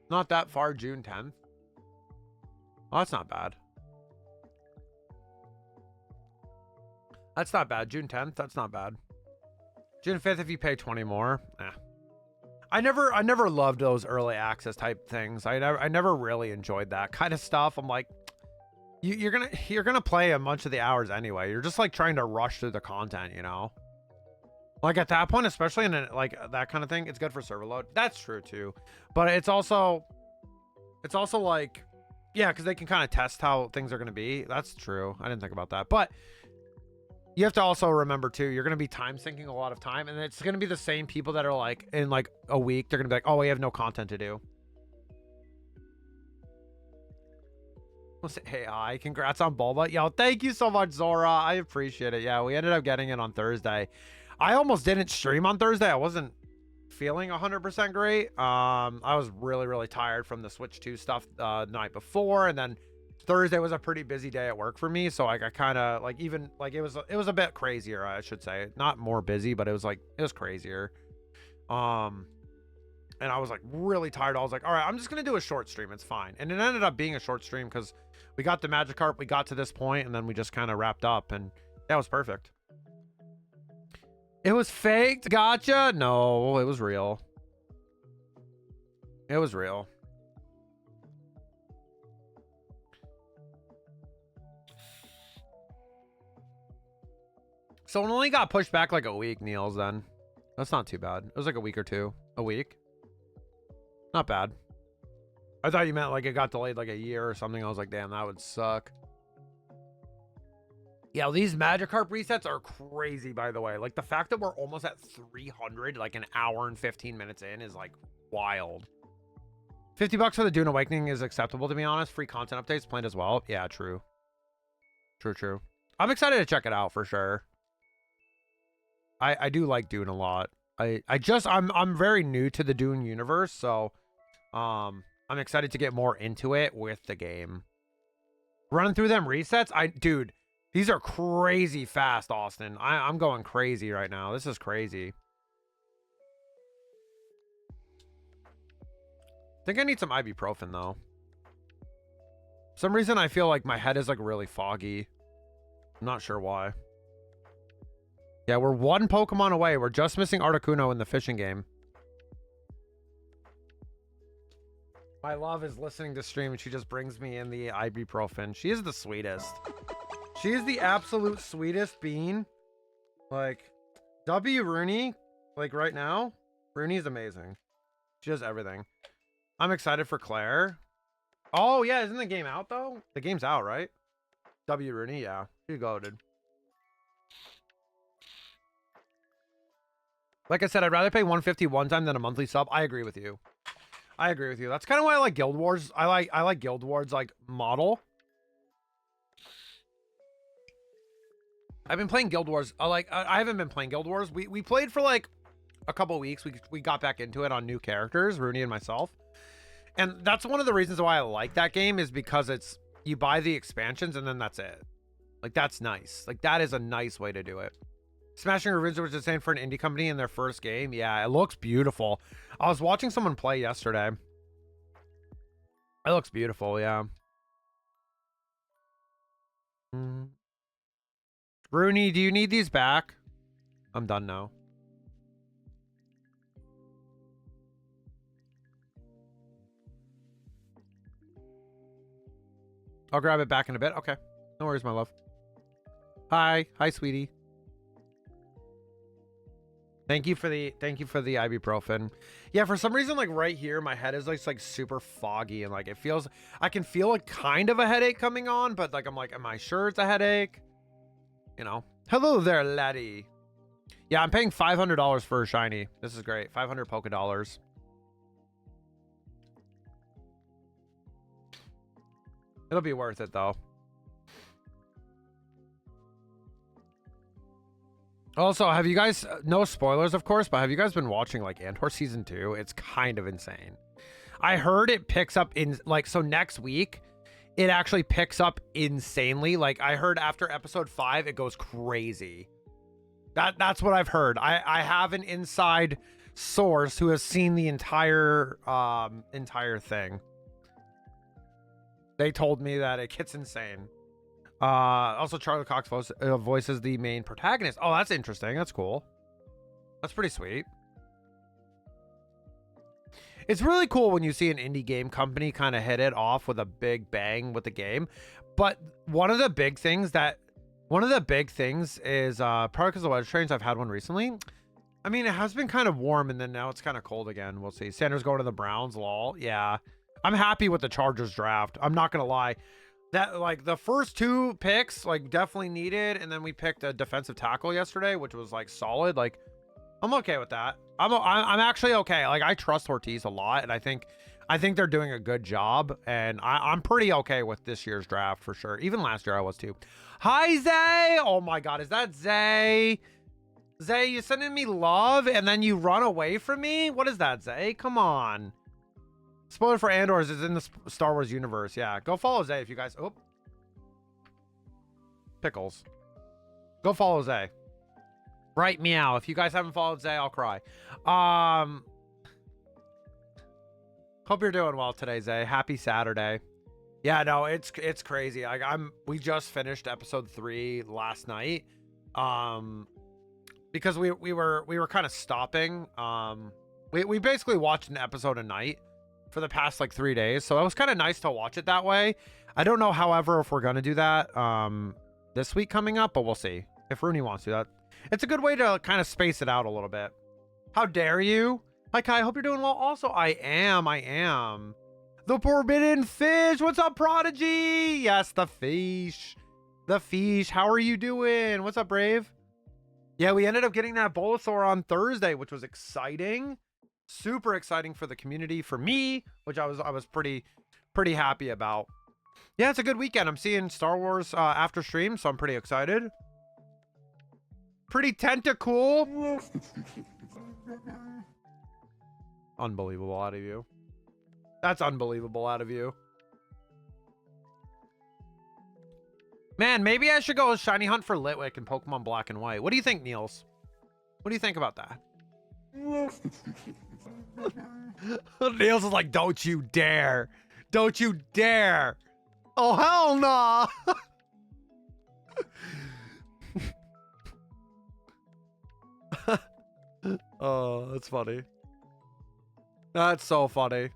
Not that far, June 10th. Oh, that's not bad. That's not bad. June 10th, that's not bad. June 5th if you pay 20 more. I never loved those early access type things. I never really enjoyed that kind of stuff. I'm like, you're gonna play a bunch of the hours anyway. You're just like trying to rush through the content, you know? Like at that point, especially in like that kind of thing, it's good for server load. That's true too. But it's also like, yeah, because they can kind of test how things are going to be. That's true. I didn't think about that. But you have to also remember too, you're going to be time syncing a lot of time, and it's going to be the same people that are like in like a week, they're going to be like, oh, we have no content to do. We'll say, hey, congrats on Bulba. Yo, thank you so much, Zora. I appreciate it. Yeah, we ended up getting it on Thursday. I almost didn't stream on Thursday. I wasn't feeling 100% great. I was really tired from the Switch 2 stuff the night before, and then Thursday was a pretty busy day at work for me, so like I kind of like, even like it was a bit crazier, I should say. Not more busy, but it was crazier. And I was like really tired. I was like, all right, I'm just gonna do a short stream, it's fine. And it ended up being a short stream because we got the Magikarp, we got to this point, and then we just kind of wrapped up, and that was perfect. It was faked, gotcha. No, it was real. It was real. So it only got pushed back like a week, Niels, then. That's not too bad. It was like a week or two. A week? Not bad. I thought you meant like it got delayed like a year or something. I was like, damn, that would suck. Yeah, these Magikarp resets are crazy, by the way. Like, the fact that we're almost at 300, like an hour and 15 minutes in, is like wild. $50 for the Dune Awakening is acceptable, to be honest. Free content updates planned as well. Yeah, true. True. I'm excited to check it out for sure. I do like Dune a lot. I'm very new to the Dune universe, so I'm excited to get more into it with the game. Running through them resets, dude, these are crazy fast, Austin. I'm going crazy right now. This is crazy. I think I need some ibuprofen though. some reason I feel like my head is like really foggy. I'm not sure why. Yeah, we're one Pokemon away. We're just missing Articuno in the fishing game. My love is listening to stream and she just brings me in the ibuprofen. She is the sweetest. She is the absolute sweetest bean. Like, W Rooney, like right now, Rooney's amazing. She does everything. I'm excited for Claire. Oh, yeah, isn't the game out, though? The game's out, right? W Rooney, yeah. She goated. Like I said, I'd rather pay $150 one time than a monthly sub. I agree with you. I agree with you. That's kind of why I like Guild Wars. I like Guild Wars like model. I've been playing Guild Wars. I haven't been playing Guild Wars. We played for like a couple weeks. We got back into it on new characters, Rooney and myself. And that's one of the reasons why I like that game is because it's you buy the expansions and then that's it. Like that's nice. Like that is a nice way to do it. Smashing Revenge was insane for an indie company in their first game. Yeah, it looks beautiful. I was watching someone play yesterday. It looks beautiful, yeah. Rooney, do you need these back? I'm done now. I'll grab it back in a bit. Okay. No worries, my love. Hi, sweetie. Thank you for the ibuprofen. Yeah, for some reason, like right here, my head is like super foggy and like it feels, I can feel a kind of a headache coming on, but like I'm like, am I sure it's a headache? You know. Hello there, laddie. Yeah, I'm paying $500 for a shiny. This is great. 500 polka dollars. It'll be worth it though. Also, have you guys, no spoilers of course, but have you guys been watching like Andor season 2? It's kind of insane. I heard it picks up in like, so next week it actually picks up insanely. Like I heard after episode 5 it goes crazy. That's what I've heard. I have an inside source who has seen the entire thing. They told me that it gets insane. Also Charlie Cox voices the main protagonist. Oh, that's interesting. That's cool. That's pretty sweet. It's really cool when you see an indie game company kind of hit it off with a big bang with the game. But one of the big things is probably because of weather trains. I've had one recently. I mean, it has been kind of warm and then now it's kind of cold again. We'll see. Sanders going to the Browns, lol. Yeah. I'm happy with the Chargers draft. I'm not going to lie. That like the first 2 picks like definitely needed, and then we picked a defensive tackle yesterday, which was like solid. Like I'm okay with that. I'm actually okay. Like I trust Ortiz a lot, and I think they're doing a good job, and I'm pretty okay with this year's draft for sure. Even last year I was too. Hi Zay. Oh my God, is that Zay? Zay, you sending me love and then you run away from me? What is that, Zay? Come on. Spoiler for Andor is in the Star Wars universe. Yeah, go follow Zay if you guys. Oh, pickles. Go follow Zay. Right, meow. If you guys haven't followed Zay, I'll cry. Hope you're doing well today, Zay. Happy Saturday. Yeah, no, it's crazy. Like we just finished episode 3 last night. Because we were kind of stopping. We basically watched an episode a night for the past like 3 days, so it was kind of nice to watch it that way. I don't know, however, if we're gonna do that this week coming up, but we'll see if Rooney wants to. That it's a good way to kind of space it out a little bit. How dare you? Hi Kai, hope you're doing well. Also, I am the forbidden fish. What's up, Prodigy? Yes, the fish. How are you doing? What's up, Brave? Yeah, we ended up getting that Bulbasaur on Thursday, which was exciting. Super exciting for the community, for me, which I was pretty happy about. Yeah, it's a good weekend. I'm seeing Star Wars after stream, so I'm pretty excited. Pretty tentacool. Unbelievable out of you. That's unbelievable out of you. Man, maybe I should go shiny hunt for Litwick in Pokemon Black and White. What do you think, Niels? What do you think about that? Niels is like, don't you dare. Don't you dare. Oh, hell nah. Oh, that's funny. That's so funny.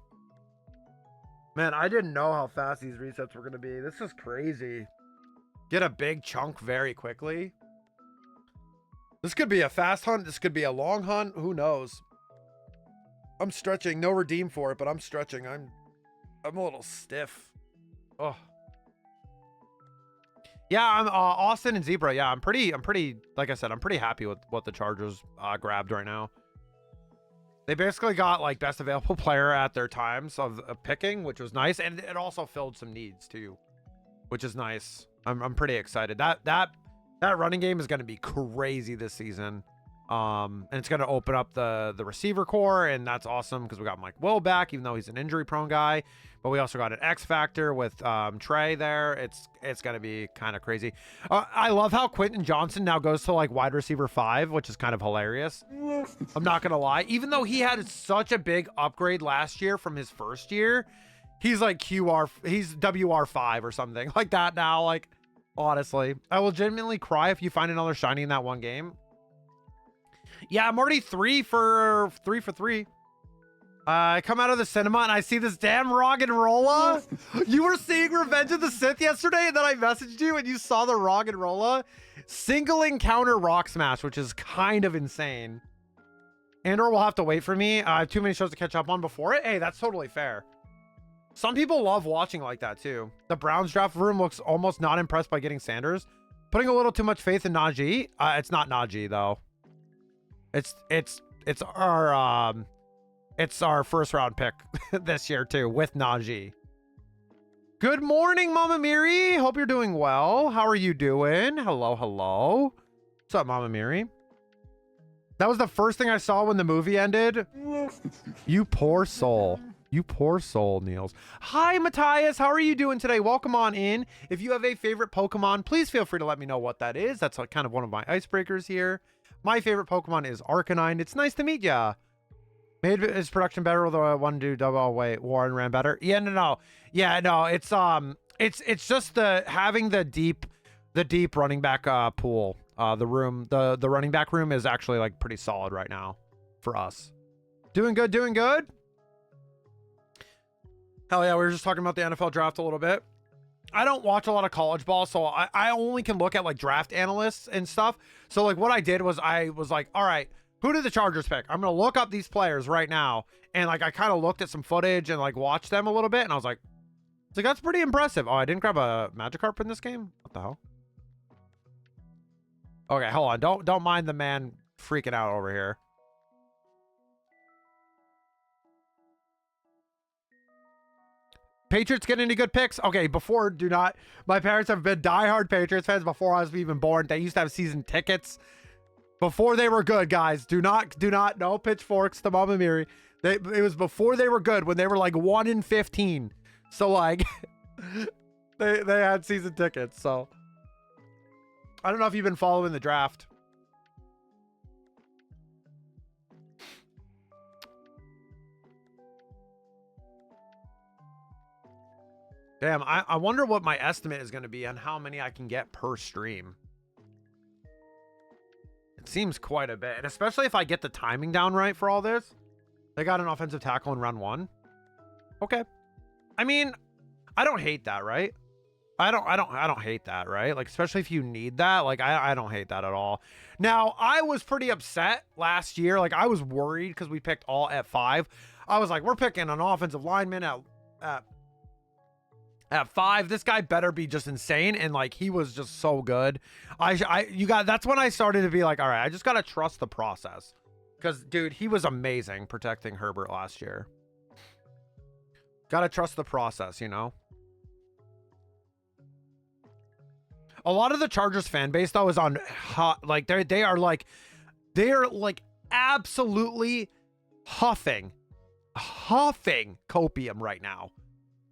Man, I didn't know how fast these resets were going to be. This is crazy. Get a big chunk very quickly. This could be a fast hunt. This could be a long hunt. Who knows? I'm stretching. No redeem for it, but I'm stretching. I'm a little stiff. Oh. Yeah, I'm Austin and Zebra. Yeah, I'm pretty, like I said, I'm pretty happy with what the Chargers grabbed right now. They basically got like best available player at their times of picking, which was nice. And it also filled some needs too, which is nice. I'm pretty excited. That running game is going to be crazy this season. And it's going to open up the receiver core, and that's awesome because we got Mike Will back, even though he's an injury prone guy. But we also got an X factor with Trey there. It's going to be kind of crazy. I love how Quentin Johnson now goes to like wide receiver 5, which is kind of hilarious. I'm not going to lie. Even though he had such a big upgrade last year from his first year, he's like he's WR5 or something like that now. Like, honestly, I will legitimately cry if you find another shiny in that one game. Yeah, I'm already 3 for 3. I come out of the cinema and I see this damn Roggenrola. You were seeing Revenge of the Sith yesterday, and then I messaged you and you saw the Roggenrola single encounter rock smash, which is kind of insane. Andor will have to wait for me. I have too many shows to catch up on before it. Hey, that's totally fair. Some people love watching like that too. The Browns draft room looks almost not impressed by getting Sanders. Putting a little too much faith in Najee. It's not Najee though. It's our first round pick this year too with Najee. Good morning, Mama Miri. Hope you're doing well. How are you doing? Hello. What's up, Mama Miri? That was the first thing I saw when the movie ended. You poor soul. You poor soul, Niels. Hi, Matthias. How are you doing today? Welcome on in. If you have a favorite Pokemon, please feel free to let me know what that is. That's kind of one of my icebreakers here. My favorite Pokemon is Arcanine. It's nice to meet ya. Made his production better, although I wanted to do double. Wait, Warren ran better. Yeah, no. Yeah, no. It's just having the deep running back pool. The running back room is actually like pretty solid right now for us. Doing good. Hell yeah, we were just talking about the NFL draft a little bit. I don't watch a lot of college ball, so I only can look at like draft analysts and stuff. So like what I did was I was like, all right, who did the Chargers pick? I'm going to look up these players right now. And like I kind of looked at some footage and like watched them a little bit. And I was like, that's pretty impressive. Oh, I didn't grab a Magikarp in this game? What the hell? Okay, hold on. Don't mind the man freaking out over here. Patriots get any good picks? Okay, my parents have been diehard Patriots fans before I was even born. They used to have season tickets before they were good, guys. Do not, no pitchforks to Mama Miri. It was before they were good, when they were like 1-15. So like, they had season tickets. So I don't know if you've been following the draft. Damn, I wonder what my estimate is going to be on how many I can get per stream. It seems quite a bit, and especially if I get the timing down right for all this. They got an offensive tackle in round 1. Okay. I mean, I don't hate that, right? I don't hate that, right? Like, especially if you need that. Like, I don't hate that at all. Now, I was pretty upset last year. Like, I was worried because we picked all at 5. I was like, we're picking an offensive lineman at 5. This guy better be just insane. And like, he was just so good. That's when I started to be like, all right, I just got to trust the process. Because dude, he was amazing protecting Herbert last year. Got to trust the process, you know? A lot of the Chargers fan base though is on hot, like they are like absolutely huffing copium right now.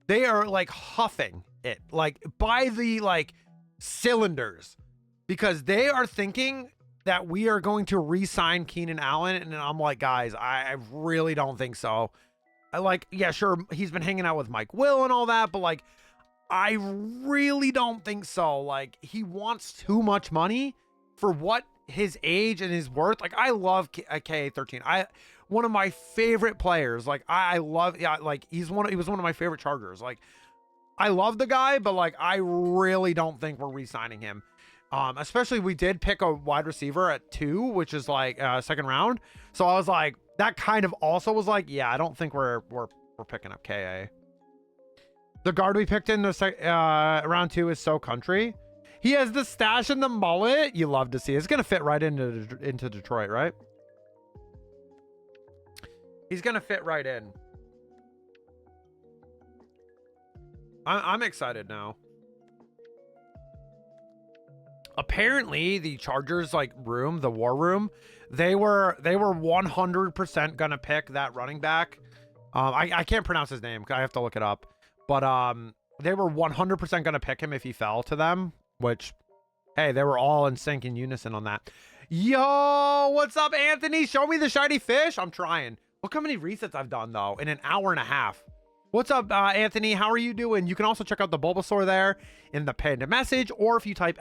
They are like huffing it like by the like cylinders because they are thinking that we are going to re-sign Keenan Allen. And I'm like, guys, I really don't think so. Yeah, sure. He's been hanging out with Mike Will and all that, but like, I really don't think so. Like, he wants too much money for what his age and his worth. Like, I love KA13. One of my favorite players. Like, I love, yeah, like he was one of my favorite Chargers. Like, I love the guy, but like, I really don't think we're re-signing him. Especially we did pick a wide receiver at 2, which is like second round. So I was like, that kind of also was like, yeah, I don't think we're picking up KA. The guard we picked in the round 2 is So Country. He has the stash and the mullet. You love to see it. It's gonna fit right into Detroit, right? He's gonna fit right in. I'm excited now. Apparently, the Chargers like room, the war room, they were 100% gonna pick that running back. I can't pronounce his name. I have to look it up. But they were 100% gonna pick him if he fell to them. Which, hey, they were all in sync in unison on that. Yo, what's up, Anthony? Show me the shiny fish. I'm trying. Look how many resets I've done though in an hour and a half. What's up, Anthony? How are you doing? You can also check out the Bulbasaur there in the pinned message, or if you type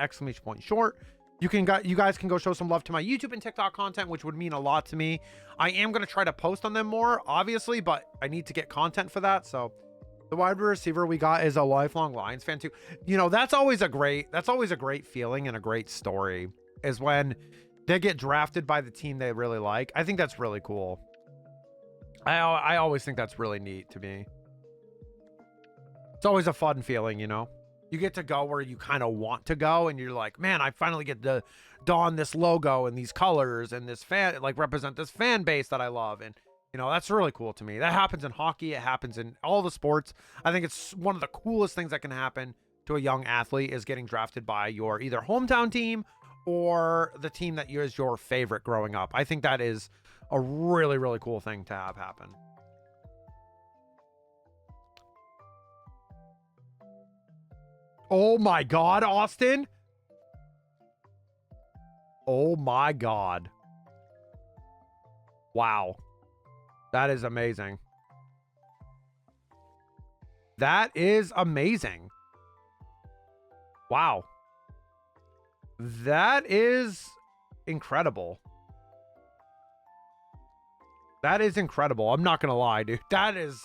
!short, you guys can go show some love to my YouTube and TikTok content, which would mean a lot to me. I am gonna try to post on them more, obviously, but I need to get content for that. So the wide receiver we got is a lifelong Lions fan too. You know, that's always a great feeling and a great story, is when they get drafted by the team they really like. I think that's really cool. I always think that's really neat to me. It's always a fun feeling, you know? You get to go where you kind of want to go, and you're like, man, I finally get to don this logo and these colors and this represent this fan base that I love. And, you know, that's really cool to me. That happens in hockey. It happens in all the sports. I think it's one of the coolest things that can happen to a young athlete is getting drafted by your either hometown team or the team that is your favorite growing up. I think that is a really, really cool thing to have happen. Oh my God, Austin. Oh my God. Wow. That is amazing. That is amazing. Wow. That is incredible. That is incredible. I'm not gonna lie, dude. That is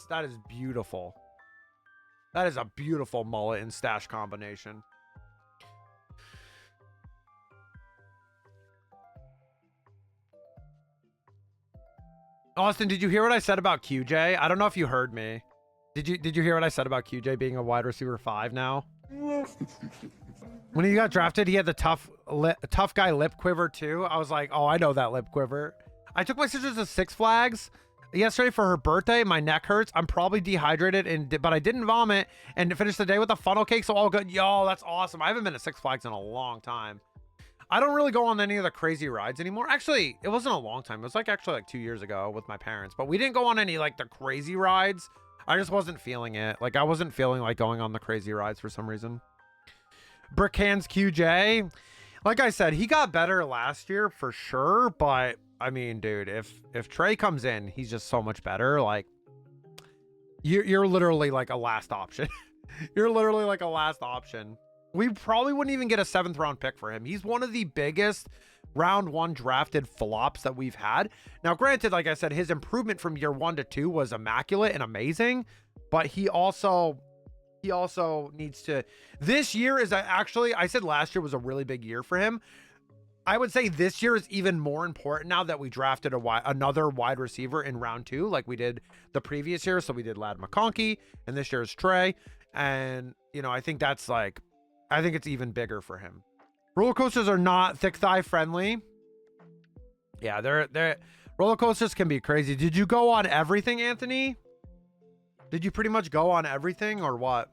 beautiful. That is a beautiful mullet and stash combination. Austin, did you hear what I said about QJ? I don't know if you heard me. Did you hear what I said about QJ being a wide receiver 5 now? When he got drafted, he had the tough guy lip quiver too. I was like, oh, I know that lip quiver. I took my sister to Six Flags yesterday for her birthday. My neck hurts. I'm probably dehydrated, but I didn't vomit and finished the day with a funnel cake. So all good. Yo, that's awesome. I haven't been to Six Flags in a long time. I don't really go on any of the crazy rides anymore. Actually, it wasn't a long time. It was actually 2 years ago with my parents, but we didn't go on any like the crazy rides. I just wasn't feeling it. Like I wasn't feeling like going on the crazy rides for some reason. Brickhands QJ. Like I said, he got better last year for sure, but I mean, dude, if Trey comes in, he's just so much better. Like you're literally like a last option. You're literally like a last option. We probably wouldn't even get a 7th round pick for him. He's one of the biggest round 1 drafted flops that we've had. Now, granted, like I said, his improvement from year 1 to 2 was immaculate and amazing, but he also needs to, this year is actually, I said last year was a really big year for him. I would say this year is even more important now that we drafted another wide receiver in round 2, like we did the previous year. So we did Lad McConkey, and this year is Trey. And, you know, I think that's like, I think it's even bigger for him. Roller coasters are not thick thigh friendly. Yeah, they're roller coasters can be crazy. Did you go on everything, Anthony? Did you pretty much go on everything or what?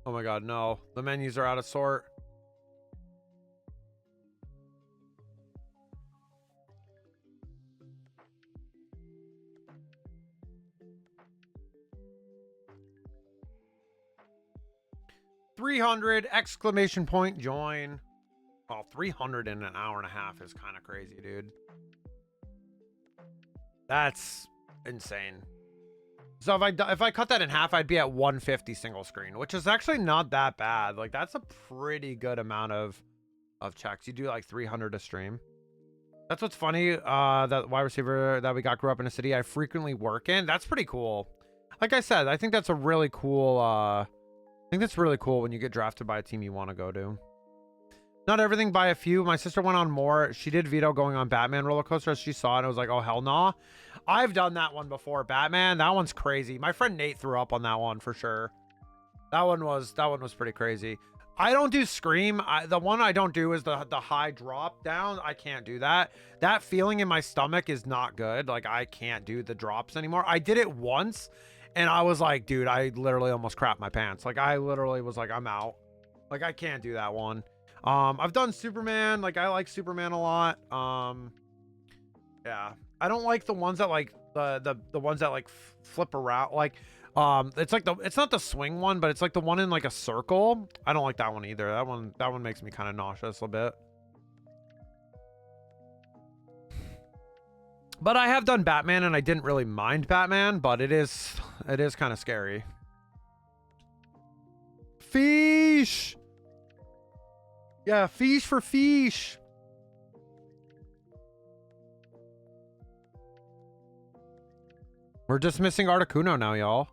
Oh my God, no. The menus are out of sort. 300 exclamation point join. Well, 300 in an hour and a half is kind of crazy, dude. That's insane. So if I cut that in half, I'd be at 150 single screen, which is actually not that bad. Like, that's a pretty good amount of checks. You do like 300 a stream. That's what's funny. That wide receiver that we got grew up in a city I frequently work in. That's pretty cool. Like I said, I think that's a really cool. I think that's really cool when you get drafted by a team you want to go to. Not everything by a few. My sister went on more. She did veto going on Batman roller coaster as she saw it. And I was like, oh hell nah. I've done that one before. Batman, that one's crazy. My friend Nate threw up on that one for sure. That one was pretty crazy. I don't do Scream. The one I don't do is the high drop down. I can't do that. That feeling in my stomach is not good. Like, I can't do the drops anymore. I did it once and I was like, dude, I literally almost crapped my pants. Like, I literally was like, I'm out. Like, I can't do that one. I've done Superman. Like, I like Superman a lot. Yeah, I don't like the ones that like the ones that like flip around. Like, it's like it's not the swing one, but it's like the one in like a circle. I don't like that one either. That one makes me kind of nauseous a bit. But I have done Batman and I didn't really mind Batman, but it is kind of scary. Fish. Yeah, fish for fish. We're just missing Articuno now, y'all.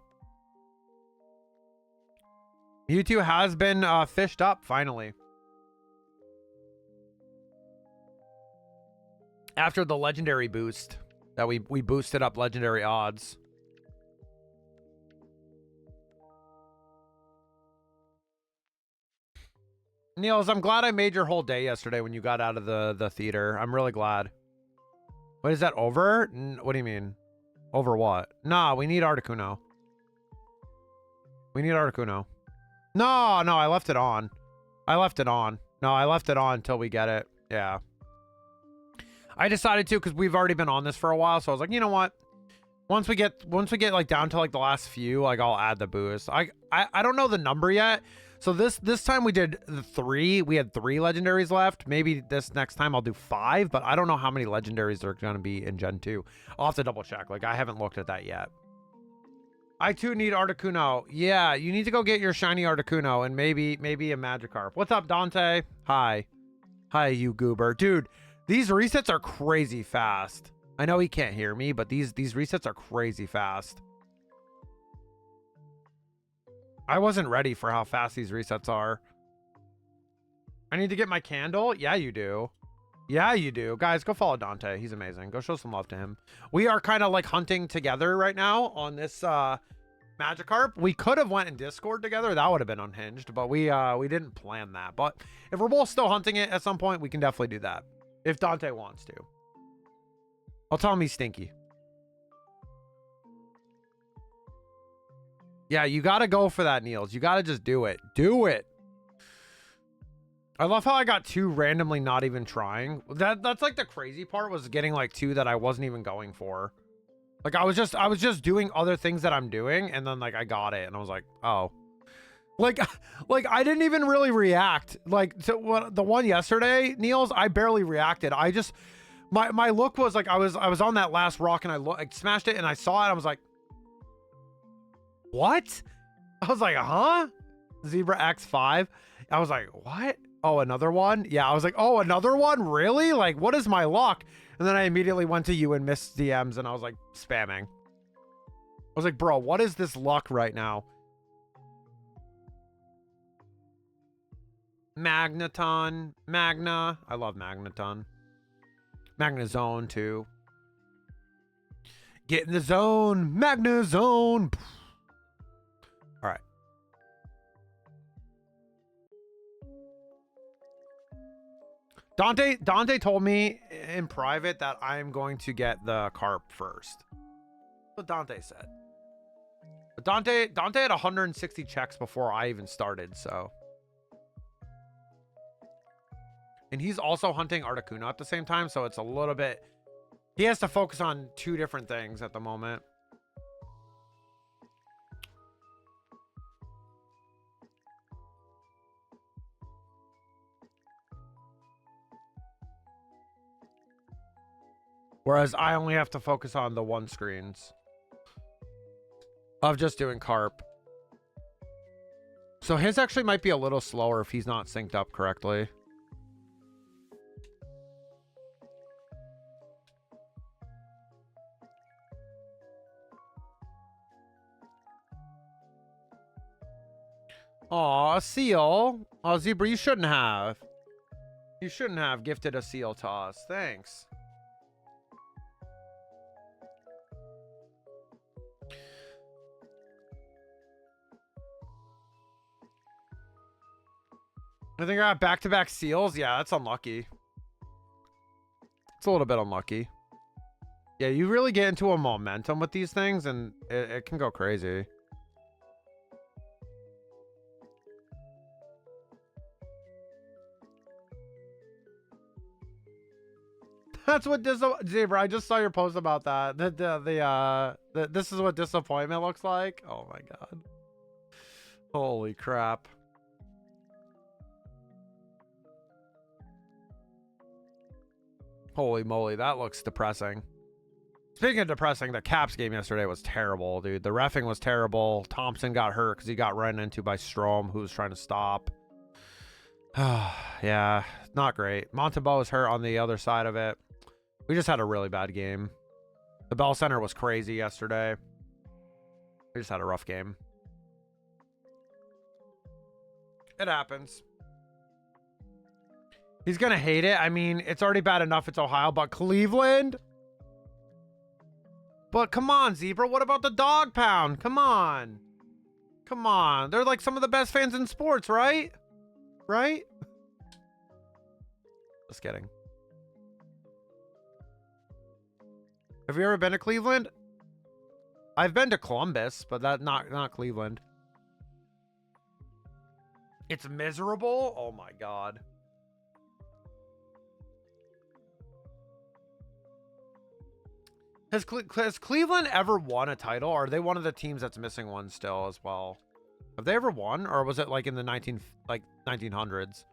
Mewtwo has been fished up, finally. After the legendary boost that we boosted up legendary odds. Niels, I'm glad I made your whole day yesterday when you got out of the theater. I'm really glad. What is that, over? What do you mean? Over what? Nah, we need Articuno. We need Articuno. No, I left it on. I left it on. No, I left it on until we get it. Yeah. I decided to because we've already been on this for a while, so I was like, you know what? Once we get like down to like the last few, like I'll add the boost. I don't know the number yet. So this time we did the 3. We had 3 legendaries left. Maybe this next time I'll do 5, but I don't know how many legendaries there are going to be in Gen 2. I'll have to double check. Like, I haven't looked at that yet. I too need Articuno. Yeah, you need to go get your shiny Articuno and maybe a Magikarp. What's up, Dante? Hi, you goober. Dude, these resets are crazy fast. I know he can't hear me, but these resets are crazy fast. I wasn't ready for how fast these resets are. I need to get my candle. Yeah, you do. Yeah, you do. Guys, go follow Dante. He's amazing. Go show some love to him. We are kind of like hunting together right now on this Magikarp. We could have went in Discord together. That would have been unhinged, but we didn't plan that. But if we're both still hunting it at some point, we can definitely do that. If Dante wants to. I'll tell him he's stinky. Yeah, you got to go for that, Niels. You got to just do it. Do it. I love how I got 2 randomly not even trying. That's like the crazy part, was getting like 2 that I wasn't even going for. Like, I was just doing other things that I'm doing, and then like I got it and I was like, "Oh." Like I didn't even really react. Like, to what the one yesterday, Niels, I barely reacted. I just my look was like I was on that last rock and I smashed it and I saw it and I was like, what? I was like, huh? Zebra X5. I was like, what? Oh, another one? Yeah, I was like, oh, another one? Really? Like, what is my luck? And then I immediately went to you and missed DMs and I was like, spamming. I was like, bro, what is this luck right now? Magneton. Magna. I love Magneton. Magnezone, too. Get in the zone. Magnezone. All right. Dante told me in private that I'm going to get the carp first. That's what Dante said. But Dante had 160 checks before I even started, so. And he's also hunting Articuno at the same time, so it's a little bit. He has to focus on 2 different things at the moment. Whereas I only have to focus on the one screens of just doing carp. So his actually might be a little slower if he's not synced up correctly. Aw, a seal. Oh, Zebra, you shouldn't have. You shouldn't have gifted a seal to us. Thanks. I think I got back-to-back seals. Yeah, that's unlucky. It's a little bit unlucky. Yeah, you really get into a momentum with these things, and it can go crazy. That's what Zebra. I just saw your post about that. This is what disappointment looks like. Oh my god. Holy crap. Holy moly, that looks depressing. Speaking of depressing, the Caps game yesterday was terrible, dude. The reffing was terrible. Thompson got hurt because he got run into by Strom, who was trying to stop. Yeah, not great. Montembeau was hurt on the other side of it. We just had a really bad game. The Bell Center was crazy yesterday. We just had a rough game. It happens. He's going to hate it. I mean, it's already bad enough it's Ohio, but Cleveland? But come on, Zebra. What about the dog pound? Come on. Come on. They're like some of the best fans in sports, right? Right? Just kidding. Have you ever been to Cleveland? I've been to Columbus, but not Cleveland. It's miserable? Oh my god. Has Cleveland ever won a title, or are they one of the teams that's missing one still as well? Have they ever won, or was it like in the 1900s?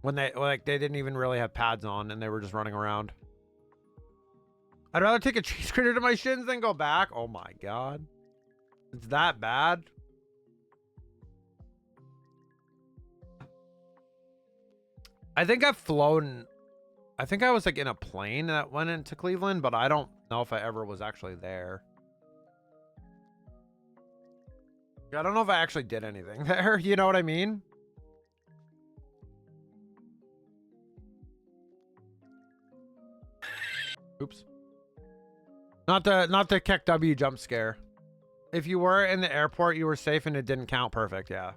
When they didn't even really have pads on and they were just running around. I'd rather take a cheese grater to my shins than go back. Oh my god. It's that bad. I think I've flown. I think I was like in a plane that went into Cleveland, but I don't know if I ever was actually there. I don't know if I actually did anything there. You know what I mean? Oops. Not the Keck W jump scare. If you were in the airport, you were safe and it didn't count. Perfect. Yeah.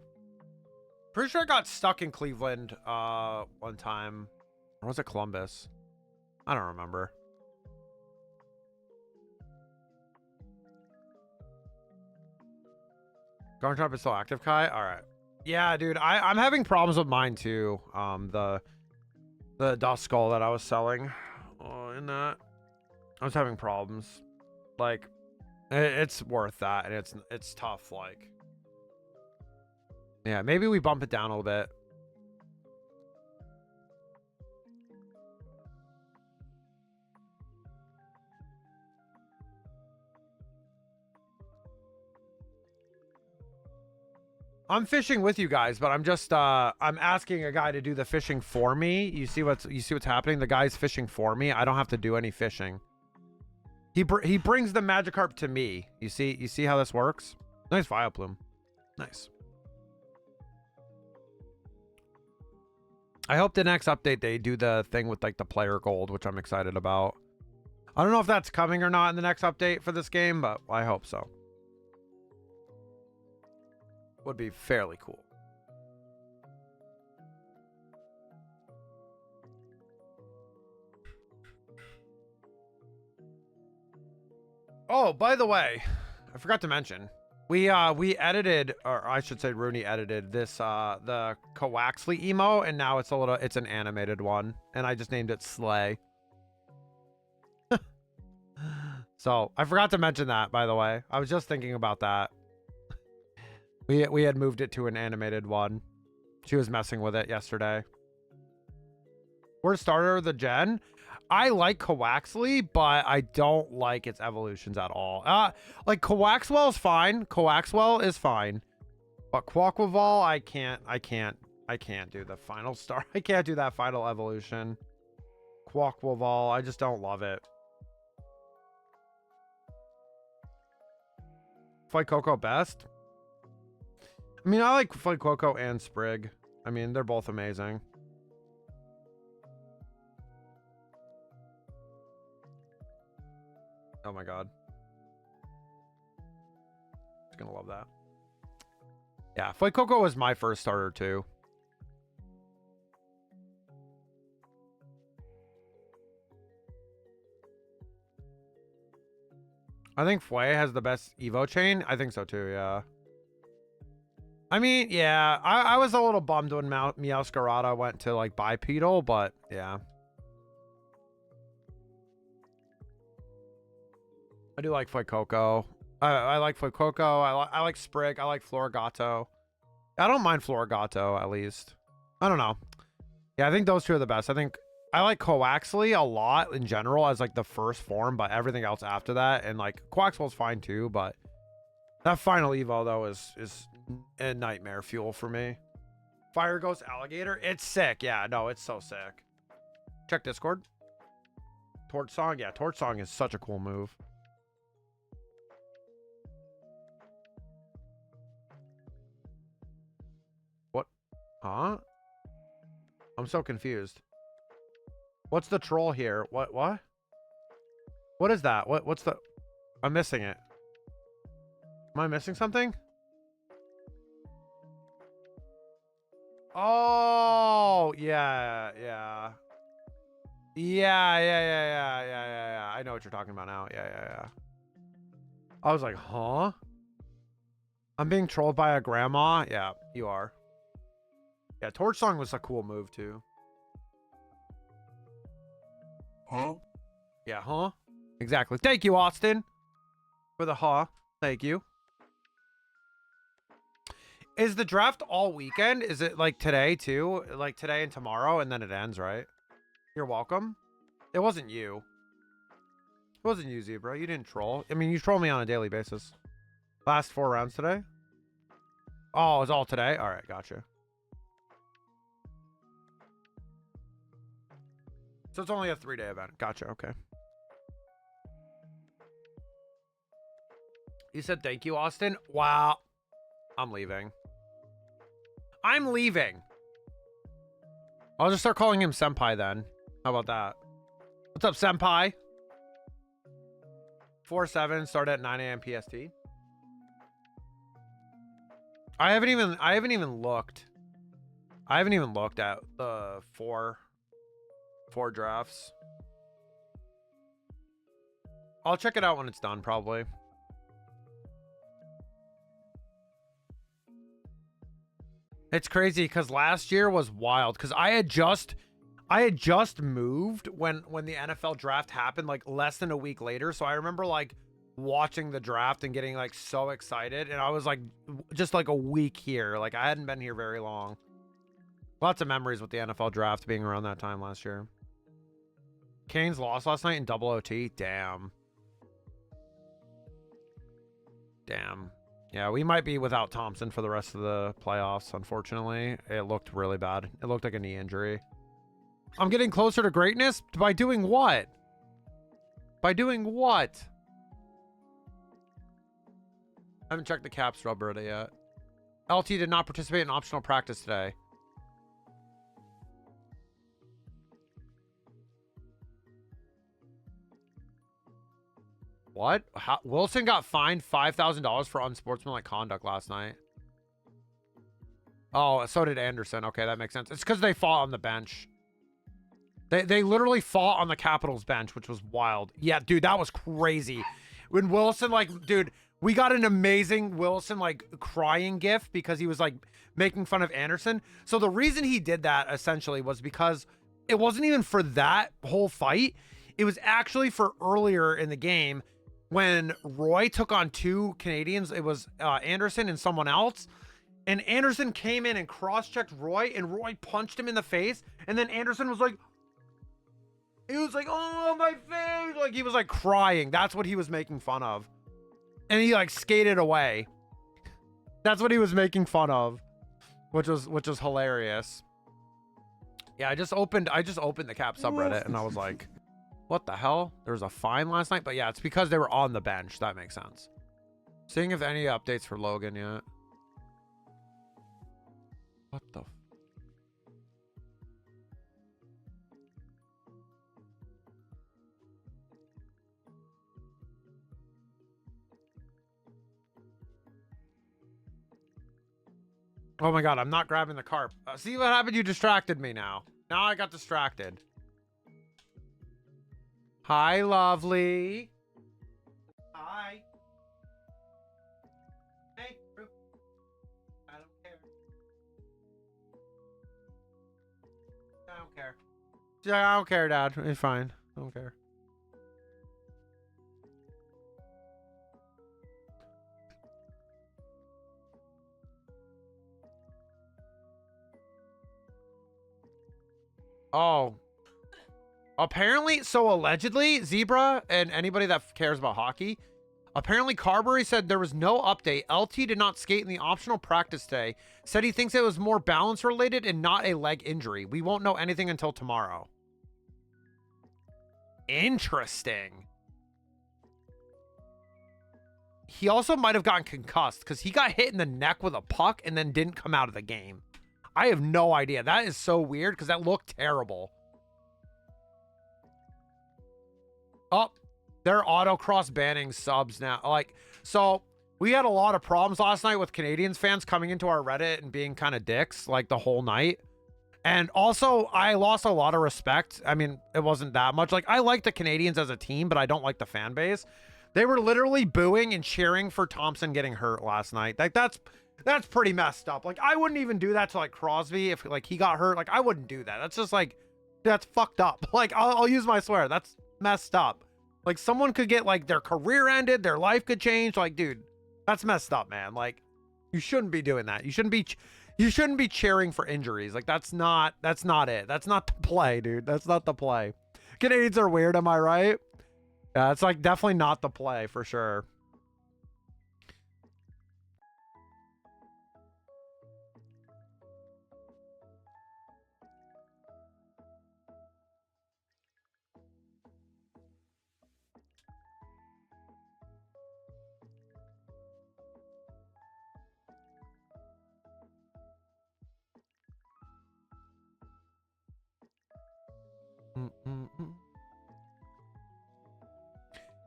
Pretty sure I got stuck in Cleveland one time. Or was it Columbus? I don't remember. Garntrap is still active, Kai? Alright. Yeah, dude. I'm having problems with mine too. The dust skull that I was selling. In that. I was having problems. Like, it's worth that, and it's tough, like. Yeah, maybe we bump it down a little bit. I'm fishing with you guys, but I'm just I'm asking a guy to do the fishing for me. You see what's happening? The guy's fishing for me. I don't have to do any fishing. He brings the Magikarp to me. You see how this works? Nice Vileplume. Nice. I hope the next update they do the thing with like the player gold, which I'm excited about. I don't know if that's coming or not in the next update for this game, but I hope so. Would be fairly cool. Oh, by the way, I forgot to mention, we edited, or I should say Rooney edited this the Coaxley emo, and now it's an animated one, and I just named it Slay. So I forgot to mention that, by the way. I was just thinking about that. We had moved it to an animated one. She was messing with it yesterday. Worst starter of the gen. I like Coaxley, but I don't like its evolutions at all. Like Coaxwell is fine. Coaxwell is fine. But Quaquaval, I can't do the final star. I can't do that final evolution. Quaquaval, I just don't love it. Fight Coco best? I mean, I like Fight Coco and Sprig. I mean, they're both amazing. Oh my god. Just gonna love that. Yeah, Fight Coco was my first starter too. I think Fway has the best Evo chain. I think so too, yeah. I mean, yeah, I was a little bummed when Meowscarada went to like bipedal, but yeah. I do like Fight Coco. I like Fight Coco. I like Sprig. I like Florigato. I don't mind Florigato, at least. I don't know. Yeah, I think those two are the best. I think I like Coaxley a lot in general as like the first form, but everything else after that, and like Quaxwell's fine too, but that final Evo though is a nightmare fuel for me. Fire Ghost Alligator, it's sick. Yeah, no, it's so sick. Check Discord. Torch Song, yeah, Torch Song is such a cool move. What? Huh? I'm so confused. What's the troll here? What? What is that? What's the... I'm missing it. Am I missing something? Oh, yeah. I know what you're talking about now. Yeah. I was like, huh? I'm being trolled by a grandma? Yeah, you are. Yeah, Torch Song was a cool move too. Huh? Yeah, huh? Exactly. Thank you, Austin, for the huh. Thank you. Is the draft all weekend? Is it like today too? Like today and tomorrow, and then it ends, right? You're welcome. It wasn't you. It wasn't you, Zebra. You didn't troll. I mean, you troll me on a daily basis. Last 4 rounds today? Oh, it's all today? All right, gotcha. So it's only a 3-day event. Gotcha, okay. You said thank you, Austin? Wow. I'm leaving. I'm leaving. I'll just start calling him Senpai then. How about that? What's up, Senpai? 4/7, start at 9 a.m. PST. I haven't even looked. I haven't even looked at the four drafts. I'll check it out when it's done, probably. It's crazy because last year was wild because I had just moved when the NFL draft happened, like less than a week later. So I remember like watching the draft and getting like so excited, and I was like just like a week here. Like I hadn't been here very long. Lots of memories with the NFL draft being around that time last year. Canes lost last night in double OT. Damn. Yeah, we might be without Thompson for the rest of the playoffs, unfortunately. It looked really bad. It looked like a knee injury. I'm getting closer to greatness? By doing what? By doing what? I haven't checked the caps rubber yet. LT did not participate in optional practice today. What? Wilson got fined $5,000 for unsportsmanlike conduct last night. Oh, so did Anderson. Okay, that makes sense. It's because they fought on the bench. They literally fought on the Capitals bench, which was wild. Yeah, dude, that was crazy. When Wilson, like, dude, we got an amazing Wilson, like, crying gif because he was, like, making fun of Anderson. So the reason he did that, essentially, was because it wasn't even for that whole fight. It was actually for earlier in the game when Roy took on 2 Canadians. It was Anderson and someone else. And Anderson came in and cross-checked Roy, and Roy punched him in the face. And then Anderson was like, He was like, oh, my face. Like, he was like crying. That's what he was making fun of. And he like skated away. That's what he was making fun of, which was hilarious. Yeah, I just opened the Cap subreddit and I was like, what the hell? There was a fine last night, but yeah, it's because they were on the bench. That makes sense. Seeing if any updates for Logan yet. What the? Oh my God, I'm not grabbing the carp. See what happened? You distracted me now. Now I got distracted. Hi, lovely. Hi. Hey, Fruit. I don't care. I don't care. Yeah, I don't care, Dad. It's fine. I don't care. Oh. Apparently, so allegedly, Zebra and anybody that cares about hockey, apparently Carberry said there was no update. LT did not skate in the optional practice day. Said he thinks it was more balance related and not a leg injury. We won't know anything until tomorrow. Interesting. He also might have gotten concussed because he got hit in the neck with a puck and then didn't come out of the game. I have no idea. That is so weird because that looked terrible. Oh, they're autocross banning subs now. Like, so we had a lot of problems last night with Canadians fans coming into our Reddit and being kind of dicks like the whole night. And also, I lost a lot of respect. I mean, it wasn't that much. Like, I like the Canadians as a team, but I don't like the fan base. They were literally booing and cheering for Thompson getting hurt last night. Like, that's pretty messed up. Like, I wouldn't even do that to like Crosby if like he got hurt. Like, I wouldn't do that. That's just like, that's fucked up. Like, I'll use my swear. That's messed up. Like, someone could get like their career ended, their life could change. Like, dude, that's messed up, man. Like, you shouldn't be doing that. You shouldn't be cheering for injuries. Like, that's not it. That's not the play, dude. That's not the play. Canadians are weird, am I right? Yeah, it's like definitely not the play for sure.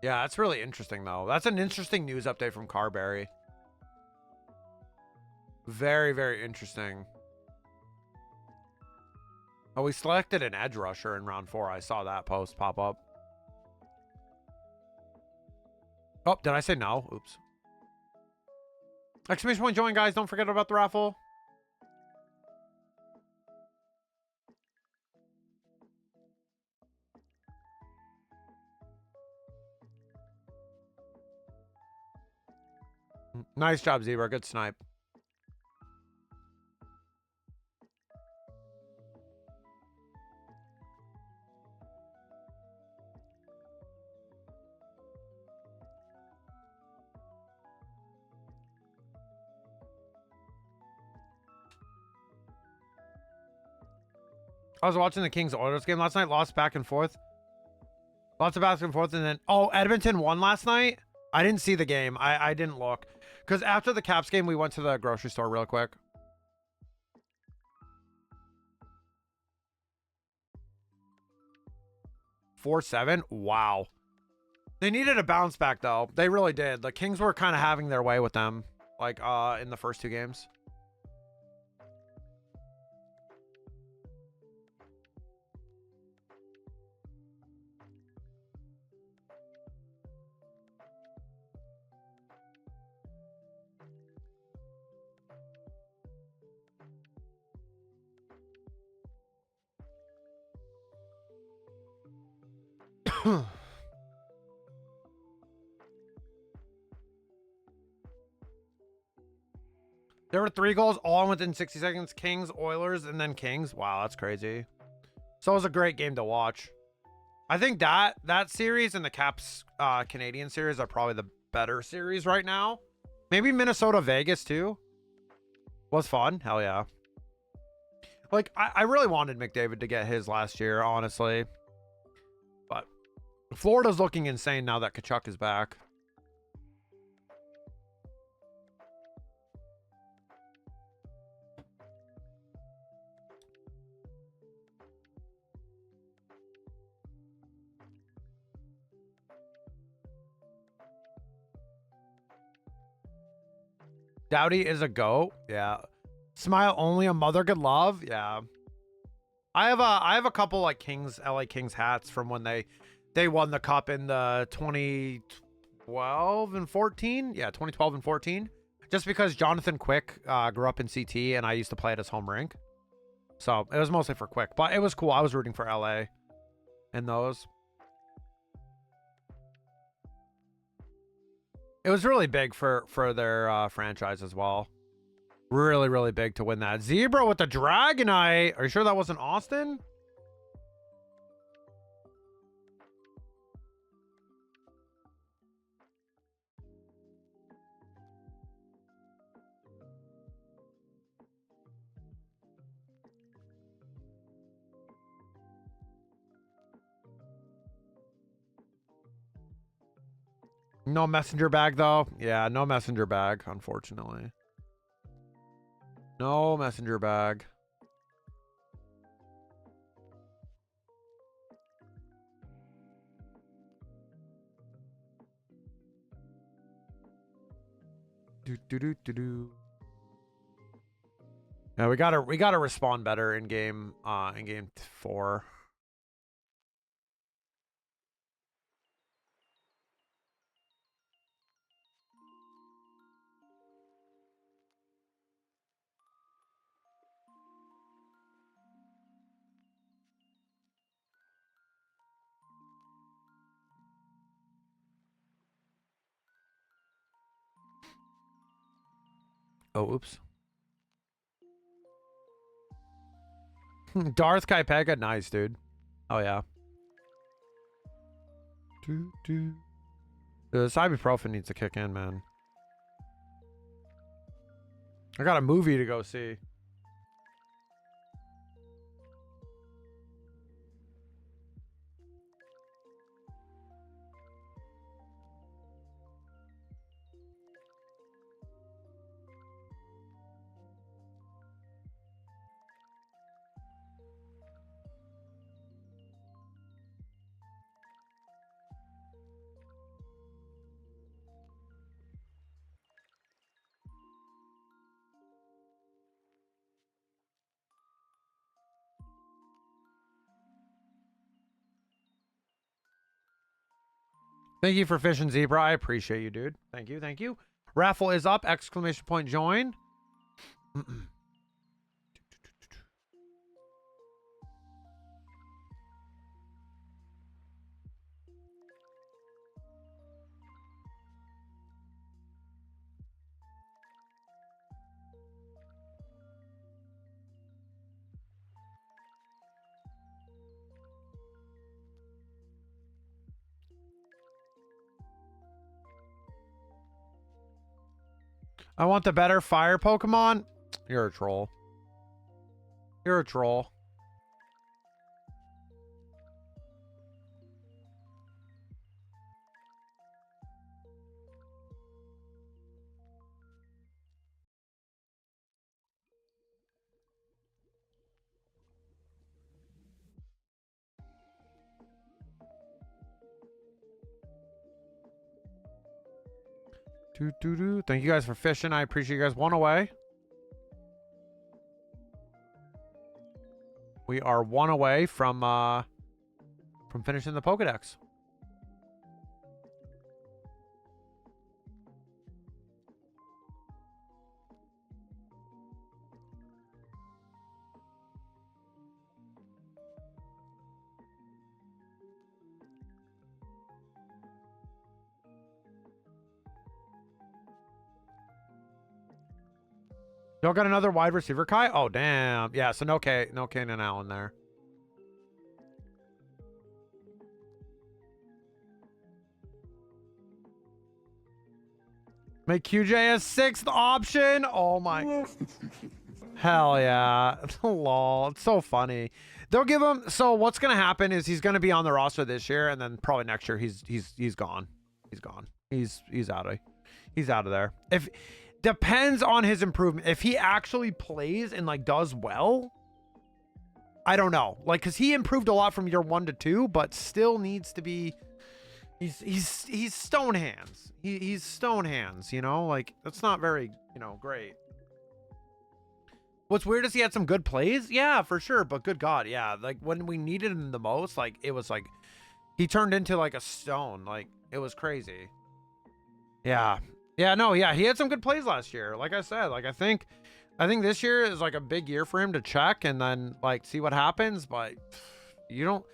Yeah, that's really interesting, though. That's an interesting news update from Carberry. Very, very interesting. Oh, we selected an edge rusher in round 4. I saw that post pop up. Oh, did I say no? Oops. Exclamation point join, guys. Don't forget about the raffle. Nice job, Zebra. Good snipe. I was watching the Kings Oilers game last night. Lost back and forth. Lots of back and forth. And then, oh, Edmonton won last night. I didn't see the game. I didn't look. Because after the Caps game, we went to the grocery store real quick. $4-7. Wow. They needed a bounce back, though. They really did. The Kings were kind of having their way with them, like, in the first 2 games. There were 3 goals all within 60 seconds. Kings, Oilers, and then Kings. Wow, that's crazy. So it was a great game to watch. I think that series and the Caps Canadian series are probably the better series right now. Maybe Minnesota Vegas too. Was fun. Hell yeah. Like I really wanted McDavid to get his last year, honestly. But Florida's looking insane now that Kachuk is back. Doughty is a goat. Yeah. Smile only a mother could love. Yeah. I have a couple like LA Kings hats from when they won the cup in the 2012 and 14. Yeah, 2012 and 14. Just because Jonathan Quick grew up in CT and I used to play at his home rink. So it was mostly for Quick, but it was cool. I was rooting for LA in those. It was really big for their franchise as well. Really, really big to win that. Zebra with the Dragonite. Are you sure that wasn't Austin? No messenger bag, though. Yeah, no messenger bag, unfortunately. No messenger bag. Do. Yeah, we gotta respond better in game 4. Oh, oops. Darth Kaipega, nice, dude. Oh, yeah. The ibuprofen needs to kick in, man. I got a movie to go see. Thank you for fishing, Zebra. I appreciate you, dude. Thank you. Thank you. Raffle is up. Exclamation point join. I want the better fire Pokemon. You're a troll. You're a troll. Thank you guys for fishing. I appreciate you guys. One away. We are one away from finishing the Pokedex. Y'all got another wide receiver, Kai? Oh, damn. Yeah, so no Kane and Allen there. Make QJ a 6th option. Oh my. Hell yeah. Lol. It's so funny. They'll give him. So what's gonna happen is he's gonna be on the roster this year, and then probably next year he's gone. He's gone. He's out of there. If depends on his improvement. If he actually plays and like does well, I don't know. Like, cause he improved a lot from year 1 to 2, but still needs to be. He's stone hands. He's stone hands. You know, like that's not very great. What's weird is he had some good plays. Yeah, for sure. But good God, yeah. Like when we needed him the most, like it was like he turned into like a stone. Like it was crazy. Yeah. Yeah, no, yeah. He had some good plays last year. Like I said, like I think this year is like a big year for him to check and then like see what happens. But you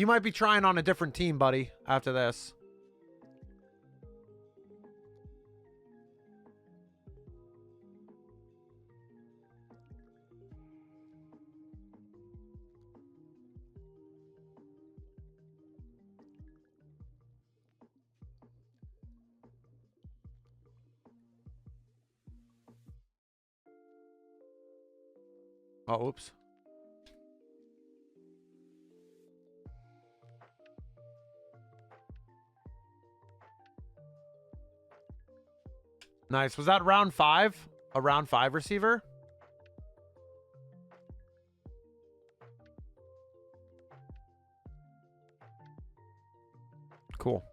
might be trying on a different team, buddy, after this. Oh, oops. Nice. Was that round 5? A round 5 receiver? Cool.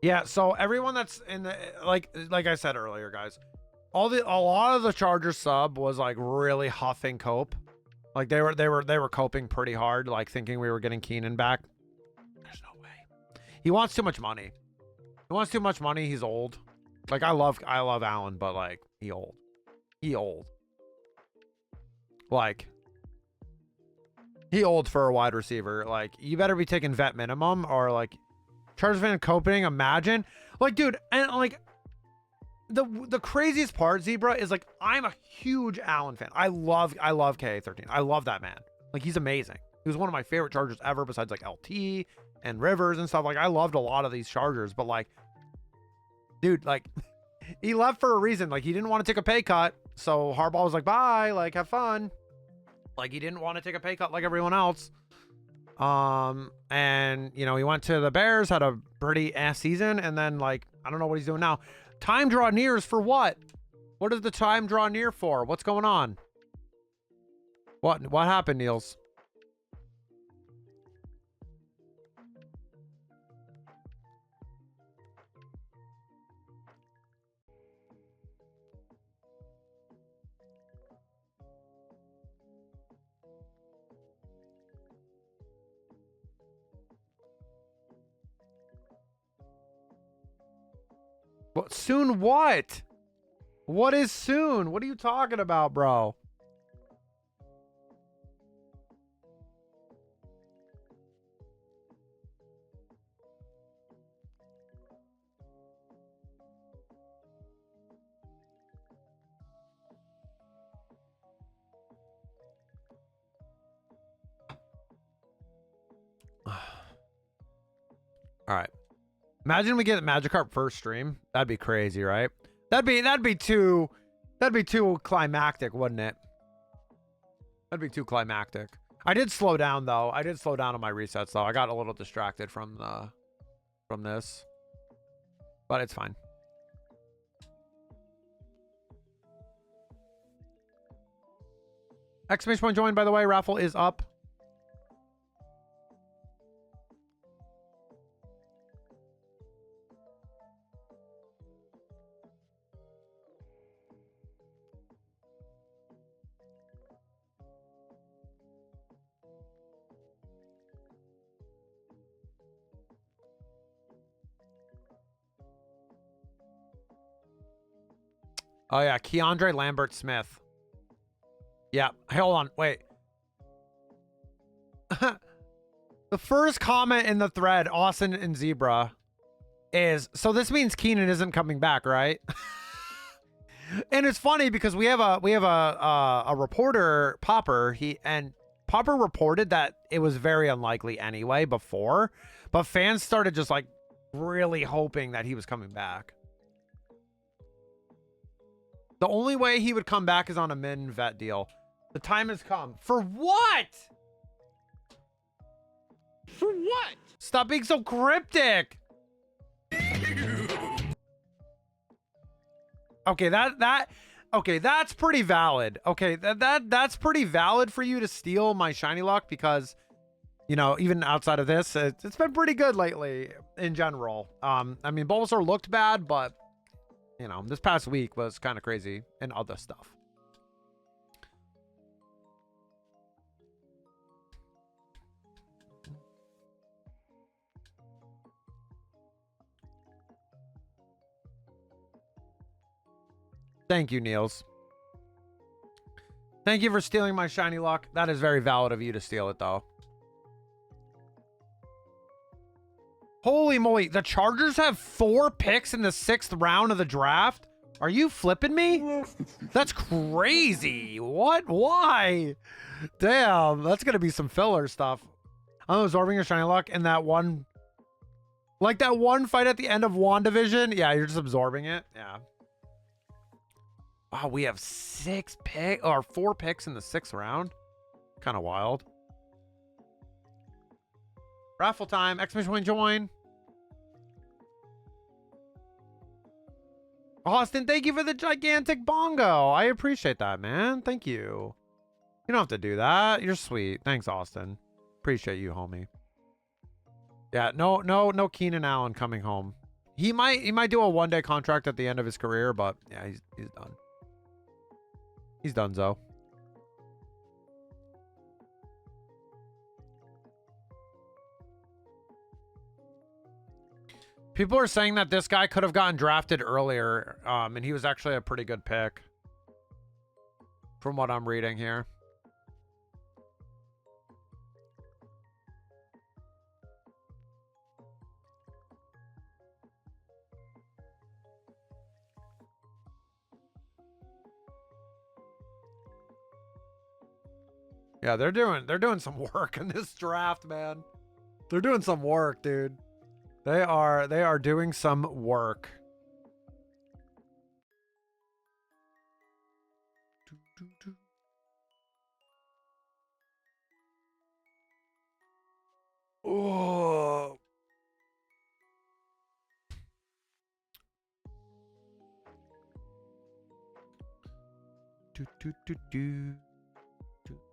Yeah, so everyone that's in the like I said earlier, guys, a lot of the Chargers sub was like really huffing cope. Like they were coping pretty hard, like thinking we were getting Keenan back. There's no way. He wants too much money. He wants too much money. He's old. Like I love Allen, but like he old. Like he old for a wide receiver. Like you better be taking vet minimum or like Chargers fan coping. Imagine like, dude, and like the craziest part, Zebra, is like I'm a huge Allen fan. I love KA13. I love that man. Like he's amazing. He was one of my favorite Chargers ever, besides like LT and Rivers and stuff. Like I loved a lot of these Chargers, but like, dude, like he left for a reason. Like he didn't want to take a pay cut, so Harbaugh was like, bye, like have fun. Like he didn't want to take a pay cut like everyone else. And he went to the Bears, had a pretty ass season, and then like I don't know what he's doing now. Time draw nears for what? What is the time draw near for? What's going on? What happened, Niels? What soon? What? What is soon? What are you talking about, bro? All right. Imagine we get Magikarp first stream. That'd be crazy, right? That'd be too climactic, wouldn't it? That'd be too climactic. I did slow down though. I did slow down on my resets though. I got a little distracted from this. But it's fine. Exclamation point join, by the way. Raffle is up. Oh yeah, Keandre Lambert Smith. Yeah, hold on, wait. The first comment in the thread, Austin and Zebra, is so this means Keenan isn't coming back, right? And it's funny because we have a reporter, Popper. Popper reported that it was very unlikely anyway before, but fans started just like really hoping that he was coming back. The only way he would come back is on a min vet deal. The time has come. For what? For what? Stop being so cryptic. Okay, okay, that's pretty valid. Okay, that's pretty valid for you to steal my shiny lock because, you know, even outside of this, it's been pretty good lately in general. I mean, Bulbasaur looked bad, but you know, this past week was kind of crazy and other stuff. Thank you, Niels. Thank you for stealing my shiny lock. That is very valid of you to steal it, though. Holy moly. The Chargers have 4 picks in the 6th round of the draft? Are you flipping me? That's crazy. What? Why? Damn. That's going to be some filler stuff. I'm absorbing your shiny lock in that one. Like that one fight at the end of WandaVision. Yeah, you're just absorbing it. Yeah. Wow, we have 4 picks in the 6th round. Kind of wild. Raffle time. Exclamation point join. Austin, thank you for the gigantic bongo. I appreciate that, man. Thank you. You don't have to do that. You're sweet. Thanks, Austin. Appreciate you, homie. Yeah, no Keenan Allen coming home. He might do a 1-day contract at the end of his career, but yeah, he's done. He's done, Zo. People are saying that this guy could have gotten drafted earlier, and he was actually a pretty good pick, from what I'm reading here. Yeah, they're doing some work in this draft, man. They're doing some work, dude. They are doing some work. Oh.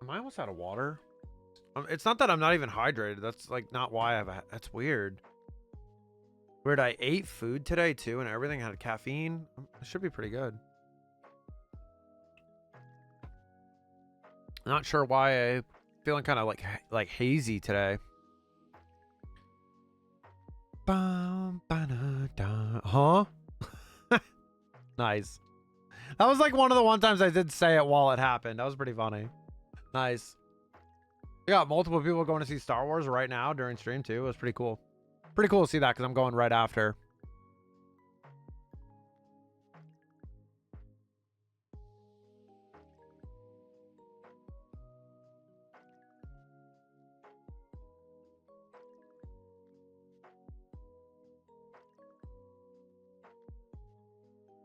Am I almost out of water? It's not that I'm not even hydrated. That's like not why I have that's weird. Weird, I ate food today too and everything had caffeine. It should be pretty good. Not sure why I'm feeling kind of like hazy today. Huh? Nice. That was like one of the times I did say it while it happened. That was pretty funny. Nice. We got multiple people going to see Star Wars right now during stream too. It was pretty cool. Pretty cool to see that because I'm going right after.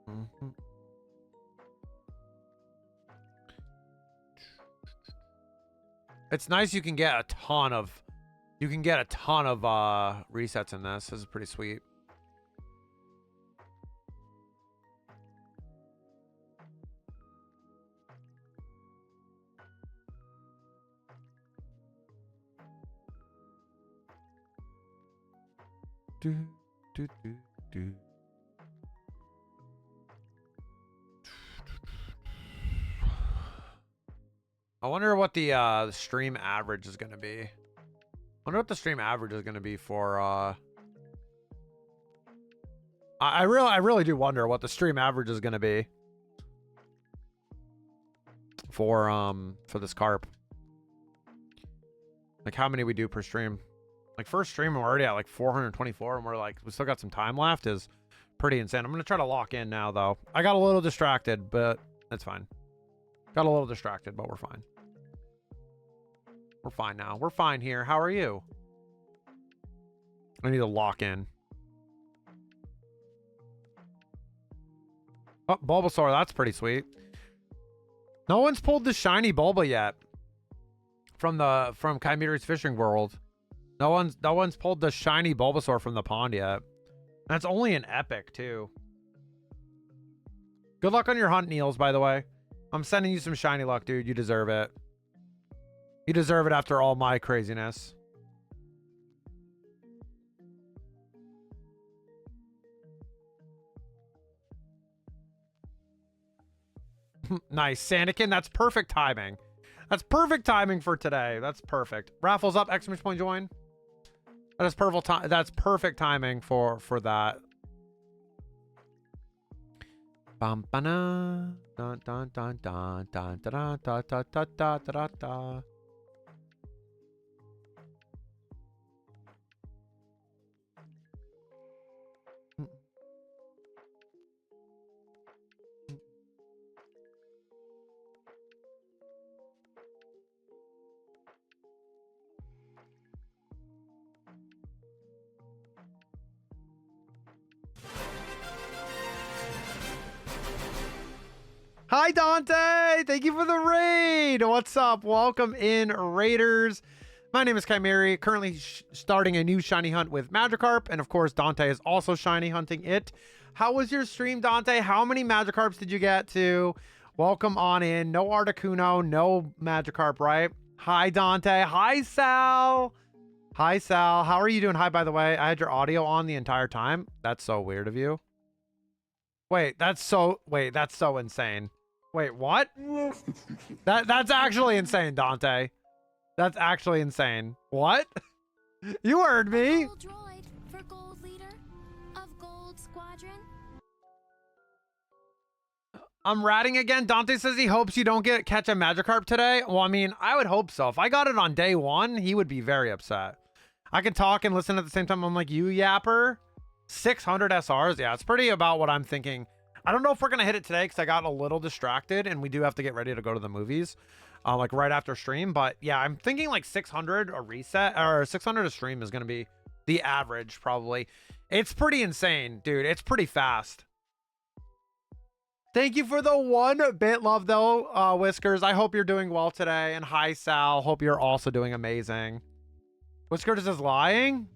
Mm-hmm. It's nice you can get a ton of resets in this. This is pretty sweet. Do, do, do, do. I wonder what the stream average is going to be. I wonder what the stream average is going to be for I really do wonder what the stream average is going to be for this carp. Like how many we do per stream. Like first stream we're already at like 424 and we still got some time left is pretty insane. I'm going to try to lock in now though. I got a little distracted, but that's fine. Got a little distracted, but we're fine. We're fine now. We're fine here. How are you? I need to lock in. Oh, Bulbasaur, that's pretty sweet. No one's pulled the shiny Bulba yet from Chimera's Fishing World. No one's pulled the shiny Bulbasaur from the pond yet. That's only an epic too. Good luck on your hunt, Niels, by the way. I'm sending you some shiny luck, dude. You deserve it. You deserve it after all my craziness. Nice. Sandakin, that's perfect timing. That's perfect timing for today. That's perfect. Raffles up, exclamation point join. That is perfect time. That's perfect timing for that. Bum ba-na, dun dun dun dun dun da da da da da da da. Hi, Dante. Thank you for the raid. What's up? Welcome in, Raiders. My name is Chimera, currently starting a new shiny hunt with Magikarp. And of course, Dante is also shiny hunting it. How was your stream, Dante? How many Magikarps did you get to? Welcome on in. No Articuno, no Magikarp, right? Hi, Dante. Hi, Sal. Hi, Sal. How are you doing? Hi, by the way. I had your audio on the entire time. That's so weird of you. Wait, that's so insane. Wait, what? That's actually insane, Dante. That's actually insane. What? You heard me. Droid for Gold Leader of Gold Squadron. I'm ratting again. Dante says he hopes you don't catch a Magikarp today. Well, I mean, I would hope so. If I got it on day one, he would be very upset. I can talk and listen at the same time. I'm like, you yapper. 600 SRs. Yeah, it's pretty about what I'm thinking. I don't know if we're going to hit it today because I got a little distracted and we do have to get ready to go to the movies like right after stream. But yeah, I'm thinking like 600 a reset or 600 a stream is going to be the average probably. It's pretty insane, dude. It's pretty fast. Thank you for the 1 bit love though, Whiskers. I hope you're doing well today. And hi, Sal. Hope you're also doing amazing. Whiskers is lying?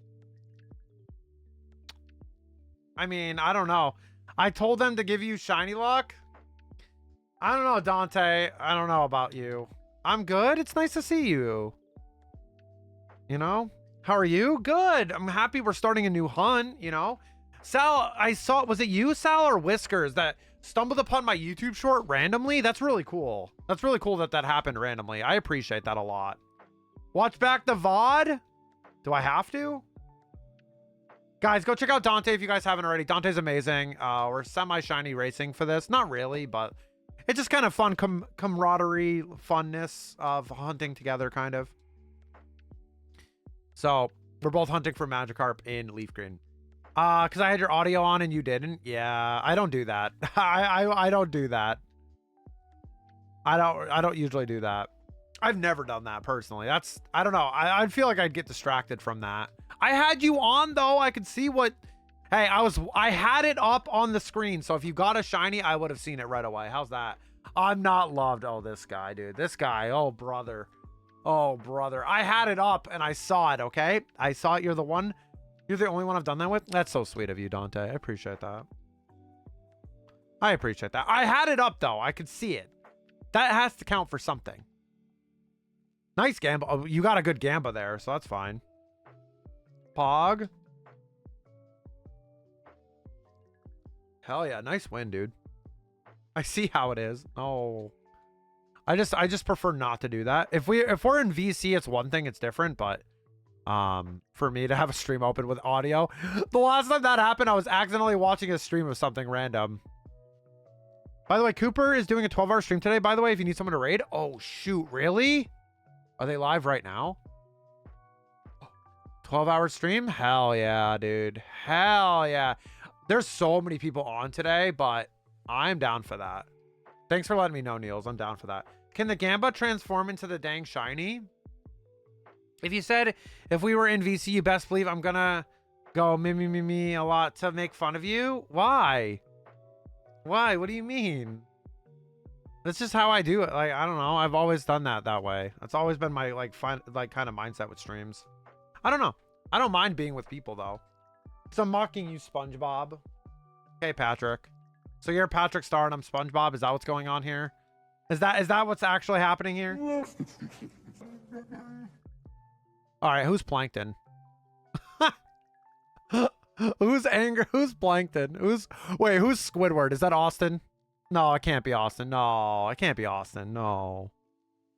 I mean, I don't know. I told them to give you shiny luck. I don't know, Dante. I don't know about you. I'm good. It's nice to see you. You know? How are you? Good. I'm happy we're starting a new hunt, you know? Sal, I saw, was it you, Sal, or Whiskers that stumbled upon my YouTube short randomly? That's really cool. That's really cool that that happened randomly. I appreciate that a lot. Watch back the VOD? Do I have to? Guys, go check out Dante if you guys haven't already. Dante's amazing. We're semi-shiny racing for this. Not really, but it's just kind of fun camaraderie, funness of hunting together, kind of. So, we're both hunting for Magikarp in LeafGreen. Because I had your audio on and you didn't. Yeah, I don't do that. I don't do that. I don't usually do that. I've never done that personally. That's, I don't know. I feel like I'd get distracted from that. I had you on though. I could see what, hey, I had it up on the screen. So if you got a shiny, I would have seen it right away. How's that? I'm not loved. Oh, this guy, dude, this guy. Oh, brother. Oh, brother. I had it up and I saw it. Okay. I saw it. You're the one. You're the only one I've done that with. That's so sweet of you, Dante. I appreciate that. I appreciate that. I had it up though. I could see it. That has to count for something. Nice Gamba. Oh, you got a good Gamba there, so that's fine. Pog. Hell yeah, nice win, dude. I see how it is. Oh. I just prefer not to do that. If we're in VC, it's one thing, it's different, but for me to have a stream open with audio. The last time that happened, I was accidentally watching a stream of something random. By the way, Cooper is doing a 12-hour stream today, by the way, if you need someone to raid. Oh shoot, really? Are they live right now? 12-hour stream? Hell yeah, dude. Hell yeah. There's so many people on today, but I'm down for that. Thanks for letting me know, Niels. I'm down for that. Can the Gamba transform into the dang shiny? If you said if we were in VC, you best believe I'm gonna go me a lot to make fun of you. Why? Why? What do you mean? That's just how I do it. Like, I don't know. I've always done that way. That's always been my kind of mindset with streams. I don't know. I don't mind being with people though. So I'm mocking you, SpongeBob. Okay, Patrick. So you're Patrick Star and I'm SpongeBob. Is that what's going on here? Is that what's actually happening here? All right, who's Plankton? Who's Anger? Who's Plankton? Who's Squidward? Is that Austin? No, it can't be Austin. No, it can't be Austin. No.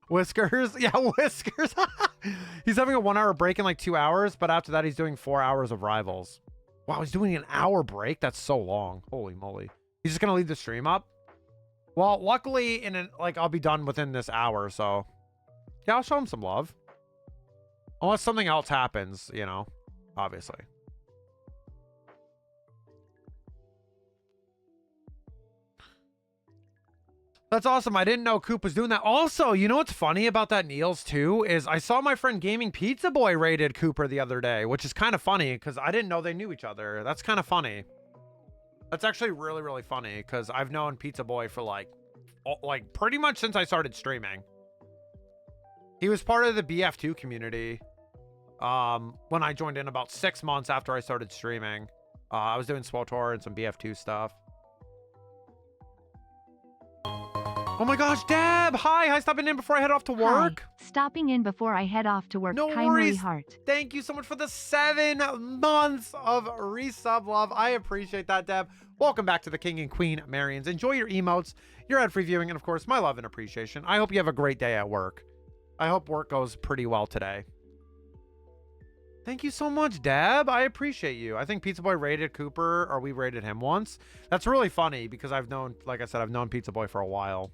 Whiskers? Yeah, Whiskers. He's having a 1 hour break in like 2 hours, but after that he's doing 4 hours of Rivals. Wow, he's doing an hour break? That's so long. Holy moly. He's just gonna leave the stream up? Well, luckily I'll be done within this hour, so yeah, I'll show him some love. Unless something else happens, you know, obviously. That's awesome. I didn't know Coop was doing that. Also, you know what's funny about that Niels too is I saw my friend Gaming Pizza Boy raided Cooper the other day, which is kind of funny because I didn't know they knew each other. That's kind of funny. That's actually really, really funny because I've known Pizza Boy for like pretty much since I started streaming. He was part of the BF2 community when I joined in about 6 months after I started streaming. I was doing SWOTOR and some BF2 stuff. Oh my gosh, Deb! Hi, stopping in before I head off to work. Hi, stopping in before I head off to work. No Kindly worries. heart. Thank you so much for the 7 months of resub love. I appreciate that, Deb. Welcome back to the King and Queen Marians. Enjoy your emotes, your ad-free viewing, and of course, my love and appreciation. I hope you have a great day at work. I hope work goes pretty well today. Thank you so much, Deb. I appreciate you. I think Pizza Boy raided Cooper, or we raided him once. That's really funny because I've known, like I said, I've known Pizza Boy for a while.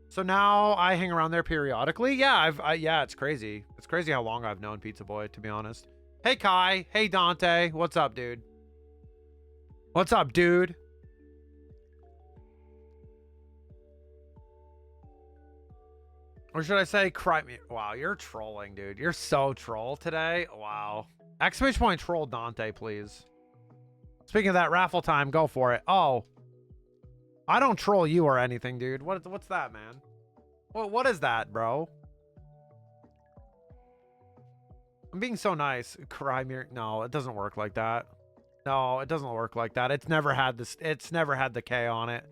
So now I hang around there periodically. Yeah, yeah, it's crazy. It's crazy how long I've known Pizza Boy, to be honest. Hey, Kai. Hey, Dante. What's up, dude? What's up, dude? Or should I say, cry me? Wow, you're trolling, dude. You're so troll today. Wow. Exclamation point troll Dante, please. Speaking of that, raffle time. Go for it. Oh. I don't troll you or anything, dude. What's that, man? What is that, bro? I'm being so nice. Cry me. No, it doesn't work like that. No, it doesn't work like that. It's never had this. It's never had the K on it.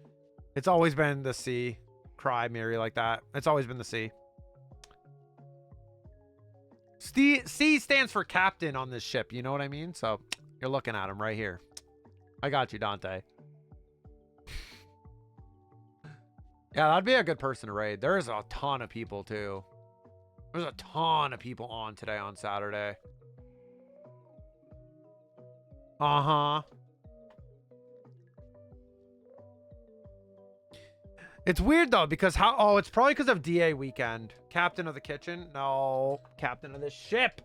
It's always been the C. Cry Miri like that. It's always been the C. C stands for captain on this ship. You know what I mean? So you're looking at him right here. I got you, Dante. Yeah, that'd be a good person to raid. There's a ton of people too. There's a ton of people on today on Saturday. Uh-huh. It's weird though, because it's probably because of DA weekend. Captain of the kitchen? No. Captain of the ship.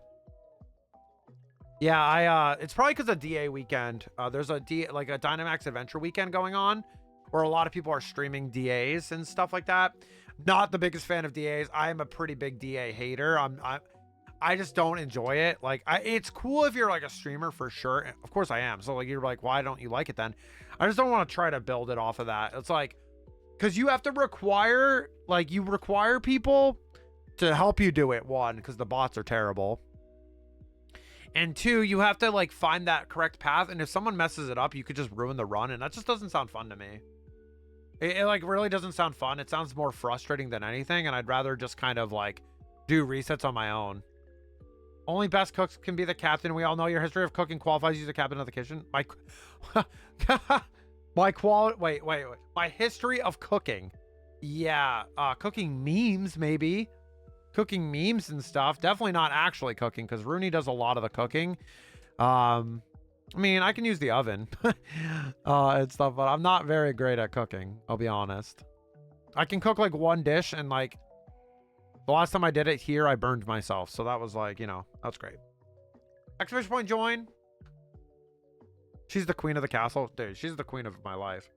Yeah, it's probably because of DA weekend. There's a Dynamax Adventure weekend going on where a lot of people are streaming DAs and stuff like that. Not the biggest fan of DAs. I am a pretty big DA hater. I just don't enjoy it. Like, it's cool if you're like a streamer for sure. Of course I am. So like, you're like, why don't you like it then? I just don't want to try to build it off of that. It's like, because you have to require people to help you do it. One, because the bots are terrible. And two, you have to like find that correct path. And if someone messes it up, you could just ruin the run. And that just doesn't sound fun to me. It like really doesn't sound fun. It sounds more frustrating than anything. And I'd rather just kind of like do resets on my own. Only best cooks can be the captain. We all know your history of cooking qualifies you as a captain of the kitchen. My history of cooking. Yeah. Cooking memes, maybe. Cooking memes and stuff. Definitely not actually cooking because Rooney does a lot of the cooking. I mean, I can use the oven and stuff, but I'm not very great at cooking. I'll be honest. I can cook like one dish and like the last time I did it here, I burned myself. So that was like, you know, that's great. Exclamation point join. She's the queen of the castle. Dude, she's the queen of my life.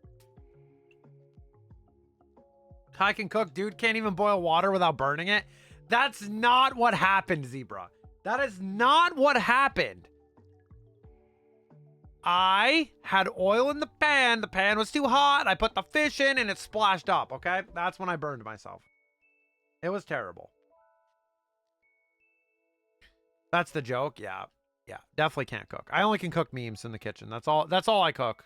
I can cook. Dude can't even boil water without burning it. That's not what happened, Zebra. That is not what happened. I had oil in the pan. The pan was too hot. I put the fish in and it splashed up, okay? That's when I burned myself. It was terrible. That's the joke? Yeah. Yeah, definitely can't cook. I only can cook memes in the kitchen. That's all I cook.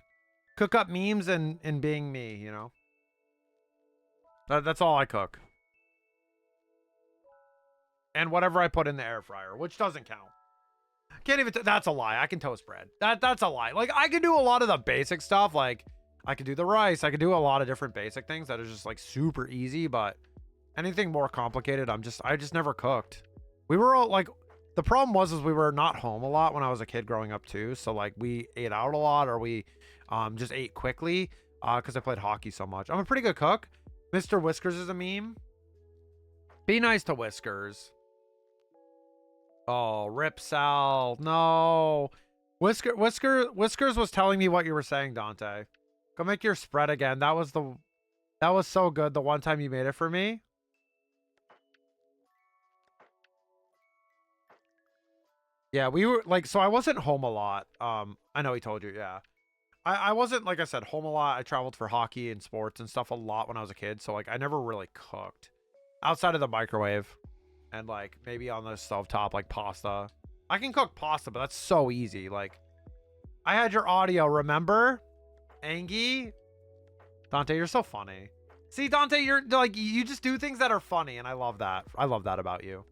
Cook up memes and being me, you know? That's all I cook. And whatever I put in the air fryer, which doesn't count. Can't even, that's a lie. I can toast bread. That's a lie. Like, I can do a lot of the basic stuff. Like, I could do the rice. I could do a lot of different basic things that are just, like, super easy. But anything more complicated, I just never cooked. We were all, like, the problem was we were not home a lot when I was a kid growing up, too. So, like, we ate out a lot, or we just ate quickly because I played hockey so much. I'm a pretty good cook. Mr. Whiskers is a meme. Be nice to Whiskers. Oh, rip Sal. No. Whiskers was telling me what you were saying, Dante. Go make your spread again. That was so good the one time you made it for me. Yeah, we were like, so I wasn't home a lot. I know he told you, yeah. I wasn't, like I said, home a lot. I traveled for hockey and sports and stuff a lot when I was a kid. So like I never really cooked outside of the microwave. And, like, maybe on the stovetop, like, pasta. I can cook pasta, but that's so easy. Like, I had your audio, remember? Angie? Dante, you're so funny. See, Dante, you're, like, you just do things that are funny, and I love that. I love that about you.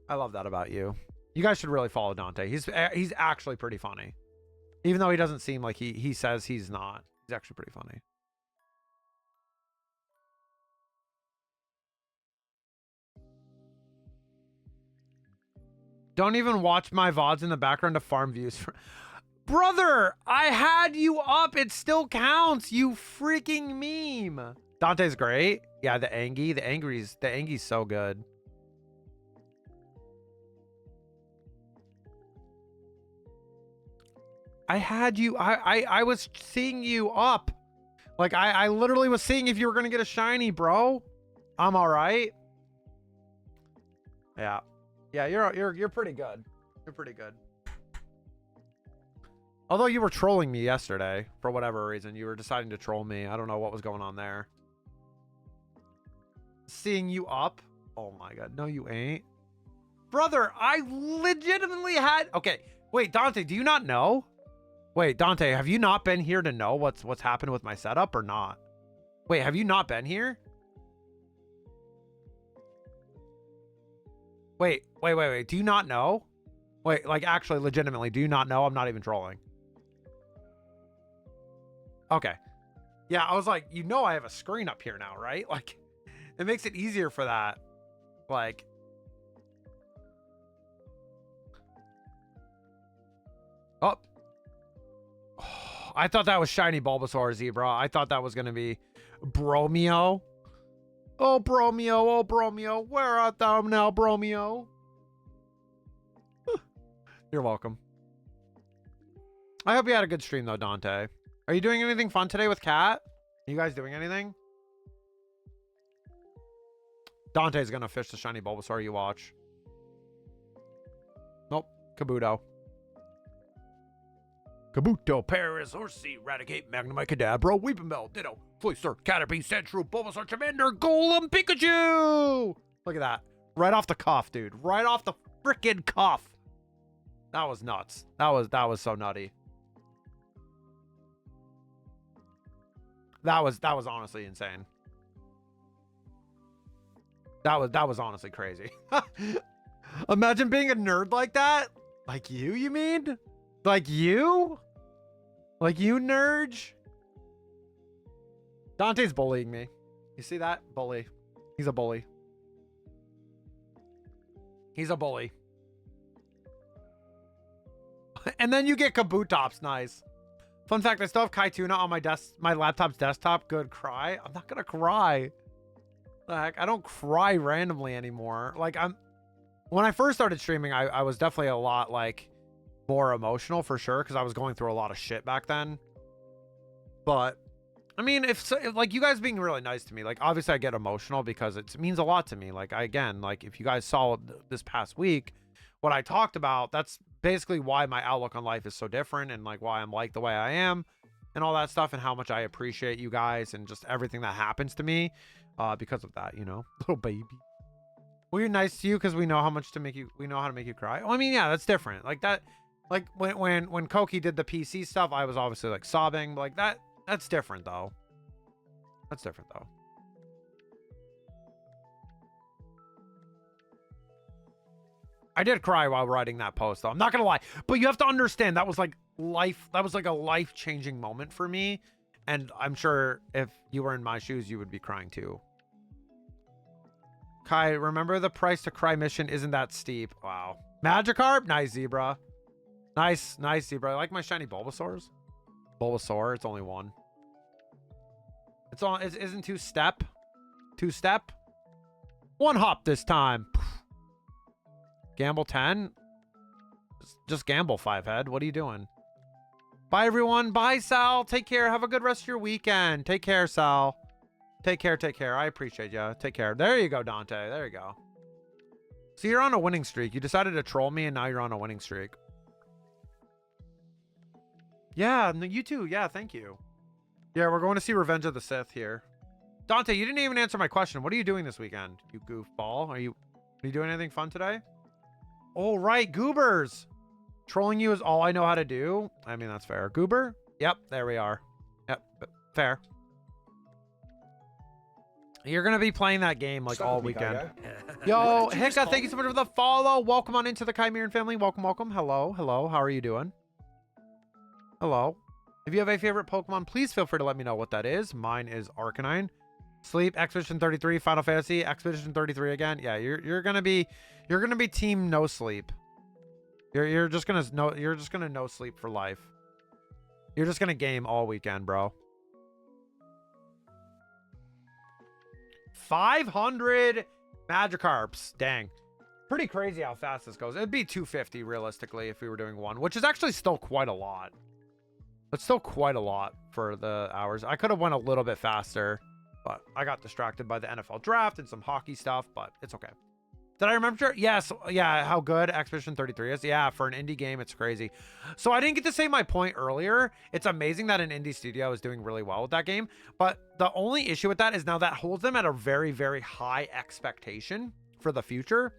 I love that about you. You guys should really follow Dante. He's actually pretty funny. Even though he doesn't seem like he says he's not. He's actually pretty funny. Don't even watch my VODs in the background to farm views. Brother, I had you up. It still counts. You freaking meme. Dante's great. Yeah, the Angie's so good. I had you. I was seeing you up. Like, I literally was seeing if you were going to get a shiny, bro. I'm all right. Yeah. Yeah, you're pretty good. You're pretty good. Although you were trolling me yesterday for whatever reason, you were deciding to troll me. I don't know what was going on there. Seeing you up? Oh my god, no you ain't. Brother, I legitimately had. Okay, wait, Dante, do you not know? Wait, Dante, have you not been here to know what's happened with my setup or not? Wait, have you not been here? Wait. Do you not know? Wait, like, actually, legitimately, do you not know? I'm not even trolling. Okay. Yeah, I was like, you know I have a screen up here now, right? Like, it makes it easier for that. Like... Oh. I thought that was shiny Bulbasaur Zebra. I thought that was going to be Bromeo. Oh, Bromeo, where art thou now, Bromeo? You're welcome. I hope you had a good stream, though, Dante. Are you doing anything fun today with Kat? Are you guys doing anything? Dante's gonna fish the shiny Bulbasaur, you watch. Nope, Kabuto. Kabuto, Paris, Horsey, Eradicate, Magnemite, Kadabra, Weepinbell, Ditto, Fleischer, Caterpie, Sandshrew, Bulbasaur, Charmander, Golem, Pikachu! Look at that. Right off the cuff, dude. Right off the frickin' cuff. That was nuts. That was so nutty. That was honestly insane. That was honestly crazy. Imagine being a nerd like that. Like you mean? Like you? Like you, Nerge? Dante's bullying me. You see that? Bully. He's a bully. He's a bully. And then you get Kabutops. Nice. Fun fact, I still have Kaituna on my laptop's desktop. Good cry. I'm not gonna cry. The heck? I don't cry randomly anymore. Like, when I first started streaming, I was definitely a lot, like, more emotional for sure, because I was going through a lot of shit back then. But I mean, if like you guys being really nice to me, like, obviously I get emotional because it means a lot to me. Like, again, like, if you guys saw this past week what I talked about, that's basically why my outlook on life is so different and like why I'm like the way I am and all that stuff and how much I appreciate you guys and just everything that happens to me because of that, you know. Little baby. We're nice to you because we know how much to make you, we know how to make you cry. Well, I mean, yeah, that's different. Like that, like when Koki did the PC stuff, I was obviously like sobbing. Like that's different though. That's different though. I did cry while writing that post though. I'm not gonna lie, but you have to understand that was like life. That was like a life-changing moment for me. And I'm sure if you were in my shoes, you would be crying too. Kai, remember the price to cry mission isn't that steep. Wow. Magikarp? Nice, Zebra. Nice, Zebra. I like my shiny Bulbasaurs. Bulbasaur, it's only one. It's on, it isn't two-step. Two-step? One hop this time. Gamble 10? Just gamble 5 head. What are you doing? Bye, everyone. Bye, Sal. Take care. Have a good rest of your weekend. Take care, Sal. Take care. Take care. I appreciate you. Take care. There you go, Dante. There you go. So you're on a winning streak. You decided to troll me, and now you're on a winning streak. Yeah, no, you too. Yeah, thank you. Yeah, we're going to see Revenge of the Sith here. Dante, you didn't even answer my question. What are you doing this weekend, you goofball? Are you doing anything fun today? All right, goobers. Trolling you is all I know how to do. I mean, that's fair. Goober? Yep, there we are. Yep, fair. You're going to be playing that game like all weekend. Yo, Hicka, thank you so much for the follow. Welcome on into the Chimeran family. Welcome, welcome. Hello, hello. How are you doing? Hello. If you have a favorite Pokemon, please feel free to let me know what that is. Mine is Arcanine. Sleep, Expedition 33, Final Fantasy, Expedition 33 again. Yeah, you're gonna be team no sleep. You're just gonna no sleep for life. You're just gonna game all weekend, bro. 500 Magikarps. Dang. Pretty crazy how fast this goes. It'd be 250 realistically if we were doing one, which is actually still quite a lot. It's still quite a lot for the hours. I could have went a little bit faster, but I got distracted by the NFL draft and some hockey stuff, but it's okay. Did I remember? Yes. Yeah, how good Expedition 33 is. Yeah, for an indie game, it's crazy. So I didn't get to say my point earlier. It's amazing that an indie studio is doing really well with that game, but the only issue with that is now that holds them at a very, very high expectation for the future.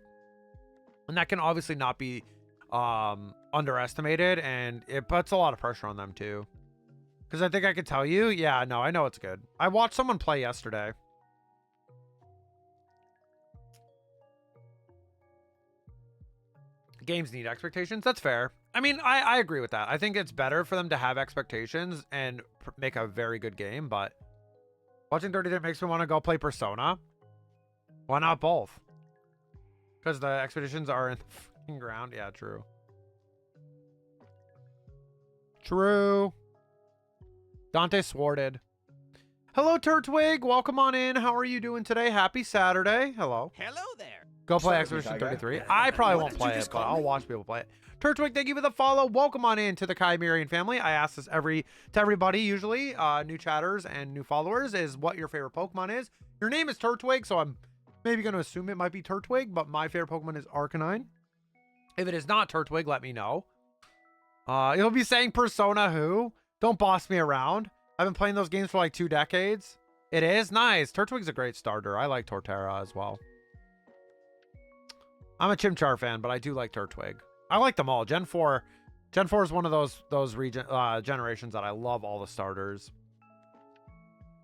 And that can obviously not be underestimated, and it puts a lot of pressure on them too. Because I think I could tell you, yeah, no, I know it's good. I watched someone play yesterday. Games need expectations. That's fair. I mean, I agree with that. I think it's better for them to have expectations and make a very good game, but watching 30 makes me want to go play Persona. Why not both? Because the expeditions are in the fucking ground. Yeah, true. True. Dante Sworded. Hello, Turtwig. Welcome on in. How are you doing today? Happy Saturday. Hello. Hello there. Go play Expedition 33. I probably won't play it, but I'll watch people play it. Turtwig, thank you for the follow. Welcome on in to the Chimerian family. I ask this to everybody, usually, new chatters and new followers, is what your favorite Pokemon is. Your name is Turtwig, so I'm maybe going to assume it might be Turtwig, but my favorite Pokemon is Arcanine. If it is not Turtwig, let me know. You'll be saying Persona who? Don't boss me around. I've been playing those games for like 2 decades. It is? Nice. Turtwig's a great starter. I like Torterra as well. I'm a Chimchar fan, but I do like Turtwig. I like them all. Gen 4 is one of those generations that I love all the starters.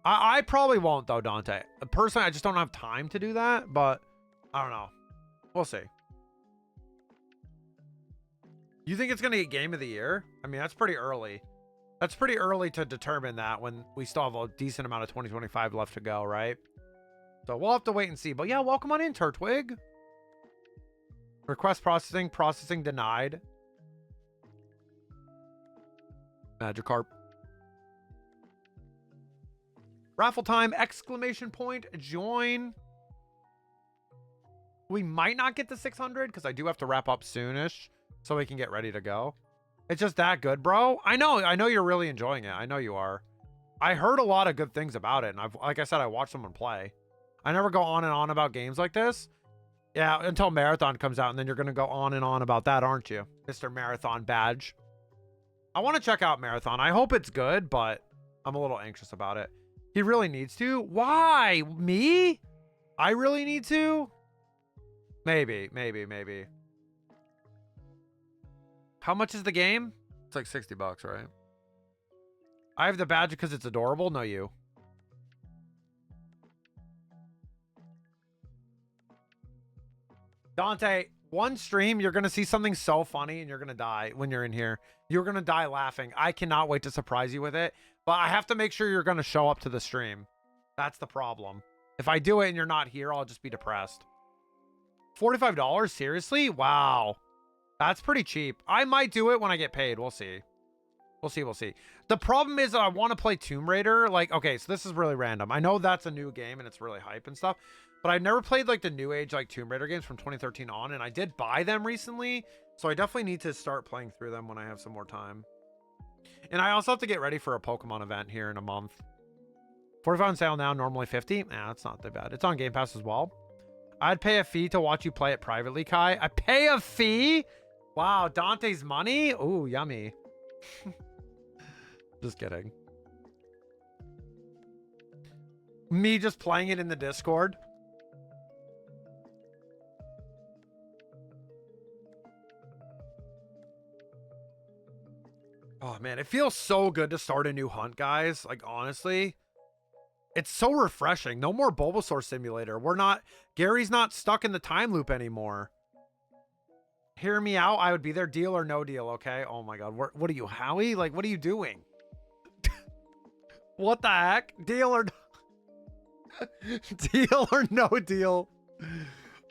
I probably won't though, Dante. Personally, I just don't have time to do that, but I don't know. We'll see. You think it's going to get Game of the Year? I mean, that's pretty early. That's pretty early to determine that when we still have a decent amount of 2025 left to go, right? So we'll have to wait and see. But yeah, welcome on in, Turtwig. Request processing denied. Magikarp. Raffle time, exclamation point, join. We might not get to 600 because I do have to wrap up soonish so we can get ready to go. It's just that good, bro. I know you're really enjoying it. I know you are. I heard a lot of good things about it, and like I said, I watched someone play. I never go on and on about games like this. Yeah, until Marathon comes out, and then you're going to go on and on about that, aren't you? Mr. Marathon Badge. I want to check out Marathon. I hope it's good, but I'm a little anxious about it. He really needs to? Why? Me? I really need to? Maybe. How much is the game? It's like 60 bucks, right? I have the badge because it's adorable. No, you. Dante, one stream, you're going to see something so funny and you're going to die when you're in here. You're going to die laughing. I cannot wait to surprise you with it. But I have to make sure you're going to show up to the stream. That's the problem. If I do it and you're not here, I'll just be depressed. $45? Seriously? Wow. That's pretty cheap. I might do it when I get paid. We'll see. We'll see. The problem is that I want to play Tomb Raider. Like, okay, so this is really random. I know that's a new game and it's really hype and stuff. But I've never played like the new age like Tomb Raider games from 2013 on, and I did buy them recently, so I definitely need to start playing through them when I have some more time. And I also have to get ready for a Pokemon event here in a month. 45 on sale now, normally 50. Nah, that's not that bad. It's on Game Pass as well. I'd pay a fee to watch you play it privately, Kai. I pay a fee? Wow, Dante's money? Ooh, yummy. Just kidding. Me just playing it in the Discord. Oh, man, it feels so good to start a new hunt, guys. Like, honestly, it's so refreshing. No more Bulbasaur Simulator. Gary's not stuck in the time loop anymore. Hear me out. I would be there, deal or no deal, okay? Oh, my God. What are you, Howie? Like, what are you doing? What the heck? Deal or deal or no deal?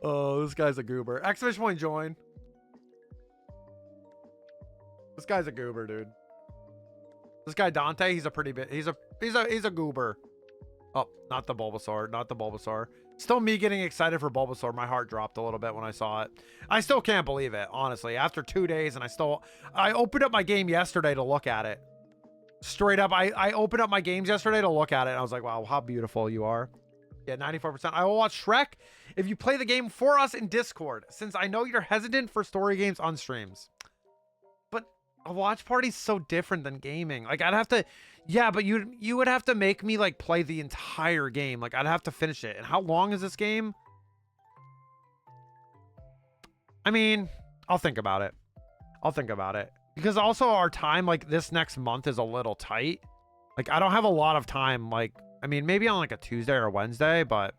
Oh, this guy's a goober. Exclamation point join. This guy's a goober, dude. This guy Dante, he's a pretty bit. He's a goober. Oh, not the Bulbasaur. Still me getting excited for Bulbasaur. My heart dropped a little bit when I saw it. I still can't believe it, honestly. After 2 days, and I opened up my game yesterday to look at it. Straight up, I opened up my games yesterday to look at it, and I was like, wow, how beautiful you are. Yeah, 94%. I will watch Shrek if you play the game for us in Discord, since I know you're hesitant for story games on streams. But a watch party's so different than gaming. Like, I'd have to... Yeah, but you would have to make me, like, play the entire game. Like, I'd have to finish it. And how long is this game? I mean, I'll think about it. Because also our time, like, this next month is a little tight. Like, I don't have a lot of time, like... I mean, maybe on, like, a Tuesday or a Wednesday, but...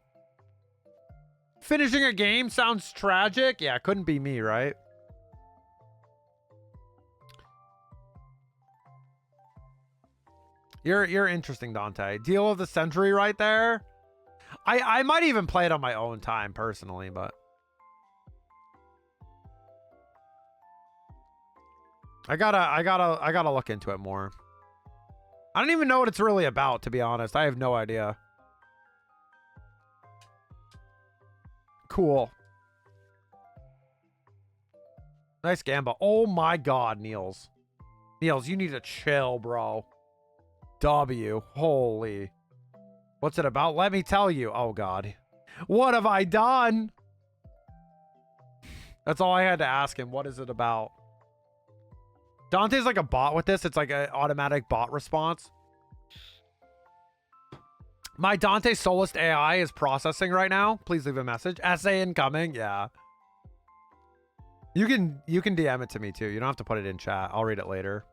Finishing a game sounds tragic. Yeah, it couldn't be me, right? You're interesting, Dante. Deal of the century right there. I might even play it on my own time personally, but I gotta look into it more. I don't even know what it's really about, to be honest. I have no idea. Cool. Nice gamba. Oh my God, Niels. Niels, you need to chill, bro. W. Holy. What's it about? Let me tell you. Oh, God. What have I done? That's all I had to ask him. What is it about? Dante's like a bot with this. It's like an automatic bot response. My Dante Solist AI is processing right now. Please leave a message. Essay incoming. Yeah. You can DM it to me too. You don't have to put it in chat. I'll read it later.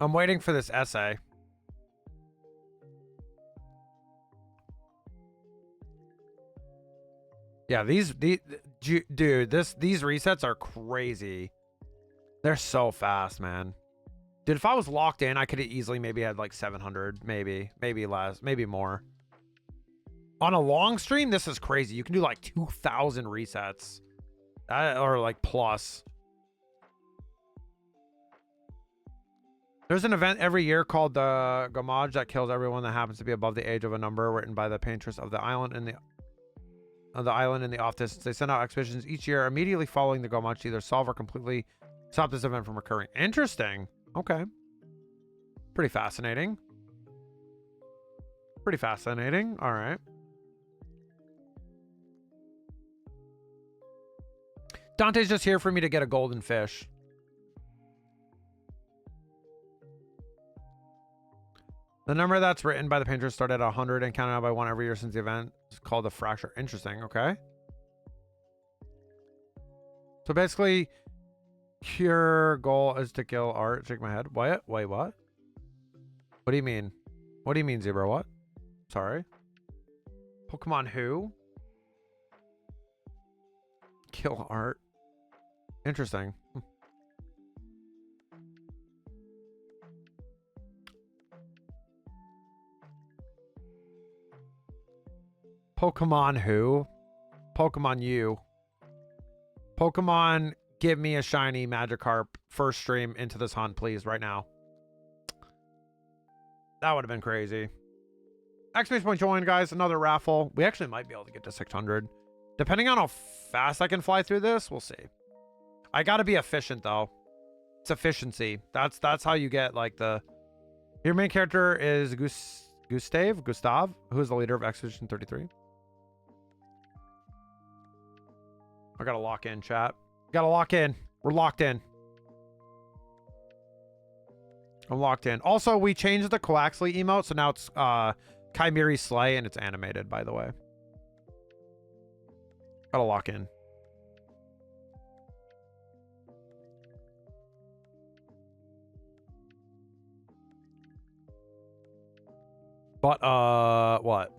I'm waiting for this essay. Yeah, these dude, these resets are crazy. They're so fast, man. Dude, if I was locked in, I could have easily maybe had like 700, maybe less, maybe more. On a long stream, this is crazy. You can do like 2,000 resets, or like plus. There's an event every year called the Gamage that kills everyone that happens to be above the age of a number written by the paintress of the island in the off distance. They send out expeditions each year immediately following the Gamage to either solve or completely stop this event from occurring. Interesting. Okay. Pretty fascinating. Pretty fascinating. All right. Dante's just here for me to get a golden fish. The number that's written by the painter started at 100 and counted out by 1 every year since the event. It's called the fracture. Interesting. Okay. So basically, your goal is to kill art. Shake my head. What? Wait, what? What do you mean? What do you mean, Zebra? What? Sorry. Pokemon who? Kill art. Interesting. Pokemon who? Pokemon you. Pokemon, give me a shiny Magikarp first stream into this hunt, please, right now. That would have been crazy. Exclamation point join, guys. Another raffle. We actually might be able to get to 600. Depending on how fast I can fly through this, we'll see. I got to be efficient, though. It's efficiency. That's how you get, like, the... Your main character is Gustav, who is the leader of Expedition 33. I gotta lock in, chat. Gotta lock in. We're locked in. I'm locked in. Also, we changed the Coaxley emote, so now it's Chimeri Slay, and it's animated, by the way. Gotta lock in. But, what?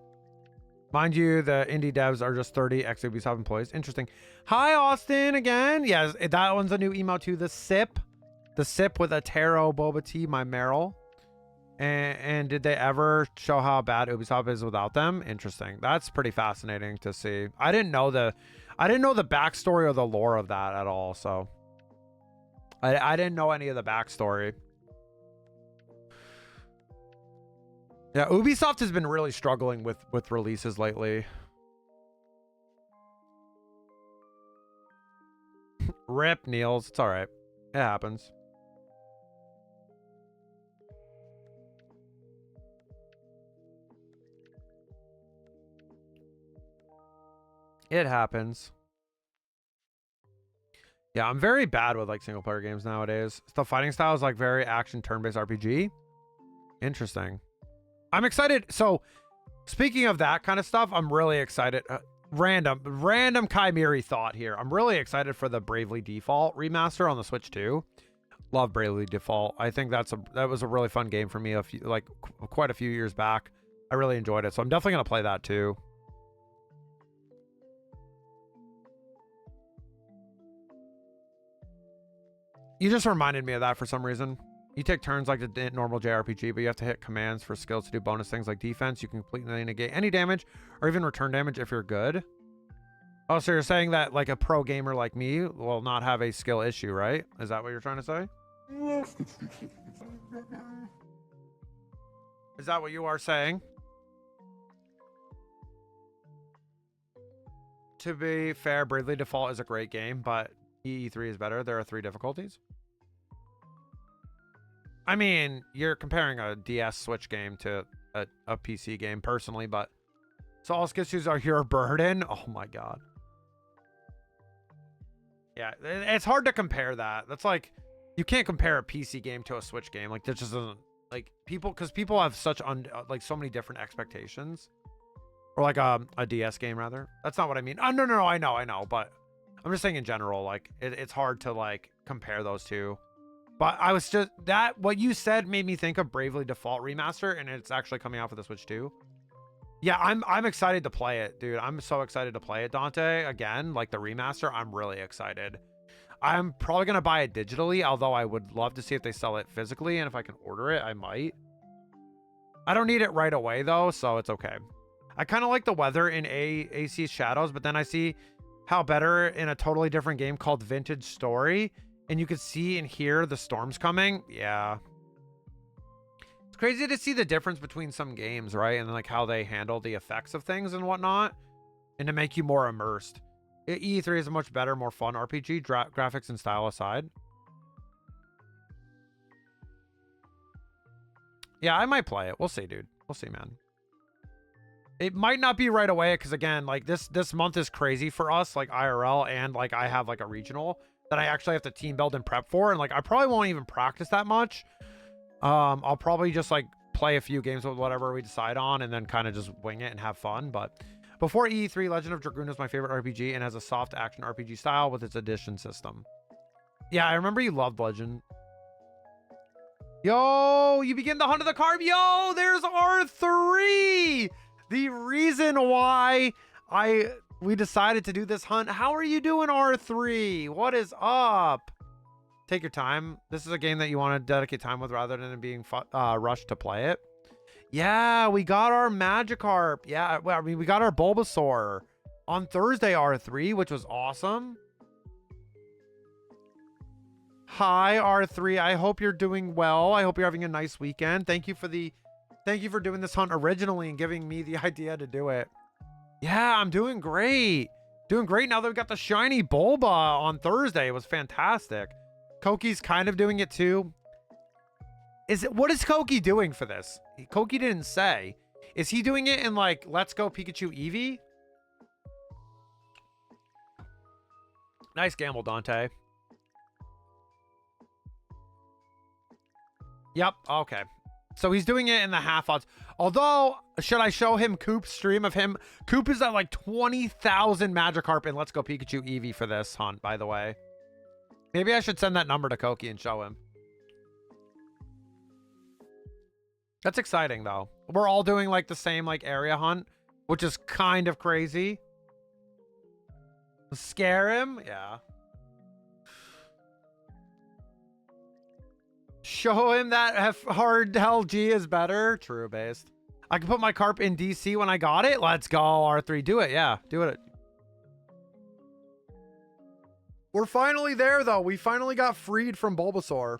Mind you, the indie devs are just 30 ex-Ubisoft employees. Interesting. Hi, Austin, again. Yes, that one's a new emote too. The Sip. The Sip with a Taro Boba Tea, my Meryl. And did they ever show how bad Ubisoft is without them? Interesting. That's pretty fascinating to see. I didn't know the backstory or the lore of that at all, so I didn't know any of the backstory. Yeah, Ubisoft has been really struggling with releases lately. Rip, Niels. It's all right. It happens. It happens. Yeah, I'm very bad with, like, single player games nowadays. The fighting style is, like, very action turn-based RPG. Interesting. I'm excited. So, speaking of that kind of stuff, I'm really excited. Random Chimeri thought here. I'm really excited for the Bravely Default remaster on the Switch 2. Love Bravely Default. I think that was a really fun game for me quite a few years back. I really enjoyed it. So I'm definitely going to play that too. You just reminded me of that for some reason. You take turns like the normal JRPG, but you have to hit commands for skills to do bonus things like defense. You can completely negate any damage or even return damage if you're good. Oh, so you're saying that, like, a pro gamer like me will not have a skill issue, right? Is that what you're trying to say? Is that what you are saying? To be fair, Bravely Default is a great game, but EE3 is better. There are 3 difficulties. I mean, you're comparing a DS Switch game to a PC game personally, but so all skill issues are your burden. Oh my god. Yeah, it's hard to compare that. That's like, you can't compare a PC game to a Switch game. Like, that just doesn't, like, because people have such like so many different expectations, or like a DS game rather. That's not what I mean. Oh, no, I know, but I'm just saying in general, like, it's hard to, like, compare those two. But I was just, what you said made me think of Bravely Default Remaster, and it's actually coming out for the Switch 2. Yeah, I'm excited to play it, dude. I'm so excited to play it, Dante. Again, like the remaster, I'm really excited. I'm probably going to buy it digitally, although I would love to see if they sell it physically, and if I can order it, I might. I don't need it right away, though, so it's okay. I kind of like the weather in AC Shadows, but then I see how better in a totally different game called Vintage Story, and you could see and hear the storms coming. Yeah. crazy to see the difference between some games, right? And like how they handle the effects of things and whatnot, and to make you more immersed. E3 is a much better, more fun RPG, graphics and style aside. Yeah, I might play it. We'll see, dude. We'll see, man. It might not be right away because, again, like this month is crazy for us, like IRL, and like I have like a regional that I actually have to team build and prep for, and like I probably won't even practice that much. I'll probably just like play a few games with whatever we decide on and then kind of just wing it and have fun. But before E3, Legend of Dragoon is my favorite RPG and has a soft action RPG style with its addition system. Yeah, I remember you loved Legend. Yo, you begin the hunt of the carb. Yo, there's R3. The reason why we decided to do this hunt. How are you doing, R3? What is up? Take your time. This is a game that you want to dedicate time with rather than being rushed to play it. Yeah, we got our Magikarp. Yeah, well, I mean, we got our Bulbasaur on Thursday, R3, which was awesome. Hi, R3. I hope you're doing well. I hope you're having a nice weekend. Thank you for doing this hunt originally and giving me the idea to do it. Yeah, I'm doing great. Doing great now that we got the shiny Bulba on Thursday. It was fantastic. Koki's kind of doing it too. What is Koki doing for this? Koki didn't say. Is he doing it in like Let's Go Pikachu Eevee? Nice gamble, Dante. Yep, okay. So he's doing it in the half odds. Although, should I show him Coop's stream of him? Coop is at like 20,000 Magikarp in Let's Go Pikachu Eevee for this hunt, by the way. Maybe I should send that number to Koki and show him. That's exciting, though. We're all doing like the same like area hunt, which is kind of crazy. Scare him? Yeah. Show him that hard hell G is better. True based. I can put my carp in DC when I got it. Let's go, R3. Do it. Yeah, do it. We're finally there, though. We finally got freed from Bulbasaur.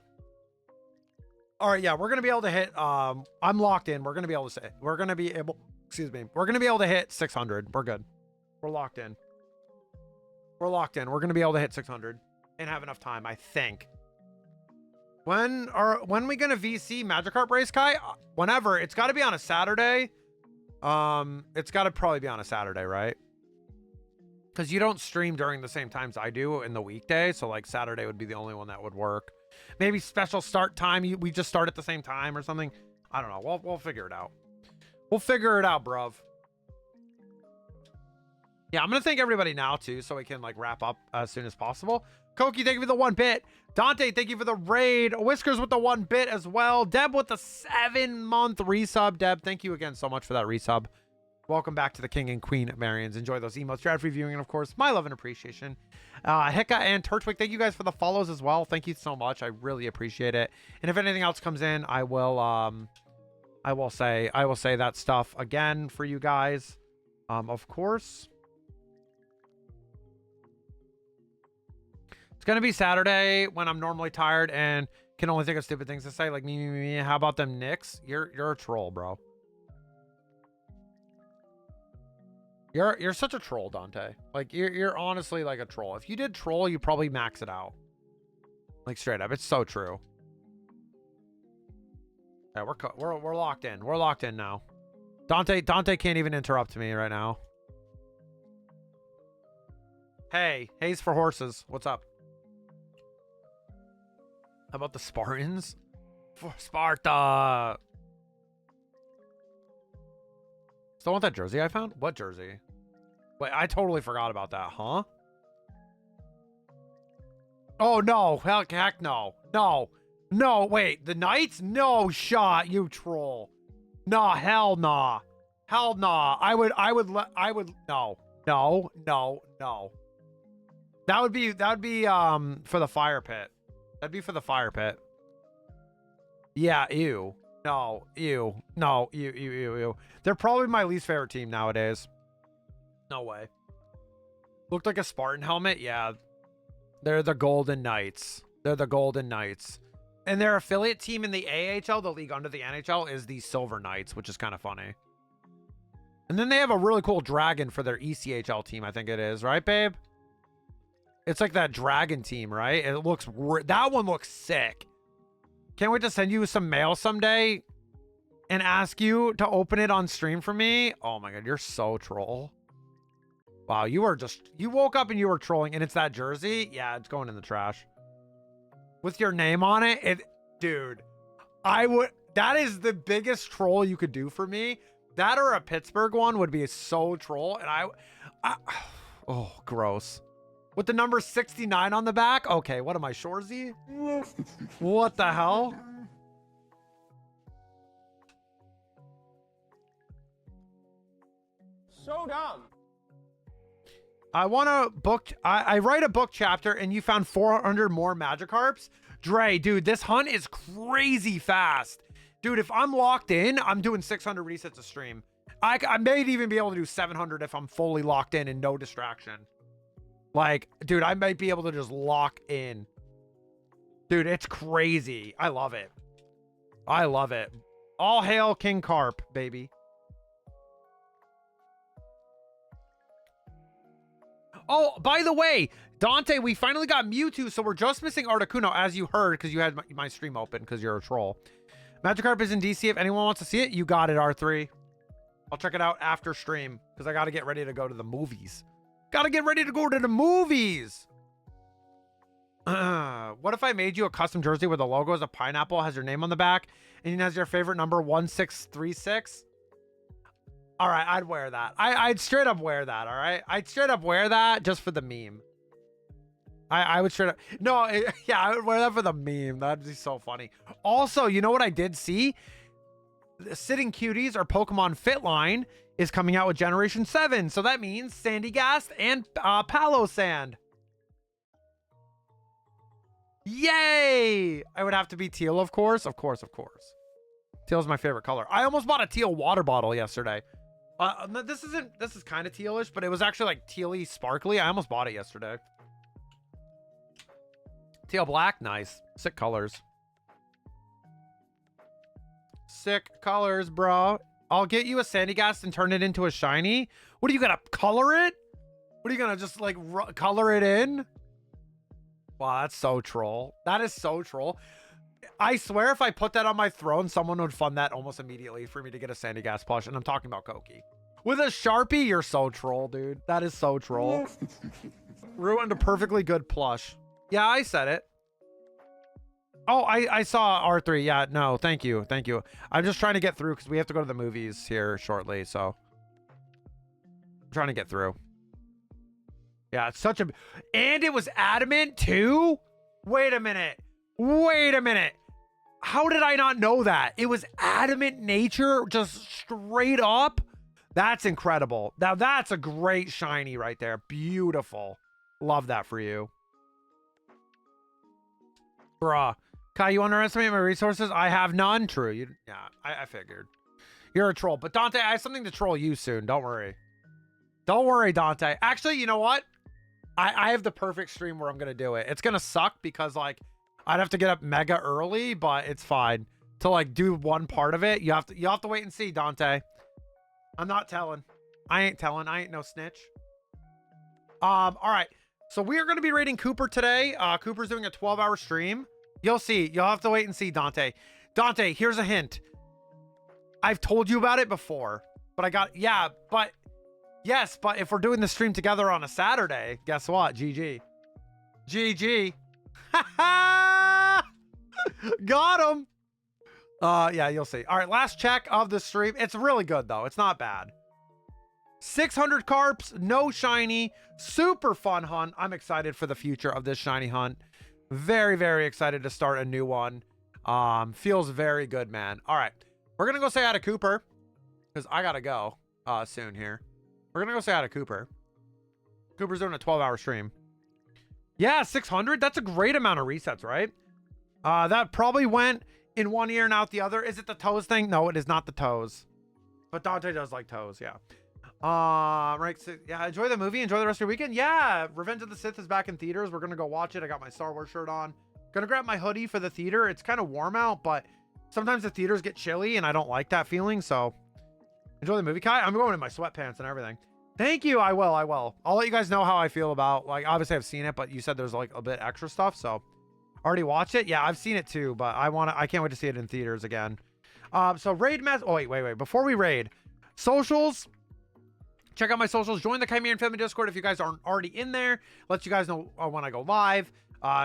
All right, yeah, we're going to be able to hit... I'm locked in. We're going to be able to say... We're going to be able... Excuse me. We're going to be able to hit 600. We're good. We're locked in. We're locked in. We're going to be able to hit 600 and have enough time, I think. When we gonna VC Magikarp race, Kai? Whenever. It's got to be on a Saturday. It's got to probably be on a Saturday, right? Because you don't stream during the same times I do in the weekday, so like Saturday would be the only one that would work. Maybe special start time. We just start at the same time or something. I don't know. We'll figure it out. We'll figure it out, bruv. Yeah, I'm gonna thank everybody now too, so we can like wrap up as soon as possible. Koki, thank you for the 1 bit. Dante, thank you for the raid. Whiskers with the 1 bit as well. Deb with the 7-month resub. Deb, thank you again so much for that resub. Welcome back to the King and Queen Marians. Enjoy those emotes, draft reviewing, and of course, my love and appreciation. Heka and Turtwig, thank you guys for the follows as well. Thank you so much. I really appreciate it. And if anything else comes in, I will say that stuff again for you guys. Of course. It's going to be Saturday when I'm normally tired and can only think of stupid things to say. Like, me. How about them Knicks? You're a troll, bro. You're such a troll, Dante. Like, you're honestly like a troll. If you did troll, you probably max it out. Like, straight up. It's so true. Yeah, we're locked in. We're locked in now. Dante can't even interrupt me right now. Hey, Hayes for horses. What's up? How about the Spartans? For Sparta! Still want that jersey I found? What jersey? Wait, I totally forgot about that, huh? Oh, no. Heck no. No. No, wait. The Knights? No shot, you troll. Nah, hell nah. Hell nah. I would, no. No, no, no. That would be for the fire pit. That'd be for the fire pit. Yeah, ew. No, ew. No, ew. They're probably my least favorite team nowadays. No way. Looked like a Spartan helmet? Yeah. They're the Golden Knights. They're the Golden Knights. And their affiliate team in the AHL, the league under the NHL, is the Silver Knights, which is kind of funny. And then they have a really cool dragon for their ECHL team, I think it is. Right, babe? It's like that dragon team, right? It looks... That one looks sick. Can't wait to send you some mail someday and ask you to open it on stream for me. Oh my God, you're so troll. Wow, you are just... You woke up and you were trolling, and it's that jersey? Yeah, it's going in the trash. With your name on it, dude, I would, that is the biggest troll you could do for me. That or a Pittsburgh one would be so troll. And oh, gross. With the number 69 on the back. Okay, what am I, Shorzy? What the hell? So dumb. I want to book, I write a book chapter and you found 400 more Magikarps. Dre, dude, this hunt is crazy fast. Dude, if I'm locked in, I'm doing 600 resets a stream. I may even be able to do 700 if I'm fully locked in and no distraction. Like, dude, I might be able to just lock in. Dude, it's crazy. I love it. I love it. All hail King Carp, baby. Oh, by the way, Dante, we finally got Mewtwo, so we're just missing Articuno, as you heard, because you had my stream open, because you're a troll. Magikarp is in DC. If anyone wants to see it, you got it, R3. I'll check it out after stream, because I got to get ready to go to the movies. Got to get ready to go to the movies. What if I made you a custom jersey where the logo is a pineapple, has your name on the back, and it has your favorite number, 1636? All right, I'd wear that. I'd straight up wear that, all right? I'd straight up wear that just for the meme. I would straight up... No, yeah, I would wear that for the meme. That'd be so funny. Also, you know what I did see? The Sitting Cuties, or Pokemon Fit line, is coming out with Generation 7. So that means Sandygast and Palo Sand. Yay! I would have to be teal, of course. Of course, of course. Teal is my favorite color. I almost bought a teal water bottle yesterday. This is kind of tealish, but it was actually like tealy sparkly. I almost bought it yesterday. Teal black, nice. Sick colors. Sick colors, bro. I'll get you a Sandygast and turn it into a shiny. What are you gonna color it? What are you gonna just like color it in? Wow, that's so troll. That is so troll. I swear if I put that on my throne, someone would fund that almost immediately for me to get a Sandygast plush. And I'm talking about Koki. With a Sharpie, you're so troll, dude. That is so troll. Ruined a perfectly good plush. Yeah, I said it. Oh, I saw R3. Yeah, no, thank you. Thank you. I'm just trying to get through because we have to go to the movies here shortly. So I'm trying to get through. Yeah, it's such a... And it was adamant too? Wait a minute. Wait a minute. How did I not know that? It was adamant nature, just straight up. That's incredible. Now that's a great shiny right there. Beautiful. Love that for you. Bruh. Kai, you underestimate my resources? I have none. True. Yeah, I figured. You're a troll. But Dante, I have something to troll you soon. Don't worry. Don't worry, Dante. Actually, you know what? I have the perfect stream where I'm going to do it. It's going to suck because, like, I'd have to get up mega early, but it's fine. To, like, do one part of it, you have to wait and see, Dante. I'm not telling. I ain't telling. I ain't no snitch. All right. So we are going to be rating Cooper today. Cooper's doing a 12-hour stream. You'll see. You'll have to wait and see, Dante. Dante, here's a hint. I've told you about it before, but yes, but if we're doing the stream together on a Saturday, guess what? GG. GG. Got him. Yeah, you'll see. All right, last check of the stream. It's really good, though. It's not bad. 600 carps, no shiny, super fun hunt. I'm excited for the future of this shiny hunt. Very, very excited to start a new one. Feels very good, man. All right, we're gonna go say hi to Cooper because I gotta go soon here. We're gonna go say hi to Cooper. Cooper's doing a 12-hour stream. Yeah, 600. That's a great amount of resets, right? That probably went in one ear and out the other. Is it the toes thing? No, it is not the toes. But Dante does like toes, yeah. Right. So, yeah, enjoy the movie. Enjoy the rest of your weekend. Yeah, Revenge of the Sith is back in theaters. We're gonna go watch it. I got my Star Wars shirt on. Gonna grab my hoodie for the theater. It's kind of warm out, but sometimes the theaters get chilly and I don't like that feeling. So enjoy the movie. Kai, I'm going in my sweatpants and everything. Thank you. I will. I'll let you guys know how I feel about, like, obviously I've seen it, but you said there's like a bit extra stuff. So already watched it. Yeah, I've seen it too, but I can't wait to see it in theaters again. So raid mess. Oh, wait. Before we raid, socials. Check out my socials. Join the Chimerian Family Discord if you guys aren't already in there. Let you guys know when I go live.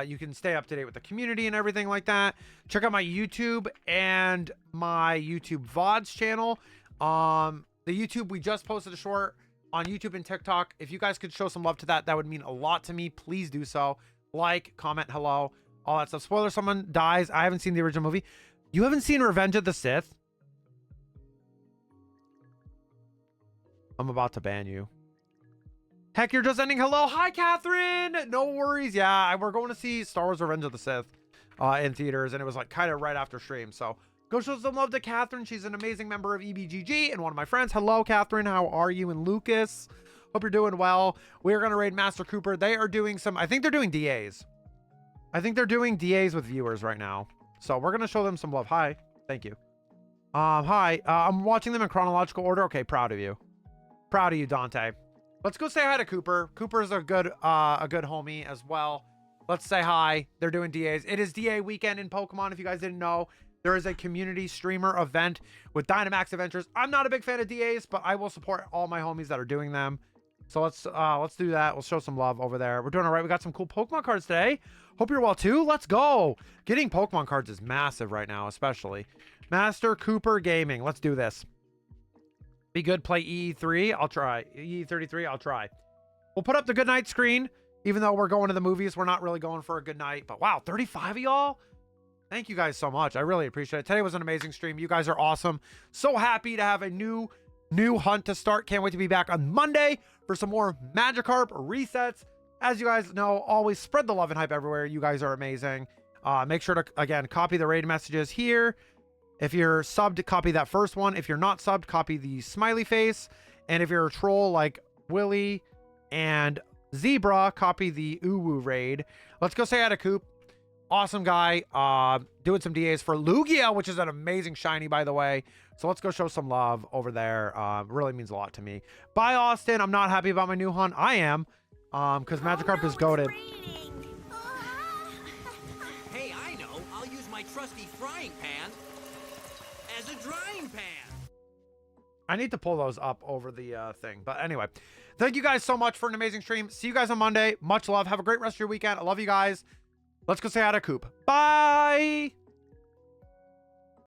You can stay up to date with the community and everything like that. Check out my YouTube and my YouTube VODs channel. The YouTube, we just posted a short on YouTube and TikTok. If you guys could show some love to that, that would mean a lot to me. Please do so. Like, comment, hello, all that stuff. Spoiler, someone dies. I haven't seen the original movie. You haven't seen Revenge of the Sith? I'm about to ban you. Heck, you're just ending. Hello. Hi, Catherine. No worries. Yeah, we're going to see Star Wars Revenge of the Sith in theaters, and it was like kind of right after stream. So go show some love to Catherine. She's an amazing member of EBGG and one of my friends. Hello, Catherine. How are you? And Lucas, hope you're doing well. We're going to raid Master Cooper. They are doing some, I think they're doing DAs. I think they're doing DAs with viewers right now. So we're going to show them some love. Hi. Thank you. Hi. I'm watching them in chronological order. Okay. Proud of you. Proud of you, Dante. Let's go say hi to Cooper. Cooper's a good homie as well. Let's say hi. They're doing DAs. It is DA weekend in Pokemon. If you guys didn't know, there is a community streamer event with Dynamax Adventures. I'm not a big fan of DAs, but I will support all my homies that are doing them. So let's do that. We'll show some love over there. We're doing all right. We got some cool Pokemon cards today. Hope you're well too. Let's go. Getting Pokemon cards is massive right now, especially. Master Cooper Gaming. Let's do this. Be good. Play E3. I'll try. E33. I'll try. We'll put up the good night screen. Even though we're going to the movies, we're not really going for a good night. But wow, 35 of y'all. Thank you guys so much. I really appreciate it. Today was an amazing stream. You guys are awesome. So happy to have a new hunt to start. Can't wait to be back on Monday for some more Magikarp resets. As you guys know, always spread the love and hype everywhere. You guys are amazing. Make sure to, again, copy the raid messages here. If you're subbed, copy that first one. If you're not subbed, copy the smiley face. And if you're a troll like Willie and Zebra, copy the Uwu raid. Let's go say hi to Coop. Awesome guy. Doing some DAs for Lugia, which is an amazing shiny, by the way. So let's go show some love over there. Really means a lot to me. Bye, Austin. I'm not happy about my new hunt. I am. Because Magikarp is goated. Hey, I know. I'll use my trusty frying pan as a drying pan. I need to pull those up over the thing. But anyway, thank you guys so much for an amazing stream. See you guys on Monday. Much love. Have a great rest of your weekend. I love you guys. Let's go say hi to Coop. Bye.